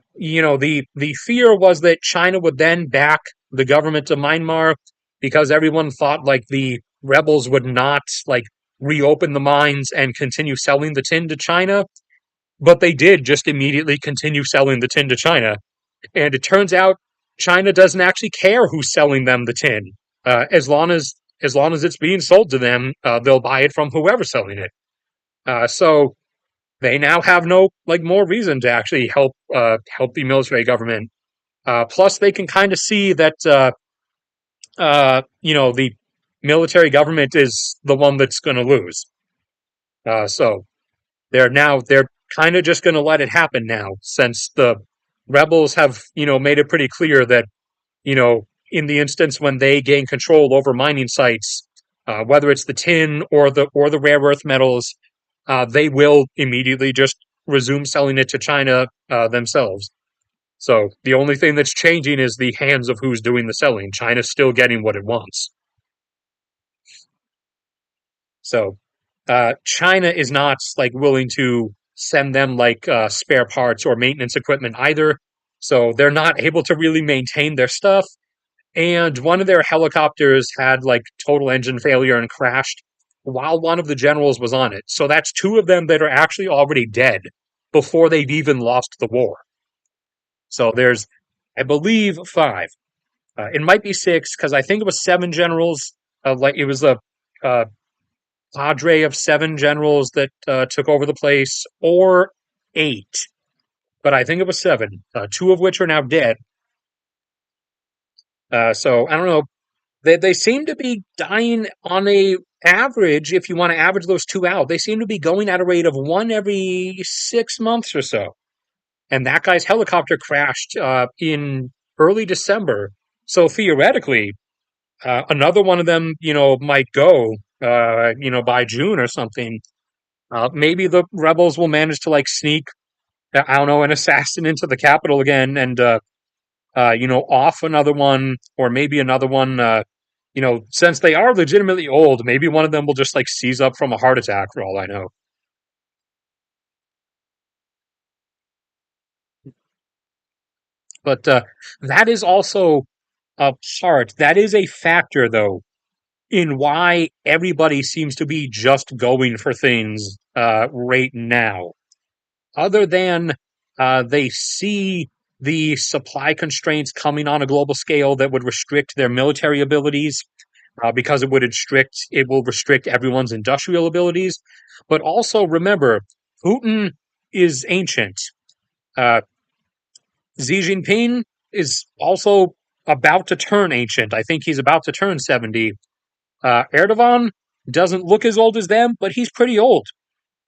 fear was that China would then back the government of Myanmar, because everyone thought the rebels would not reopen the mines and continue selling the tin to China, but they did just immediately continue selling the tin to China. And it turns out China doesn't actually care who's selling them the tin. As long as it's being sold to them, they'll buy it from whoever's selling it. So they now have no more reason to actually help the military government. Plus, they can kind of see that the military government is the one that's going to lose. So they're kind of just going to let it happen now, since the rebels have made it pretty clear that in the instance when they gain control over mining sites, whether it's the tin or the rare earth metals, they will immediately just resume selling it to China themselves. So the only thing that's changing is the hands of who's doing the selling. China's still getting what it wants. So China is not willing to send them spare parts or maintenance equipment either. So they're not able to really maintain their stuff. And one of their helicopters had total engine failure and crashed while one of the generals was on it. So that's two of them that are actually already dead before they've even lost the war. So there's, I believe, five. It might be six because I think it was seven generals. It was a cadre of seven generals that took over the place, or eight, but I think it was seven. Two of which are now dead. So I don't know. They seem to be dying on a average. If you want to average those two out, they seem to be going at a rate of one every 6 months or so. And that guy's helicopter crashed in early December. So theoretically, another one of them, might go, by June or something. Maybe the rebels will manage to sneak, I don't know, an assassin into the capital again, and off another one, or maybe another one. Since they are legitimately old, maybe one of them will just seize up from a heart attack, for all I know. But that is also a part. That is a factor, though, in why everybody seems to be just going for things right now. Other than they see the supply constraints coming on a global scale that would restrict their military abilities, because it will restrict everyone's industrial abilities. But also remember, Putin is ancient. Uh, Xi Jinping is also about to turn ancient. I think he's about to turn 70. Erdogan doesn't look as old as them, but he's pretty old.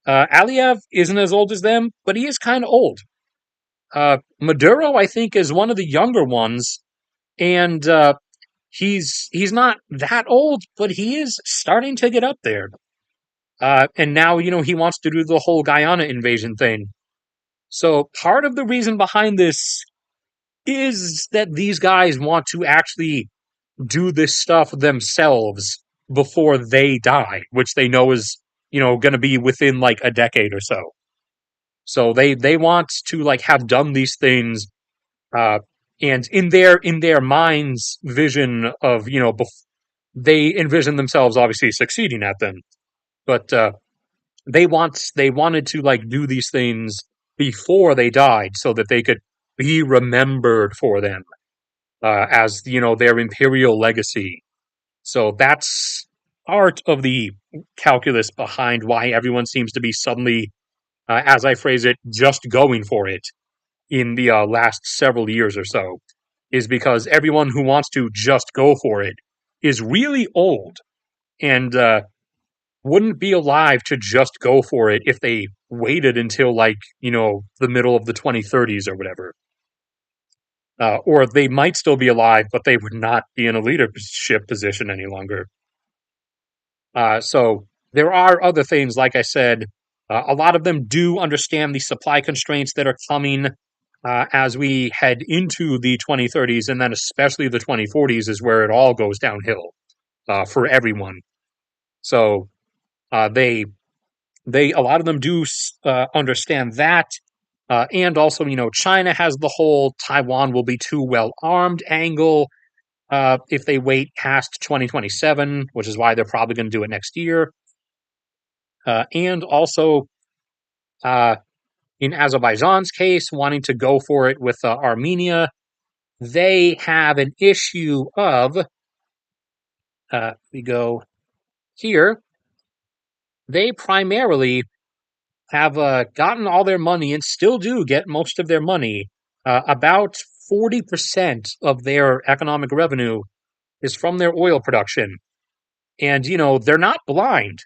Aliyev isn't as old as them, but he is kind of old. Maduro, I think, is one of the younger ones, and he's not that old, but he is starting to get up there. And now, he wants to do the whole Guyana invasion thing. So part of the reason behind this is that these guys want to actually do this stuff themselves before they die, which they know is, going to be within a decade or so. So they want to have done these things, uh, and in their minds vision of they envision themselves obviously succeeding at them, but they wanted to do these things before they died so that they could be remembered for them, as their imperial legacy. So that's part of the calculus behind why everyone seems to be suddenly, as I phrase it, just going for it in the last several years or so, is because everyone who wants to just go for it is really old, and wouldn't be alive to just go for it if they waited until the middle of the 2030s or whatever. Or they might still be alive, but they would not be in a leadership position any longer. So there are other things, like I said. A lot of them do understand the supply constraints that are coming as we head into the 2030s, and then especially the 2040s is where it all goes downhill for everyone. So they a lot of them do understand that. And also, China has the whole Taiwan will be too well armed angle if they wait past 2027, which is why they're probably going to do it next year. And also, uh, in Azerbaijan's case, wanting to go for it with Armenia. They have an issue of, we go here, they primarily have gotten all their money and still do get most of their money. About 40% of their economic revenue is from their oil production. And, they're not blind.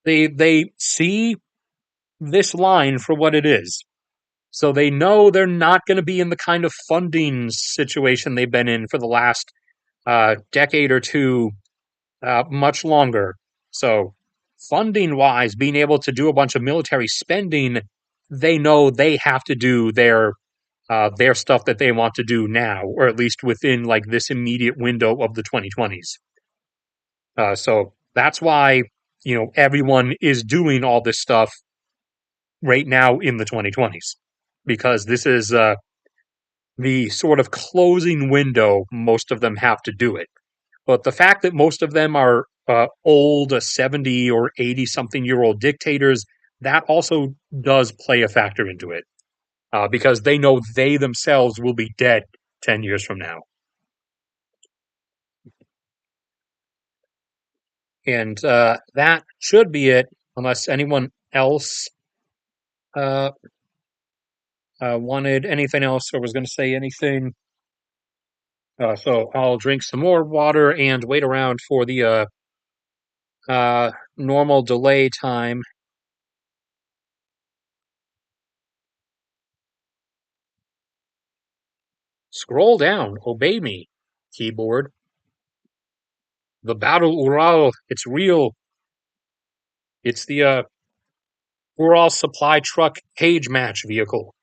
They see this line for what it is. So they know they're not going to be in the kind of funding situation they've been in for the last decade or two, much longer. So funding wise, being able to do a bunch of military spending, they know they have to do their stuff that they want to do now, or at least within like this immediate window of the 2020s. So that's why everyone is doing all this stuff right now in the 2020s, because this is the sort of closing window most of them have to do it. But the fact that most of them are old, 70 or 80 something year old dictators, that also does play a factor into it, because they know they themselves will be dead 10 years from now. And that should be it, unless anyone else uh, wanted anything else or was going to say anything. So I'll drink some more water and wait around for the normal delay time. Scroll down, obey me, keyboard. The Battle Ural, it's real. It's the Ural supply truck cage match vehicle,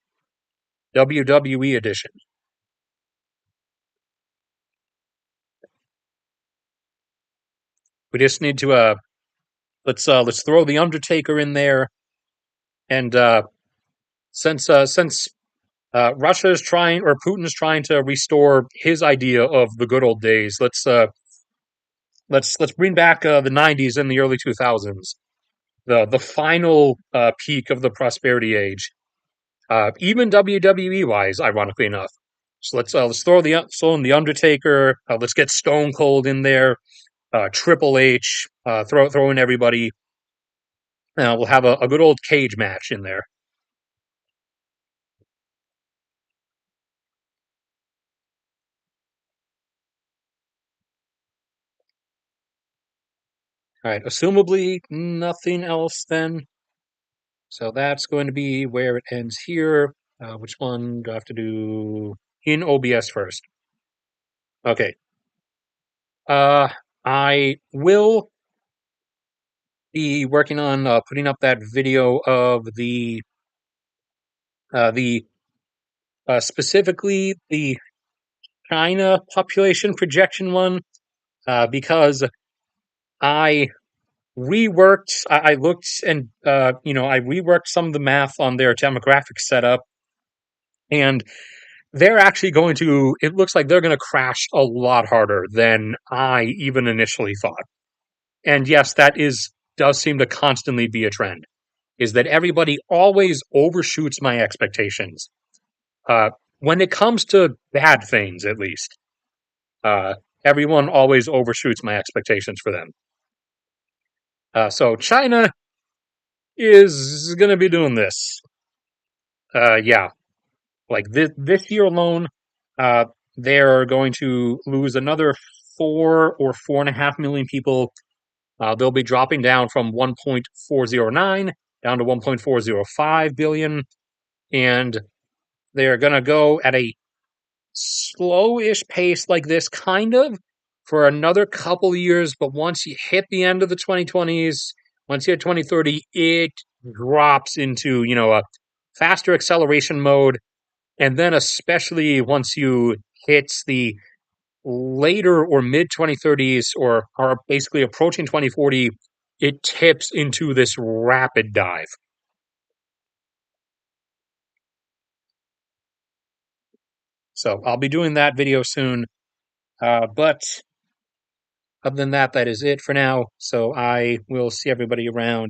WWE edition. We just need to let's throw the Undertaker in there, and since Russia's trying, or Putin's trying to restore his idea of the good old days, let's bring back the '90s and the early 2000s, the final peak of the prosperity age, even WWE wise, ironically enough. So let's throw in the Undertaker. Let's get Stone Cold in there, Triple H. Throw in everybody. We'll have a good old cage match in there. All right, assumably nothing else then. So that's going to be where it ends here. Which one do I have to do in OBS first? Okay. I will be working on putting up that video of the specifically the China population projection one, because I I looked and I reworked some of the math on their demographic setup, and they're actually going to. It looks like they're going to crash a lot harder than I even initially thought. And yes, does seem to constantly be a trend. Is that everybody always overshoots my expectations uh, when it comes to bad things, at least. Uh, Everyone always overshoots my expectations for them. So China is going to be doing this. Yeah, like this year alone, uh, they're going to lose another 4 or 4.5 million people. They'll be dropping down from 1.409 down to 1.405 billion, and they're going to go at a slow-ish pace like this, kind of, for another couple years. But once you hit the end of the 2020s, once you hit 2030, it drops into a faster acceleration mode. And then, especially once you hit the later or mid 2030s, or are basically approaching 2040, it tips into this rapid dive. So I'll be doing that video soon. But other than that, that is it for now. So I will see everybody around